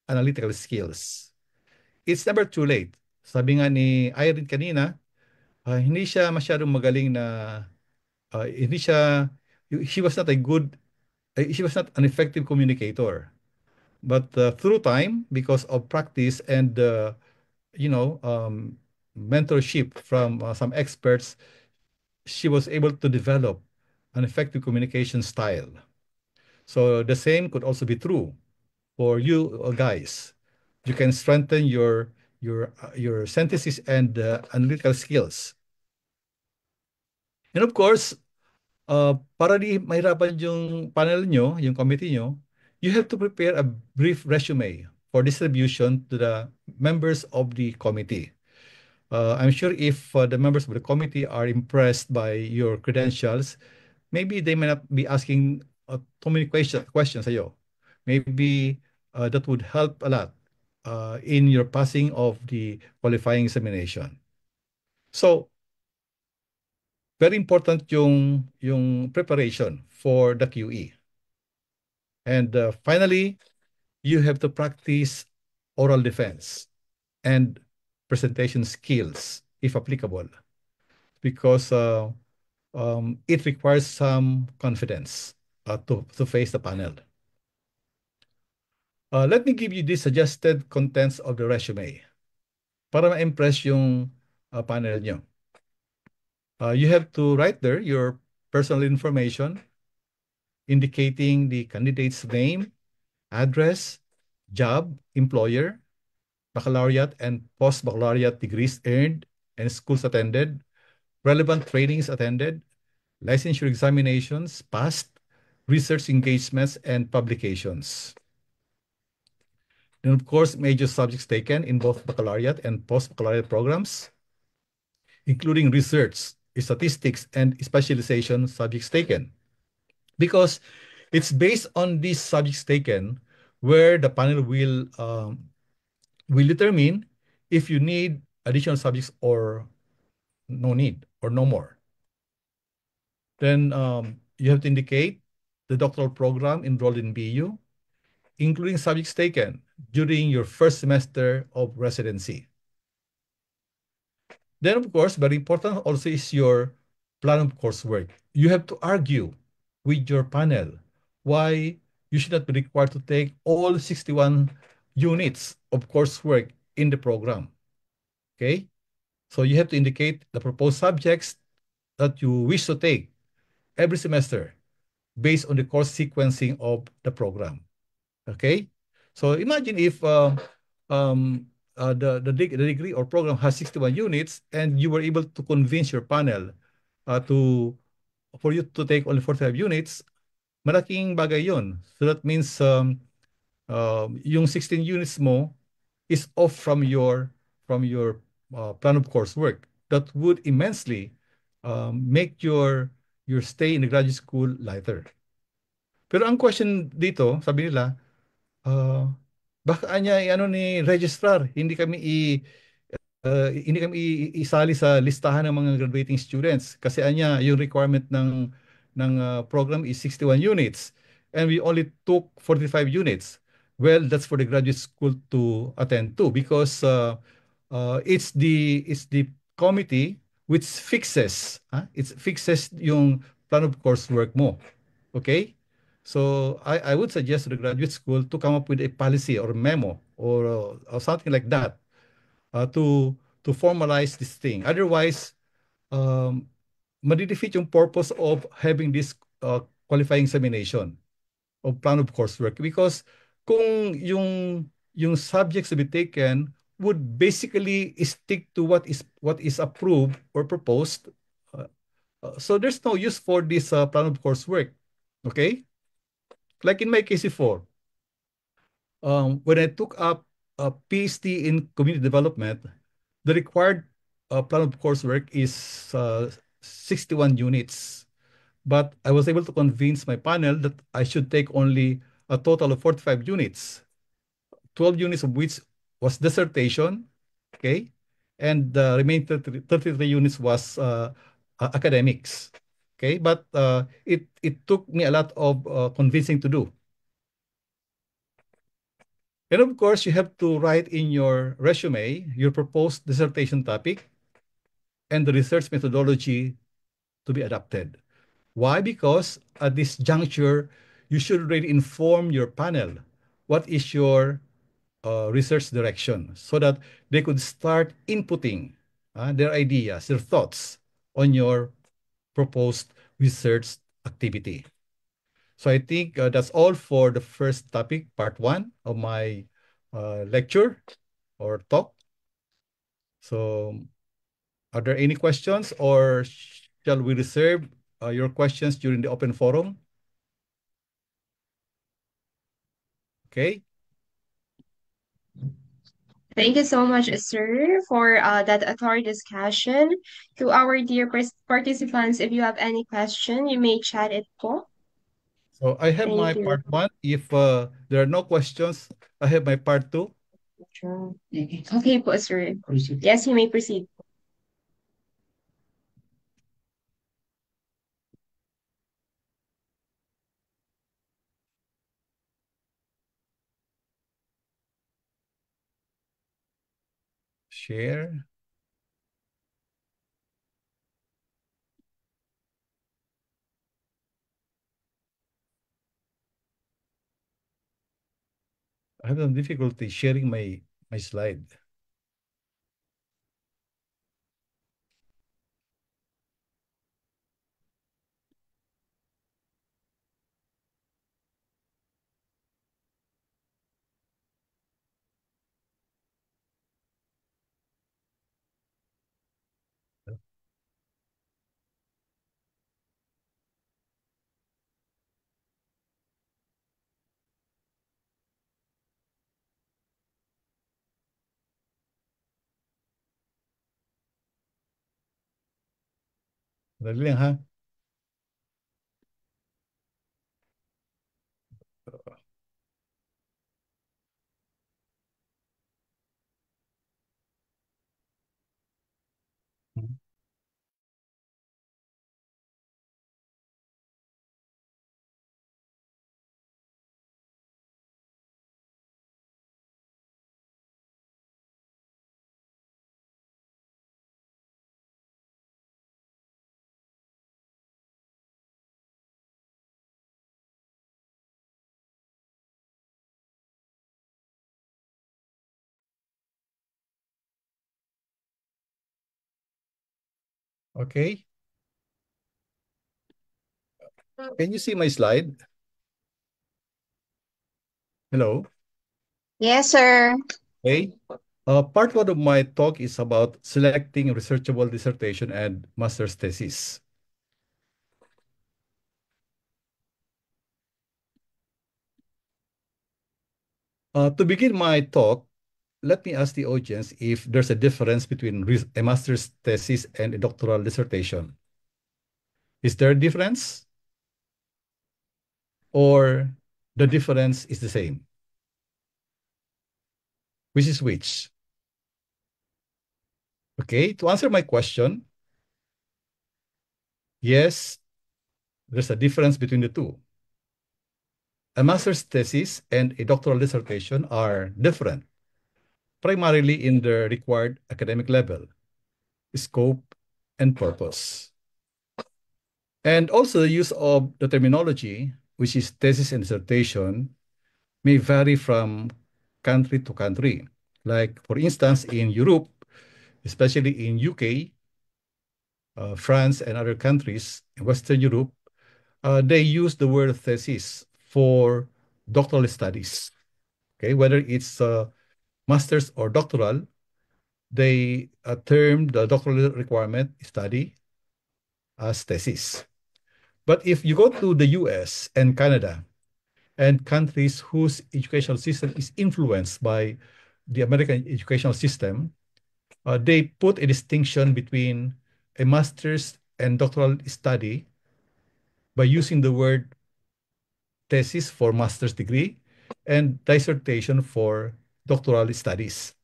analytical skills. It's never too late. Sabi nga ni Irene kanina, hindi siya masyadong magaling na he was not an effective communicator. But through time, because of practice and mentorship from some experts, she was able to develop an effective communication style. So the same could also be true for you guys. You can strengthen your synthesis and analytical skills. And of course, para di mahirapan yung panel nyo, yung committee nyo, you have to prepare a brief resume for distribution to the members of the committee. I'm sure if the members of the committee are impressed by your credentials, maybe they may not be asking too many questions sa'yo. Maybe that would help a lot in your passing of the qualifying examination. So, very important yung preparation for the QE. And finally, you have to practice oral defense and presentation skills, if applicable, because it requires some confidence to face the panel. Let me give you the suggested contents of the resume para ma-impress yung panel nyo. You have to write there your personal information, indicating the candidate's name, address, job, employer, baccalaureate and post-baccalaureate degrees earned and schools attended, relevant trainings attended, licensure examinations passed, research engagements, and publications. And of course, major subjects taken in both baccalaureate and post-baccalaureate programs, including research, statistics, and specialization subjects taken. Because it's based on these subjects taken where the panel will determine if you need additional subjects or no need or no more. Then you have to indicate the doctoral program enrolled in BU, including subjects taken during your first semester of residency. Then, of course, very important also is your plan of coursework. You have to argue with your panel why you should not be required to take all 61 units of coursework in the program. Okay? So you have to indicate the proposed subjects that you wish to take every semester based on the course sequencing of the program. Okay? So imagine if um, the degree or program has 61 units and you were able to convince your panel to for you to take only 45 units, malaking bagay yun. So that means yung 16 units mo is off from your plan of coursework. That would immensely make your stay in the graduate school lighter. Pero ang question dito, sabi nila, uh, baka anya ano ni registrar, hindi kami isali sa listahan ng mga graduating students kasi anya yung requirement ng program is 61 units and we only took 45 units. Well, that's for the graduate school to attend to because it's the committee which fixes it fixes yung plan of coursework mo. Okay? So I would suggest to the graduate school to come up with a policy or memo or something like that to formalize this thing. Otherwise, um, madidefeat yung purpose of having this qualifying examination of plan of coursework because kung yung subjects to be taken would basically stick to what is approved or proposed. So there's no use for this plan of coursework. Okay? Like in my case before, when I took up a PhD in community development, the required plan of coursework is 61 units. But I was able to convince my panel that I should take only a total of 45 units, 12 units of which was dissertation, okay? And the remaining 33 units was academics, okay? But it took me a lot of convincing to do. And of course, you have to write in your resume your proposed dissertation topic and the research methodology to be adopted. Why? Because at this juncture, you should already inform your panel what is your research direction so that they could start inputting their ideas, their thoughts on your proposed research activity. So I think that's all for the first topic, part one of my lecture or talk. So are there any questions or shall we reserve your questions during the open forum? Okay. Thank you so much, sir, for that thorough discussion. To our dear participants, if you have any question, you may chat it po. So I have my Thank you. part one. If there are no questions, I have my part two. Okay po, sir. Yes, you may proceed. Share. I have some difficulty sharing my slide. Dali lang ha. Okay. Can you see my slide? Hello? Yes, sir. Okay. Part one of my talk is about selecting a researchable dissertation and master's thesis. To begin my talk, let me ask the audience if there's a difference between a master's thesis and a doctoral dissertation. Is there a difference? Or the difference is the same? Which is which? Okay, to answer my question, yes, there's a difference between the two. A master's thesis and a doctoral dissertation are different, primarily in the required academic level, scope, and purpose. And also the use of the terminology, which is thesis and dissertation, may vary from country to country. Like, for instance, in Europe, especially in UK, France, and other countries in Western Europe, they use the word thesis for doctoral studies. Okay, whether it's master's or doctoral, they term the doctoral requirement study as thesis. But if you go to the US and Canada and countries whose educational system is influenced by the American educational system, they put a distinction between a master's and doctoral study by using the word thesis for master's degree and dissertation for doctoral studies.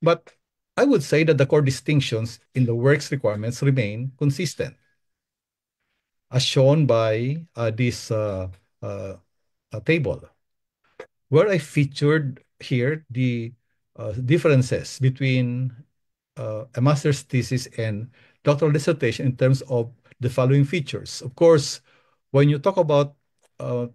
But I would say that the core distinctions in the work's requirements remain consistent, as shown by this table, where I featured here the differences between a master's thesis and doctoral dissertation in terms of the following features. Of course, when you talk about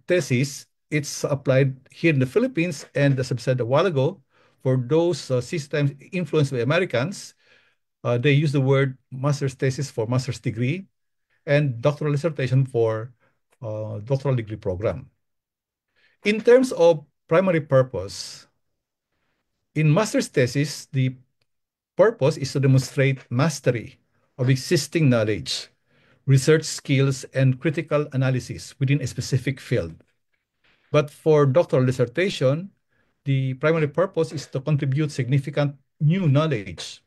thesis, it's applied here in the Philippines, and as I said a while ago, for those systems influenced by Americans, they use the word master's thesis for master's degree and doctoral dissertation for doctoral degree program. In terms of primary purpose, in master's thesis, the purpose is to demonstrate mastery of existing knowledge, research skills, and critical analysis within a specific field. But for doctoral dissertation, the primary purpose is to contribute significant new knowledge,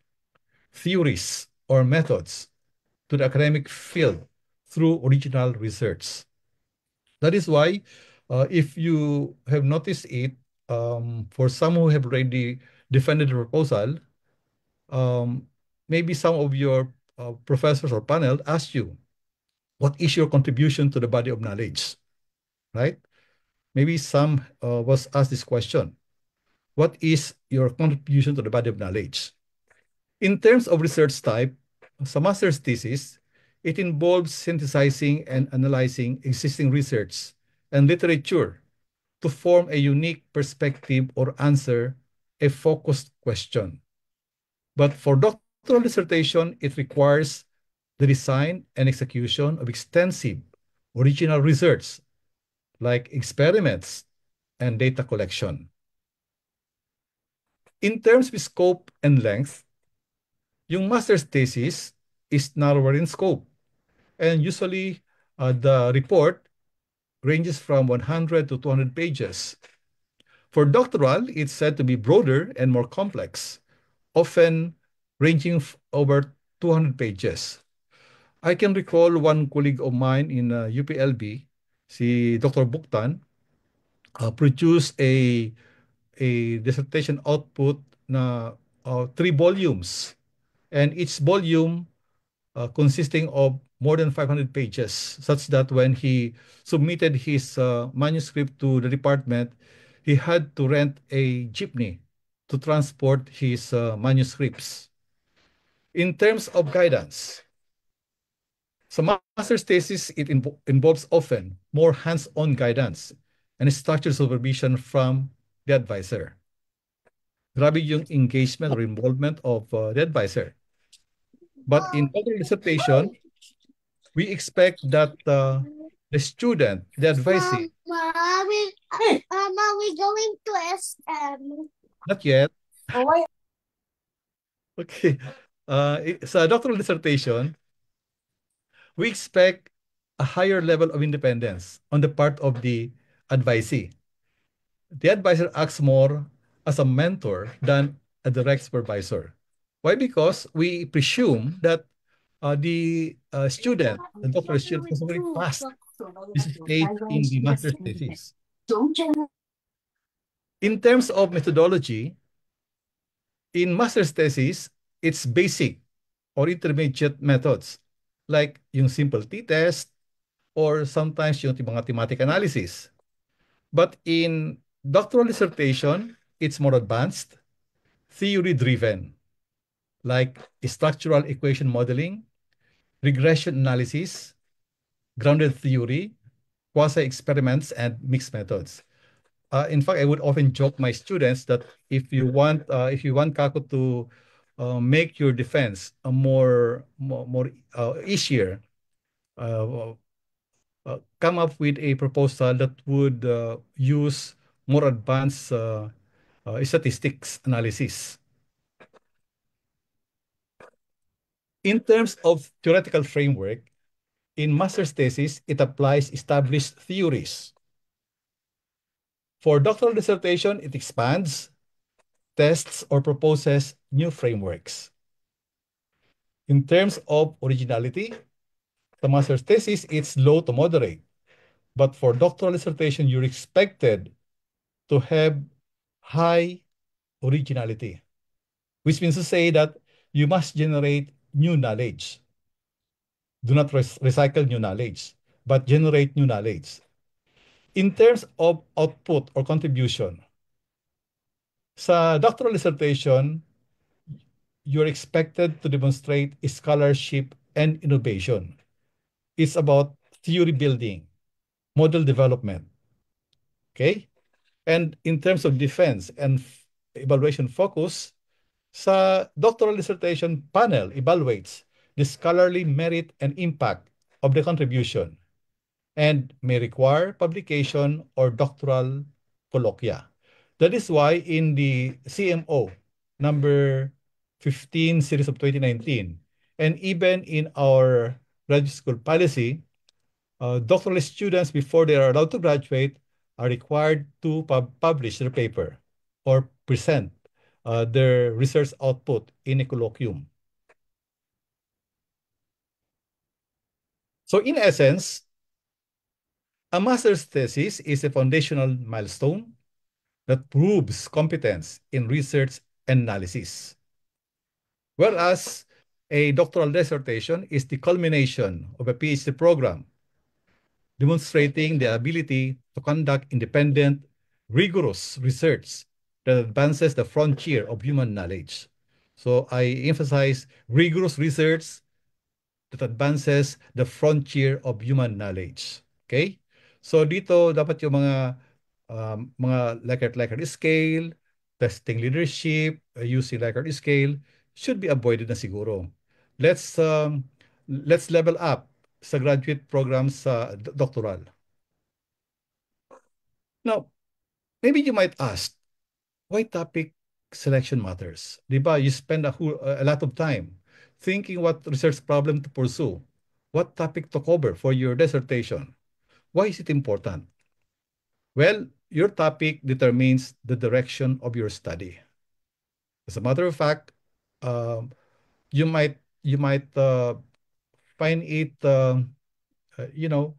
theories, or methods to the academic field through original research. That is why, if you have noticed it, for some who have already defended the proposal, maybe some of your professors or panel ask you, what is your contribution to the body of knowledge, right? Maybe some was asked this question. What is your contribution to the body of knowledge? In terms of research type, as a master's thesis, it involves synthesizing and analyzing existing research and literature to form a unique perspective or answer a focused question. But for doctoral dissertation, it requires the design and execution of extensive original research, like experiments and data collection. In terms of scope and length, yung master's thesis is narrower in scope, and usually the report ranges from 100 to 200 pages. For doctoral, it's said to be broader and more complex, often ranging over 200 pages. I can recall one colleague of mine in UPLB, si Dr. Buktan, produced a dissertation output na 3 volumes, and each volume consisting of more than 500 pages, such that when he submitted his manuscript to the department, he had to rent a jeepney to transport his manuscripts. In terms of guidance, so master's thesis, it involves often more hands-on guidance and structured supervision from the advisor. Grabe yung engagement or involvement of the advisor. But in doctoral dissertation, we expect that the student, the advisee, Mama, we going to SM. not yet. Okay. Sa doctoral dissertation, we expect a higher level of independence on the part of the advisee. The advisor acts more as a mentor than a direct supervisor. Why? Because we presume that the doctoral student, was already passed this stage in the master's thesis. In terms of methodology, in master's thesis, it's basic or intermediate methods like yung simple t-test or sometimes yung mga thematic analysis. But in doctoral dissertation, it's more advanced, theory-driven, like structural equation modeling, regression analysis, grounded theory, quasi-experiments, and mixed methods. In fact, I would often joke my students that if you want Kako to make your defense more easier, come up with a proposal that would use more advanced statistics analysis. In terms of theoretical framework, in master's thesis, it applies established theories. For doctoral dissertation, it expands, tests, or proposes new frameworks. In terms of originality, the master's thesis, it's low to moderate. But for doctoral dissertation, you're expected to have high originality, which means to say that you must generate new knowledge. Do not recycle new knowledge, but generate new knowledge. In terms of output or contribution, sa doctoral dissertation, you're expected to demonstrate scholarship and innovation. It's about theory building, model development. Okay? And in terms of defense and evaluation focus, sa doctoral dissertation panel evaluates the scholarly merit and impact of the contribution and may require publication or doctoral colloquia. That is why in the CMO number 15 series of 2019, and even in our graduate school policy, doctoral students, before they are allowed to graduate, are required to publish their paper or present their research output in a colloquium. So in essence, a master's thesis is a foundational milestone that proves competence in research and analysis, whereas a doctoral dissertation is the culmination of a PhD program, demonstrating the ability to conduct independent, rigorous research that advances the frontier of human knowledge. So I emphasize rigorous research that advances the frontier of human knowledge. Okay? So dito dapat yung mga Likert scale, testing leadership, using Likert scale should be avoided na siguro. Let's level up sa graduate programs sa doctoral. Now, maybe you might ask, why topic selection matters? Diba, you spend a lot of time thinking what research problem to pursue, what topic to cover for your dissertation. Why is it important? Well, your topic determines the direction of your study. As a matter of fact, you might find it, you know,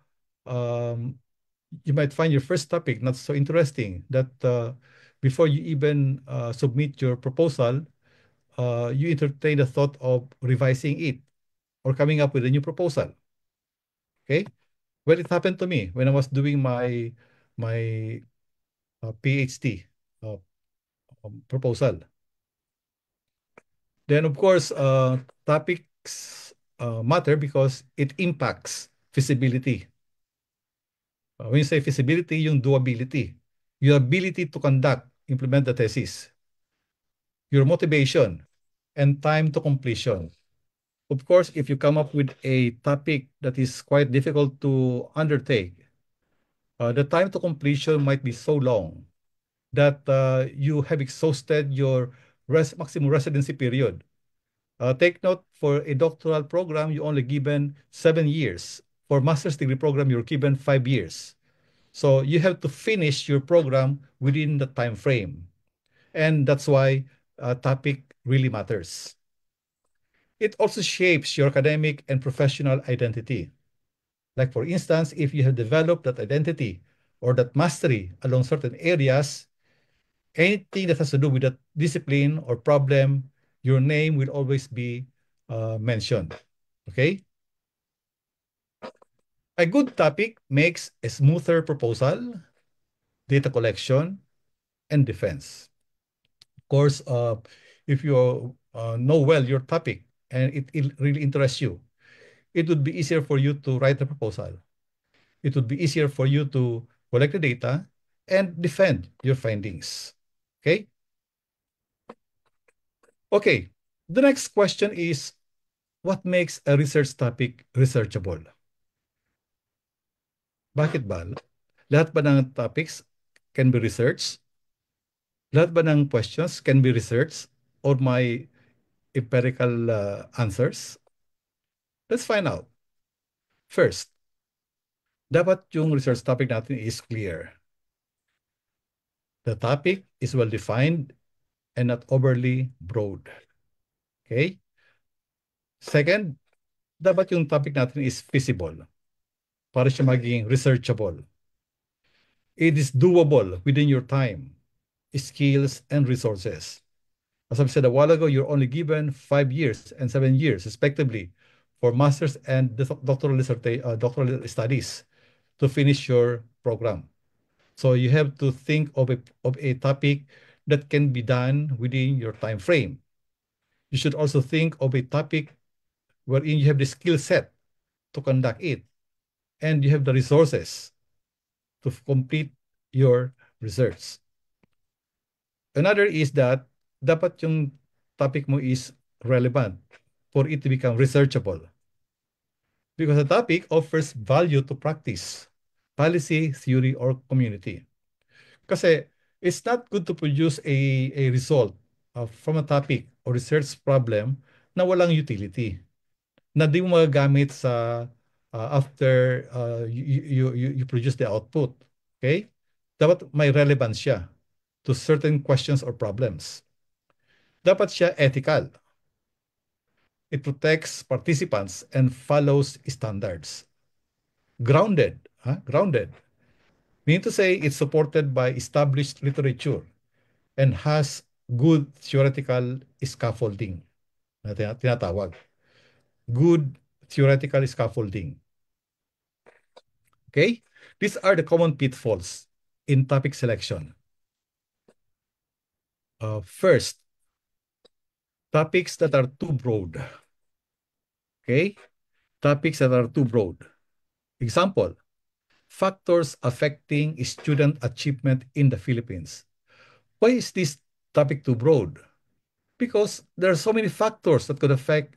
you might find your first topic not so interesting, that before you even submit your proposal, you entertain the thought of revising it or coming up with a new proposal. Okay? Well, it happened to me when I was doing my PhD proposal. Then, of course, topics matter because it impacts feasibility. When you say feasibility, yung doability, your ability to conduct, implement the thesis, your motivation, and time to completion. Of course, if you come up with a topic that is quite difficult to undertake, the time to completion might be so long that you have exhausted your maximum residency period. Take note, for a doctoral program, you only given 7 years. For master's degree program, you're given 5 years. So you have to finish your program within the time frame. And that's why topic really matters. It also shapes your academic and professional identity. Like for instance, if you have developed that identity or that mastery along certain areas, anything that has to do with that discipline or problem, your name will always be mentioned. Okay? A good topic makes a smoother proposal, data collection, and defense. Of course, if you know well your topic and it really interests you, it would be easier for you to write a proposal. It would be easier for you to collect the data and defend your findings. Okay? Okay, the next question is, what makes a research topic researchable? Bakit ba? Lahat ba ng topics can be researched? Lahat ba ng questions can be researched or may empirical answers? Let's find out. First, dapat yung research topic natin is clear. The topic is well defined and not overly broad. Okay? Second, dapat yung topic natin is feasible para siya maging researchable. It is doable within your time, skills, and resources. As I've said a while ago, you're only given 5 years and 7 years, respectively, for master's and doctoral studies to finish your program. So you have to think of a topic that can be done within your time frame. You should also think of a topic wherein you have the skill set to conduct it, and you have the resources to complete your research. Another is that dapat yung topic mo is relevant for it to become researchable. Because the topic offers value to practice, policy, theory, or community. Kasi it's not good to produce a result from a topic or research problem na walang utility, na di mo magagamit sa after you produce the output. Okay? Dapat may relevance siya to certain questions or problems. Dapat siya ethical. It protects participants and follows standards. Grounded. Grounded. Meaning to say it's supported by established literature and has good theoretical scaffolding na tinatawag. Good theoretical scaffolding. Okay? These are the common pitfalls in topic selection. First, topics that are too broad. Okay? Topics that are too broad. Example, factors affecting student achievement in the Philippines. Why is this topic too broad? Because there are so many factors that could affect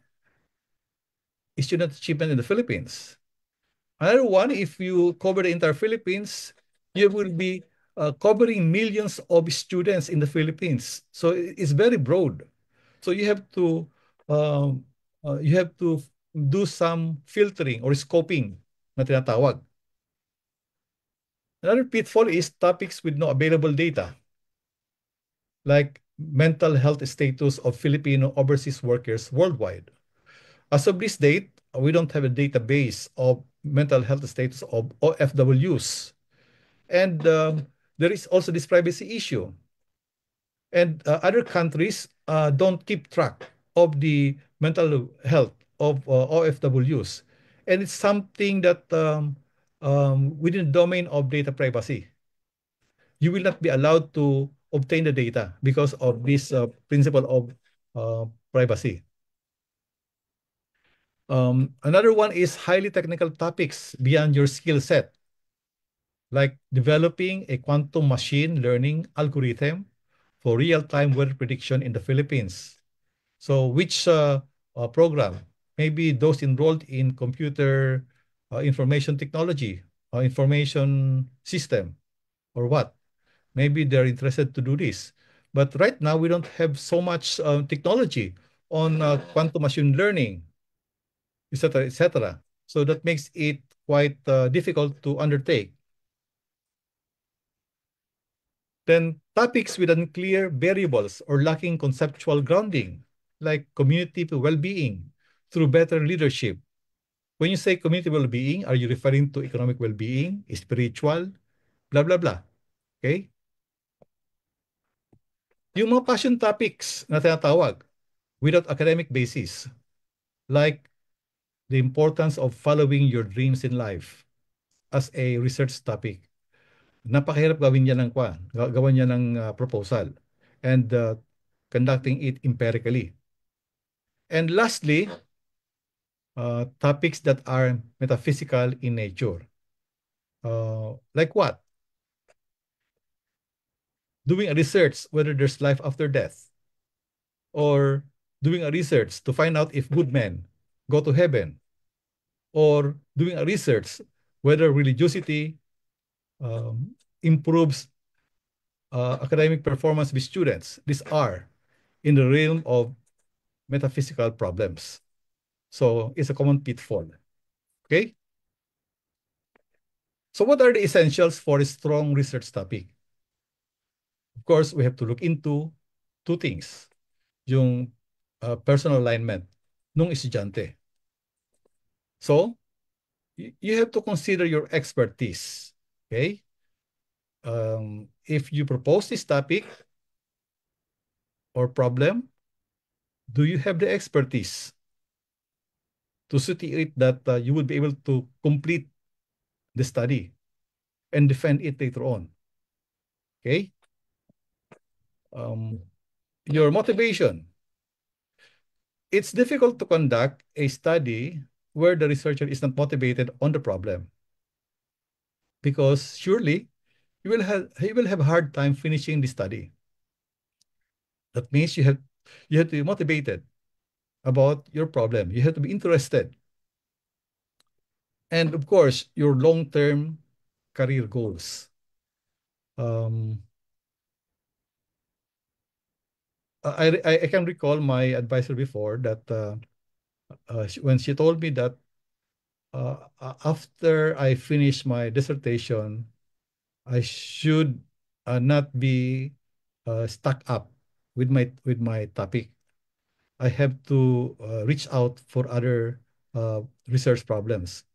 student achievement in the Philippines. Another one, if you cover the entire Philippines, you will be covering millions of students in the Philippines. So it's very broad. So you have to do some filtering or scoping na tinatawag. Another pitfall is topics with no available data, like mental health status of Filipino overseas workers worldwide. As of this date, we don't have a database of mental health status of OFWs. And there is also this privacy issue. And other countries don't keep track of the mental health of OFWs. And it's something that within the domain of data privacy, you will not be allowed to obtain the data because of this principle of privacy. Another one is highly technical topics beyond your skill set, like developing a quantum machine learning algorithm for real-time weather prediction in the Philippines. So which program maybe those enrolled in computer information technology, information system, or what. Maybe they're interested to do this. But right now, we don't have so much technology on quantum machine learning, etc., etc. So that makes it quite difficult to undertake. Then topics with unclear variables or lacking conceptual grounding, like community well-being through better leadership. When you say community well-being, are you referring to economic well-being, spiritual, blah, blah, blah? Okay? Yung mga passion topics na tinatawag without academic basis, like the importance of following your dreams in life as a research topic. Napakahirap gawin niya ng gawan niya ng proposal and conducting it empirically. And lastly, topics that are metaphysical in nature. Like what? Doing a research whether there's life after death, or doing a research to find out if good men go to heaven, or doing a research whether religiosity improves academic performance with students. These are in the realm of metaphysical problems. So it's a common pitfall. Okay? So what are the essentials for a strong research topic? Of course, we have to look into two things. Yung personal alignment nung estudyante. So, you have to consider your expertise. Okay? If you propose this topic or problem, do you have the expertise to situate that you would be able to complete the study and defend it later on? Okay? Your motivation. It's difficult to conduct a study where the researcher is not motivated on the problem, because surely he will have a hard time finishing the study. That means you have to be motivated about your problem. You have to be interested. And of course, your long-term career goals. I can recall my advisor before that when she told me that after I finish my dissertation, I should not be stuck up with my topic. I have to reach out for other research problems.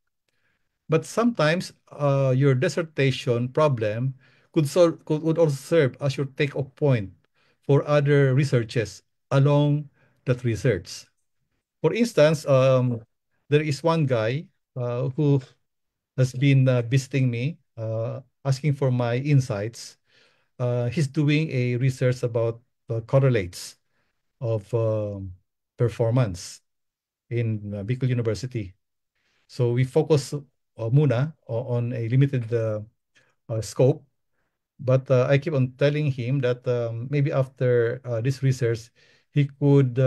But sometimes your dissertation problem would also serve as your take-off point for other researches along that research. For instance, there is one guy who has been visiting me, asking for my insights. He's doing a research about correlates of performance in Bicol University. So we focus muna on a limited scope, but I keep on telling him that maybe after this research, he could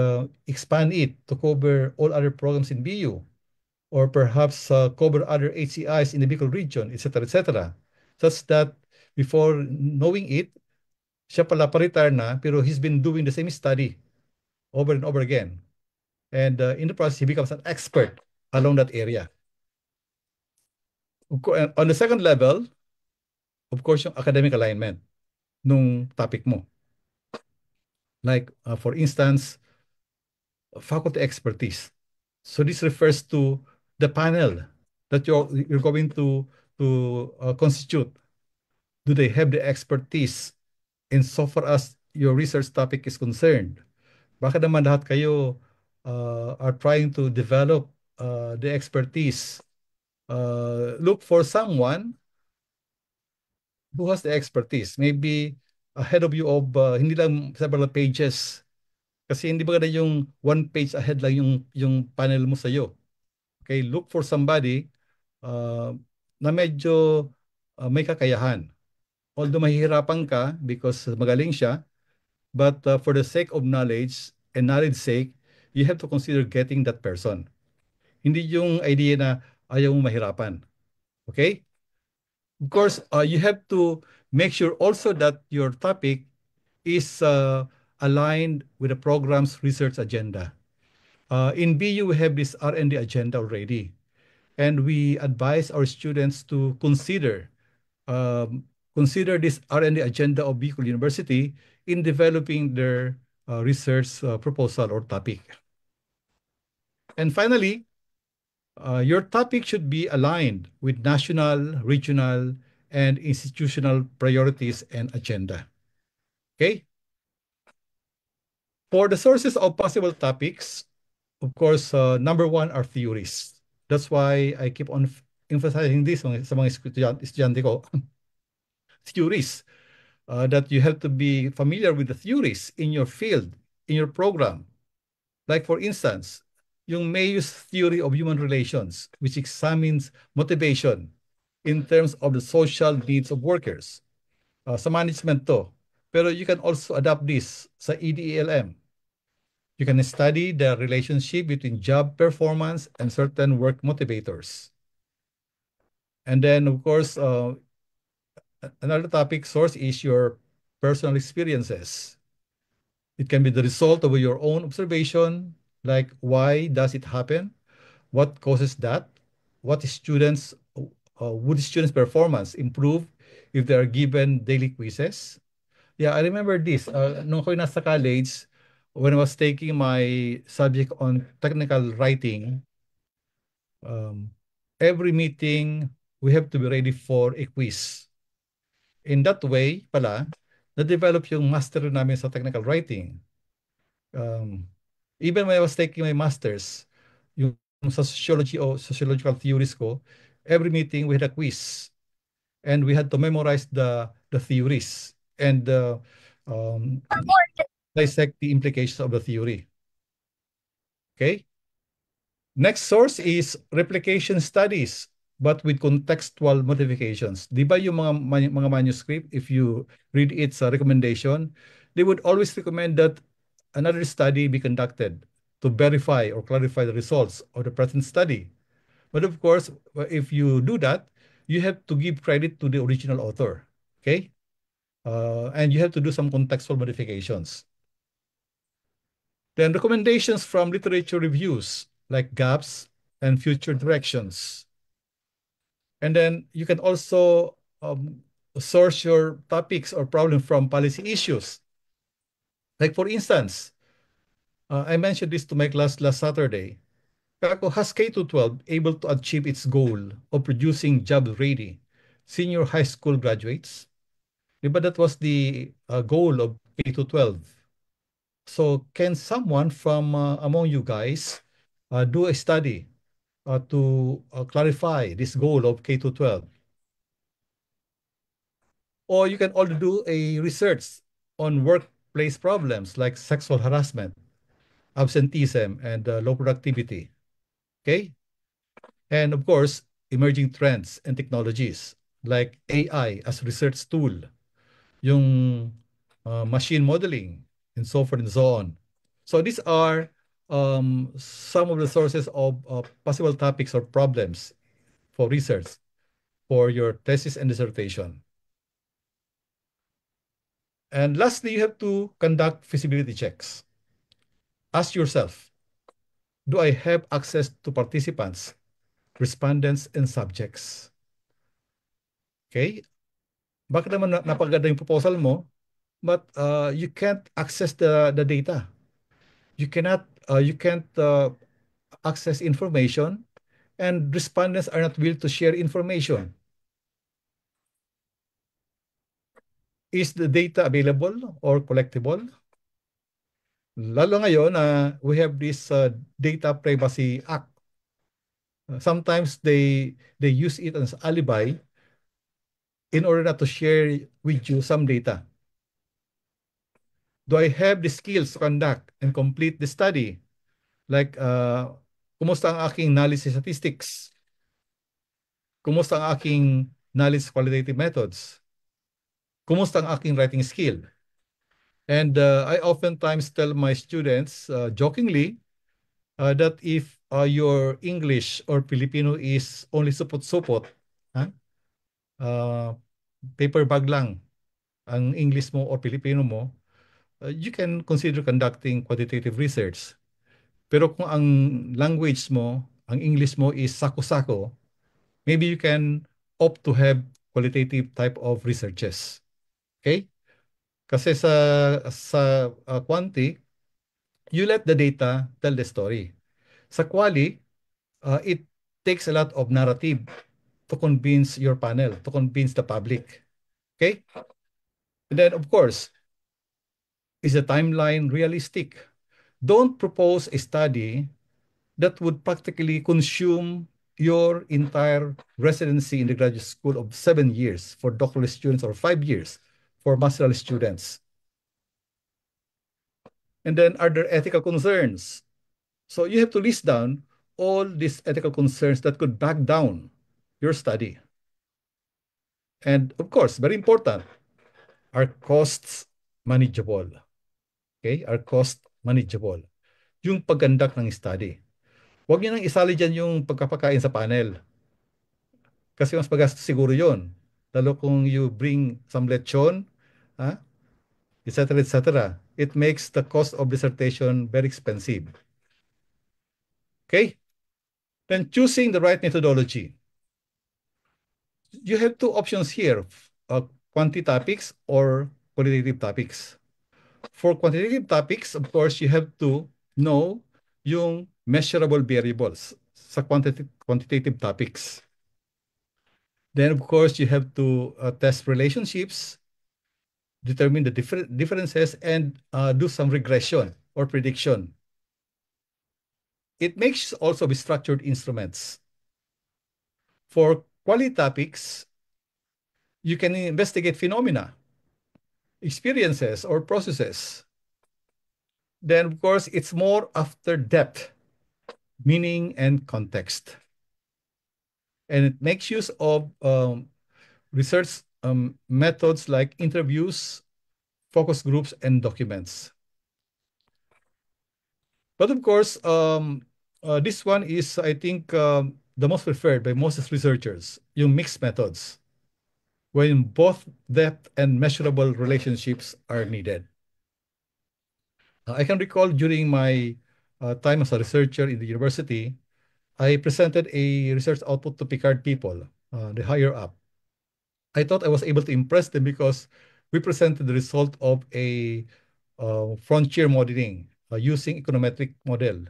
expand it to cover all other programs in BU, or perhaps cover other HCIs in the Bicol region, etc., such that before knowing it, siya pala pa-retire na, pero he's been doing the same study over and over again. And in the process, he becomes an expert along that area. On the second level, of course, yung academic alignment nung topic mo. Like, for instance, faculty expertise. So this refers to the panel that you're going to constitute. Do they have the expertise in so far as your research topic is concerned? Baka naman lahat kayo are trying to develop the expertise. Look for someone who has the expertise. Maybe ahead of you of hindi lang several pages. Kasi hindi ba yung one page ahead lang yung panel mo sa'yo. Okay, look for somebody na medyo may kakayahan. Although mahihirapan ka because magaling siya, but for the sake of knowledge and knowledge sake, you have to consider getting that person. Hindi yung idea na ayaw mong mahirapan. Okay? Of course, you have to make sure also that your topic is aligned with the program's research agenda. In BU, we have this R&D agenda already, and we advise our students to consider this R&D agenda of Bicol University in developing their research proposal or topic. And finally, your topic should be aligned with national, regional, and institutional priorities and agenda. Okay? For the sources of possible topics, of course, number one are theories. That's why I keep on emphasizing this sa mga estudyante ko. Theories. That you have to be familiar with the theories in your field, in your program. Like for instance, yung May's theory of human relations, which examines motivation in terms of the social needs of workers. Sa management to. Pero you can also adapt this sa EDELM. You can study the relationship between job performance and certain work motivators. And then, of course, another topic source is your personal experiences. It can be the result of your own observation, like why does it happen? What causes that? Would students' performance improve if they are given daily quizzes? Yeah, I remember this. Nung ako'y nasa college, when I was taking my subject on technical writing, every meeting, we have to be ready for a quiz. In that way pala, na-develop yung master namin sa technical writing. Even when I was taking my master's, yung sa sociology o sociological theories ko, every meeting we had a quiz. And we had to memorize the theories and dissect the implications of the theory. Okay? Next source is replication studies, but with contextual modifications. Di ba yung mga manuscript, if you read its recommendation, they would always recommend that another study be conducted to verify or clarify the results of the present study. But of course, if you do that, you have to give credit to the original author, okay? And you have to do some contextual modifications. Then recommendations from literature reviews, like gaps and future directions. And then you can also source your topics or problem from policy issues. Like for instance, I mentioned this to my class last Saturday. Kako, has K-12 able to achieve its goal of producing job-ready senior high school graduates? Diba that was the goal of K-12? So can someone from among you guys do a study to clarify this goal of K-12? Or you can also do a research on workplace problems like sexual harassment, absenteeism, and low productivity. Okay? And of course, emerging trends and technologies like AI as research tool, yung machine modeling, and so forth and so on. So these are some of the sources of possible topics or problems for research for your thesis and dissertation. And lastly, you have to conduct feasibility checks. Ask yourself, do I have access to participants, respondents, and subjects? Okay? Bakit naman napaganda yung proposal mo, but you can't access the data. You can't access information, and respondents are not willing to share information. Is the data available or collectible? Lalo ngayon, we have this Data Privacy Act. Sometimes they use it as alibi in order not to share with you some data. Do I have the skills to conduct and complete the study? Like, kumusta ang aking knowledge statistics? Kumusta ang aking knowledge qualitative methods? Kumusta ang aking writing skill? And I oftentimes tell my students, jokingly, that if your English or Filipino is only supot-supot, ha? Paper bag lang ang English mo or Filipino mo, you can consider conducting quantitative research. Pero kung ang language mo, ang English mo is sako-sako, maybe you can opt to have qualitative type of researches. Okay? Kasi sa quanti, you let the data tell the story. Sa quali, it takes a lot of narrative to convince your panel, to convince the public. Okay? And then, of course, is the timeline realistic? Don't propose a study that would practically consume your entire residency in the graduate school of 7 years for doctoral students or 5 years for master's students. And then, are there ethical concerns? So you have to list down all these ethical concerns that could back down your study. And of course, very important, are costs manageable? Okay, are cost manageable? Yung pag-conduct ng study. Huwag niyo nang isali dyan yung pagkapakain sa panel. Kasi mas magastos siguro yun. Lalo kung you bring some lechon, ha? etc., etc. It makes the cost of dissertation very expensive. Okay? Then choosing the right methodology. You have two options here, quantitative topics or qualitative topics. For quantitative topics, of course, you have to know yung measurable variables sa quantitative topics. Then, of course, you have to test relationships, determine the differences, and do some regression or prediction. It makes also be structured instruments. For quality topics, you can investigate phenomena, experiences, or processes. Then, of course, it's more after depth, meaning, and context. And it makes use of research methods like interviews, focus groups, and documents. But of course, this one is, I think, the most preferred by most researchers, yung mixed methods, when both depth and measurable relationships are needed. I can recall during my time as a researcher in the university, I presented a research output to Picard people, the higher up. I thought I was able to impress them because we presented the result of a frontier modeling using econometric model.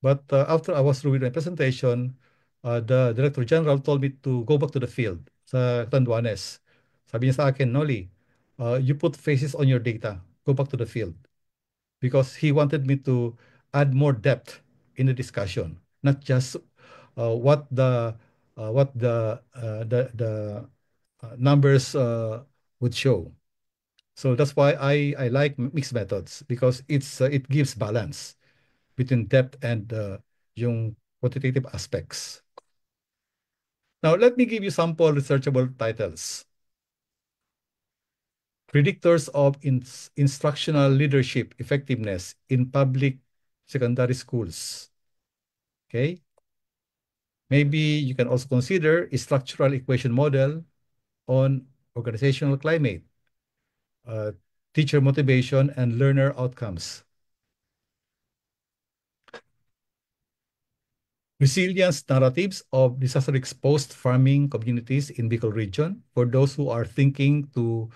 But after I was through with my presentation, the Director General told me to go back to the field sa Tanduanes. Sabi niya sa akin, Noli, you put faces on your data. Go back to the field. Because he wanted me to add more depth in the discussion, not just what the numbers would show. So that's why I like mixed methods because it gives balance between depth and yung quantitative aspects. Now, let me give you sample researchable titles. Predictors of instructional leadership effectiveness in public secondary schools. Okay. Maybe you can also consider a structural equation model on organizational climate, teacher motivation, and learner outcomes. Resilience narratives of disaster-exposed farming communities in Bicol region for those who are thinking to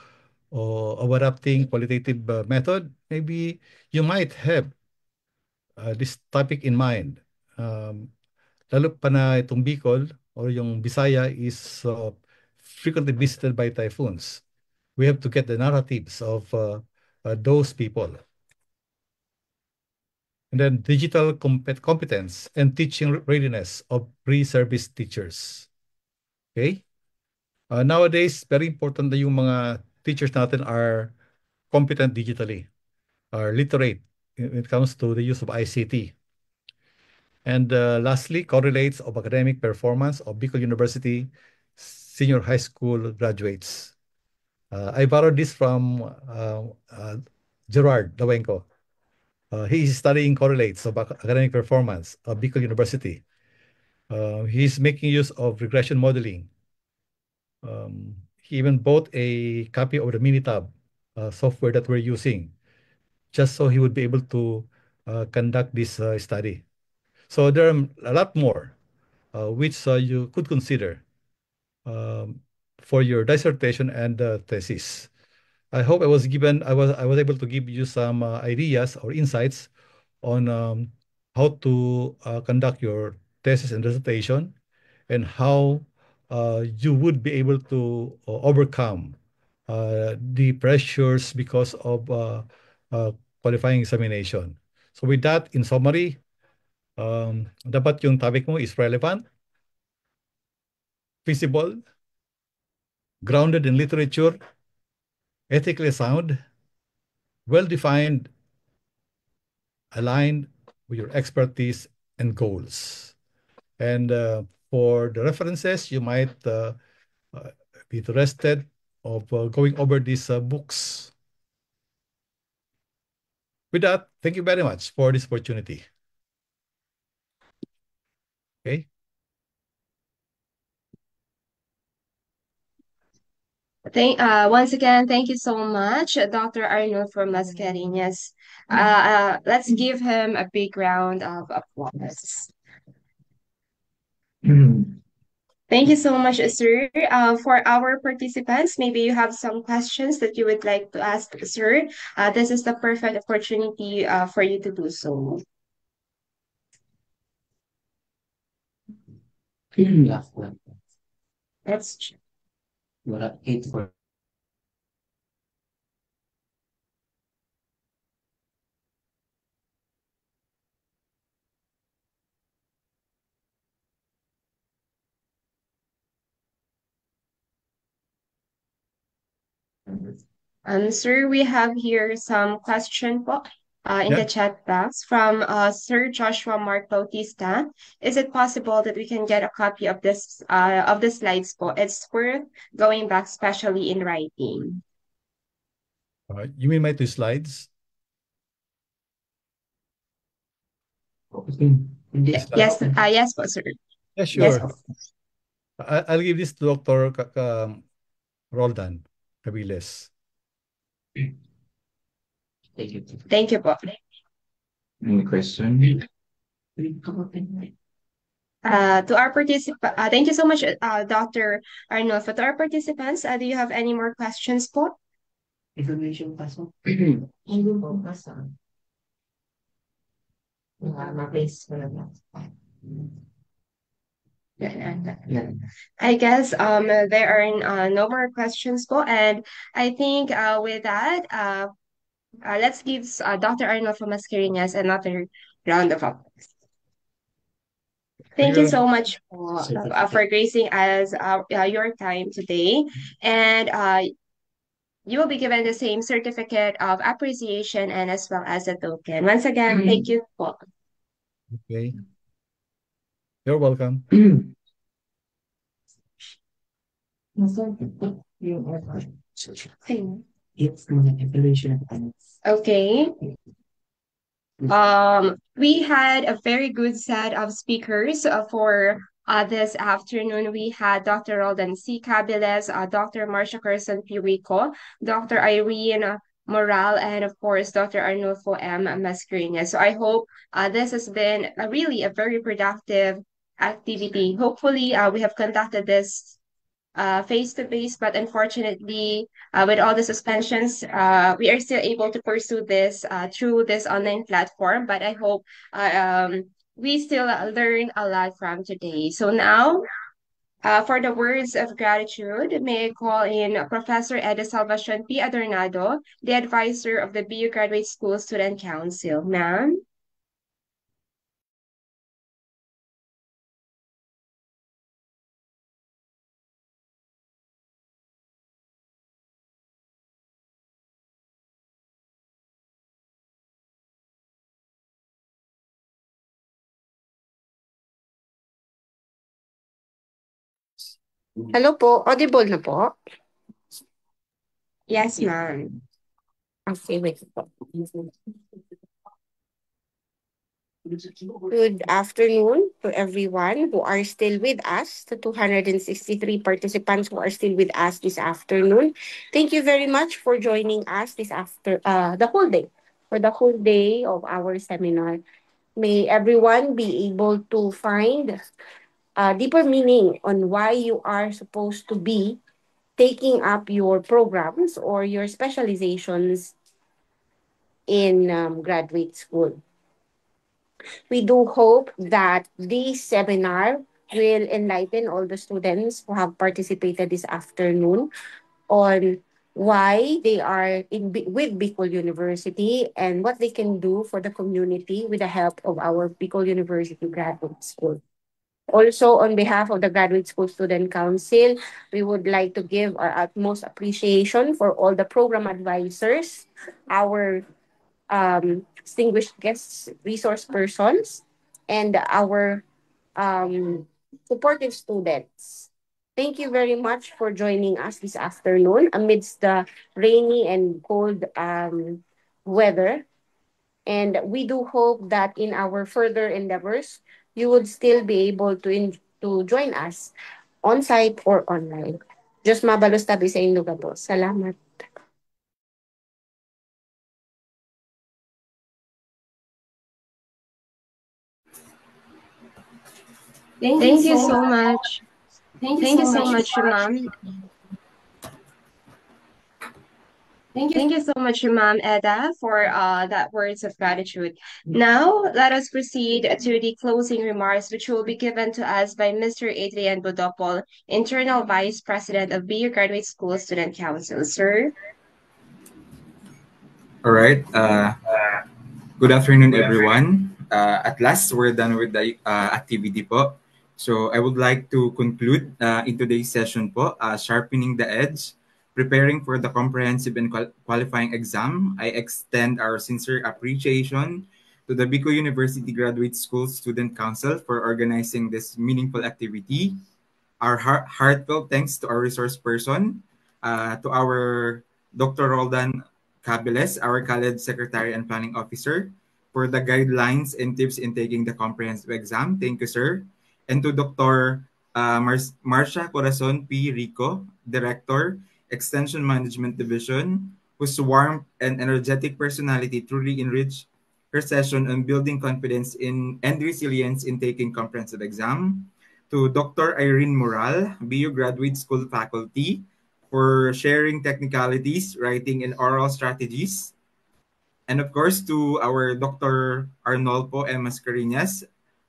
of adapting qualitative method. Maybe you might have this topic in mind. Lalo pa na itong Bicol or yung Bisaya is frequently visited by typhoons. We have to get the narratives of those people. And then digital competence and teaching readiness of pre-service teachers. Okay? Nowadays, very important na yung mga teachers natin are competent digitally, are literate when it comes to the use of ICT. And lastly, correlates of academic performance of Bicol University senior high school graduates. I borrowed this from Gerard Dawenko. He is studying correlates of academic performance at Bicol University. He's making use of regression modeling. He even bought a copy of the Minitab software that we're using, just so he would be able to conduct this study. So there are a lot more which you could consider for your dissertation and thesis. I hope I was able to give you some ideas or insights on how to conduct your thesis and dissertation, and how you would be able to overcome the pressures because of qualifying examination. So with that, in summary, dapat yung topic mo is relevant, feasible, grounded in literature, ethically sound, well-defined, aligned with your expertise and goals. And for the references, you might be interested of going over these books. With that, thank you very much for this opportunity. Okay. Once again, thank you so much, Dr. Arnold from Mascareñas. Let's give him a big round of applause. Thank you so much, sir. For our participants, maybe you have some questions that you would like to ask, sir. This is the perfect opportunity for you to do so. Let's check. Wala 8 for Sir, we have here some question po in the chat box from Sir Joshua Mark Bautista. Is it possible that we can get a copy of this of the slides po? It's worth going back, especially in writing. You mean my 2 slides? Yes, yes po, sir. Yeah, sure. Yes, I'll give this to Dr. Roldan Cabiles. Thank you. Thank you po. Any question? To our participants, thank you so much, Dr. Arnold. To our participants, do you have any more questions po? Information pasok. I guess there are no more questions po, and I think with that let's give Dr. Arnold from Mascareñas another round of applause. Thank you so much for gracing us your time today, and you will be given the same certificate of appreciation and as well as a token. Once again, thank you po. Okay. You're welcome. Okay. We had a very good set of speakers for this afternoon. We had Dr. Roldan C. Cabiles, Dr. Marcia Carson Pirico, Dr. Irene Moral, and of course, Dr. Arnulfo M. Mascareñas. So I hope this has been really a very productive activity. Hopefully, we have conducted this face-to-face, but unfortunately, with all the suspensions, we are still able to pursue this through this online platform. But I hope we still learn a lot from today. So now, for the words of gratitude, may I call in Professor Eda Salvacion P. Adornado, the advisor of the BU Graduate School Student Council. Ma'am. Hello po, audible na po? Yes, ma'am. Okay, wait po. Good afternoon to everyone who are still with us, the 263 participants who are still with us this afternoon. Thank you very much for joining us the whole day, for the whole day of our seminar. May everyone be able to find a deeper meaning on why you are supposed to be taking up your programs or your specializations in graduate school. We do hope that this seminar will enlighten all the students who have participated this afternoon on why they are with Bicol University and what they can do for the community with the help of our Bicol University Graduate School. Also, on behalf of the Graduate School Student Council, we would like to give our utmost appreciation for all the program advisors, our distinguished guests, resource persons, and our supportive students. Thank you very much for joining us this afternoon amidst the rainy and cold weather. And we do hope that in our further endeavors, you would still be able to join us on-site or online. Diyos mabalos tabi sa inyong lugar po. Salamat. Thank you so much. Thank you so much, ma'am. Thank you so much, Ma'am Eda, for that words of gratitude. Now, let us proceed to the closing remarks, which will be given to us by Mr. Adrian Budopol, Internal Vice President of BU Graduate School Student Council. Sir? All right. Good afternoon, everyone. At last, we're done with the activity po. So I would like to conclude in today's session po, sharpening the edge, preparing for the comprehensive and qualifying exam. I extend our sincere appreciation to the Bicol University Graduate School Student Council for organizing this meaningful activity. Our heartfelt thanks to our resource person, to our Dr. Roldan Cabeles, our College Secretary and Planning Officer, for the guidelines and tips in taking the comprehensive exam. Thank you, sir. And to Dr. Marcia Corazon P. Rico, Director, Extension Management Division, whose warm and energetic personality truly enriched her session on building confidence and resilience in taking comprehensive exam. To Dr. Irene Moral, BU Graduate School Faculty, for sharing technicalities, writing, and oral strategies. And of course, to our Dr. Arnolfo M. Mascareñas,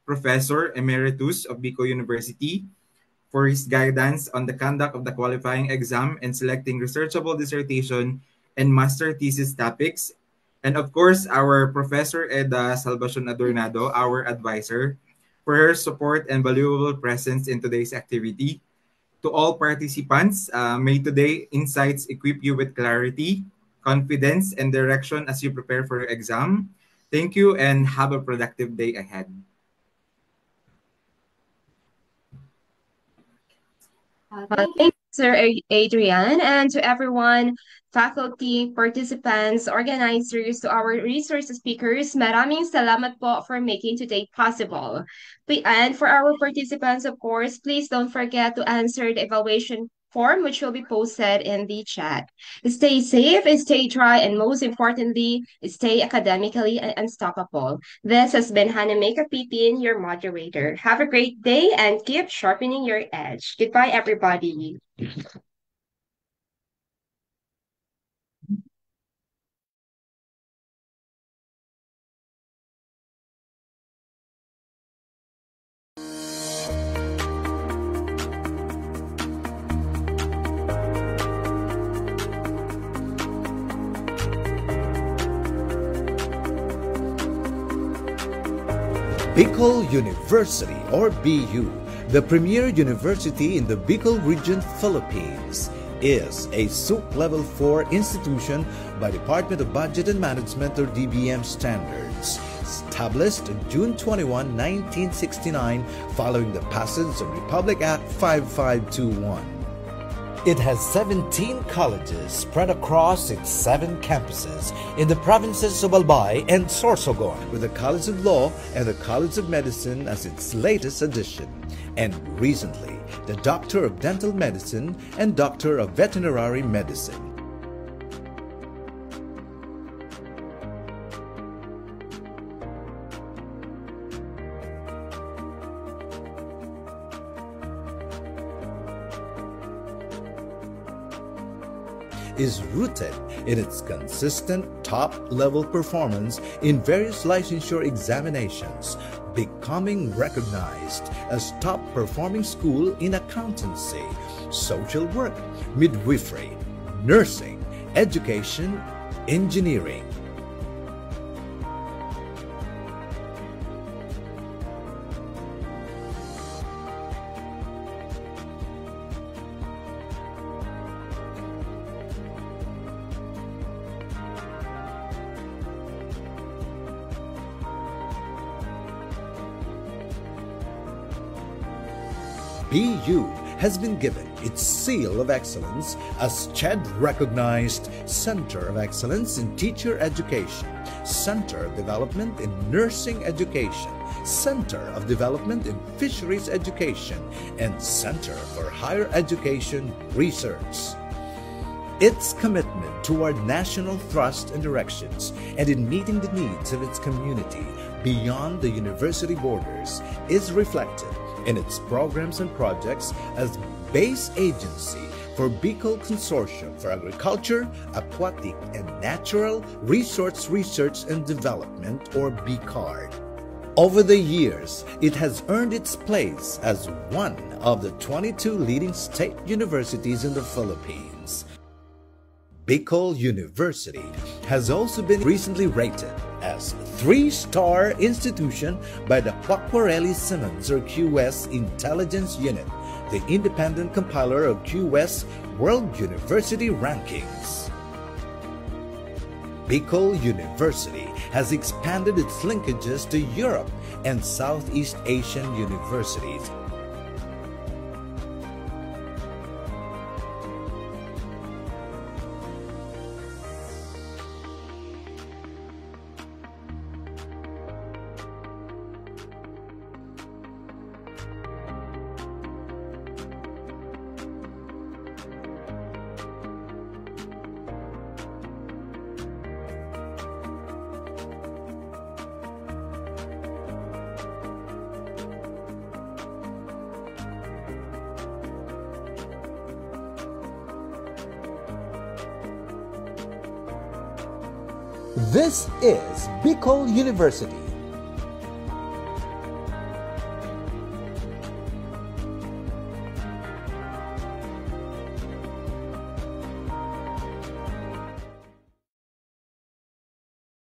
Professor Emeritus of Bicol University, for his guidance on the conduct of the qualifying exam and selecting researchable dissertation and master thesis topics. And of course, our Professor Eda Salvacion Adornado, our advisor, for her support and valuable presence in today's activity. To all participants, may today's insights equip you with clarity, confidence, and direction as you prepare for your exam. Thank you and have a productive day ahead. Thank you, Sir Adrian, and to everyone, faculty, participants, organizers, to our resource speakers, maraming salamat po for making today possible. And for our participants, of course, please don't forget to answer the evaluation form, which will be posted in the chat. Stay safe, stay dry, and most importantly, stay academically unstoppable. This has been Hannah May Kapitin, your moderator. Have a great day and keep sharpening your edge. Goodbye, everybody. Bicol University, or BU, the premier university in the Bicol region, Philippines, is a SUC Level 4 institution by Department of Budget and Management, or DBM standards, established on June 21, 1969, following the passage of Republic Act 5521. It has 17 colleges spread across its 7 campuses in the provinces of Albay and Sorsogon, with the College of Law and the College of Medicine as its latest addition, and recently the Doctor of Dental Medicine and Doctor of Veterinary Medicine. Is rooted in its consistent top-level performance in various licensure examinations, becoming recognized as top-performing school in accountancy, social work, midwifery, nursing, education, engineering. BU has been given its seal of excellence as CHED-recognized Center of Excellence in Teacher Education, Center of Development in Nursing Education, Center of Development in Fisheries Education, and Center for Higher Education Research. Its commitment toward national thrust and directions and in meeting the needs of its community beyond the university borders is reflected in its programs and projects as base agency for Bicol Consortium for Agriculture, Aquatic, and Natural Resource Research and Development, or BCARD. Over the years, it has earned its place as one of the 22 leading state universities in the Philippines. Bicol University has also been recently rated as 3-star institution by the Quacquarelli Simmons or QS Intelligence Unit, the independent compiler of QS World University Rankings. Bicol University has expanded its linkages to Europe and Southeast Asian universities. This is Bicol University,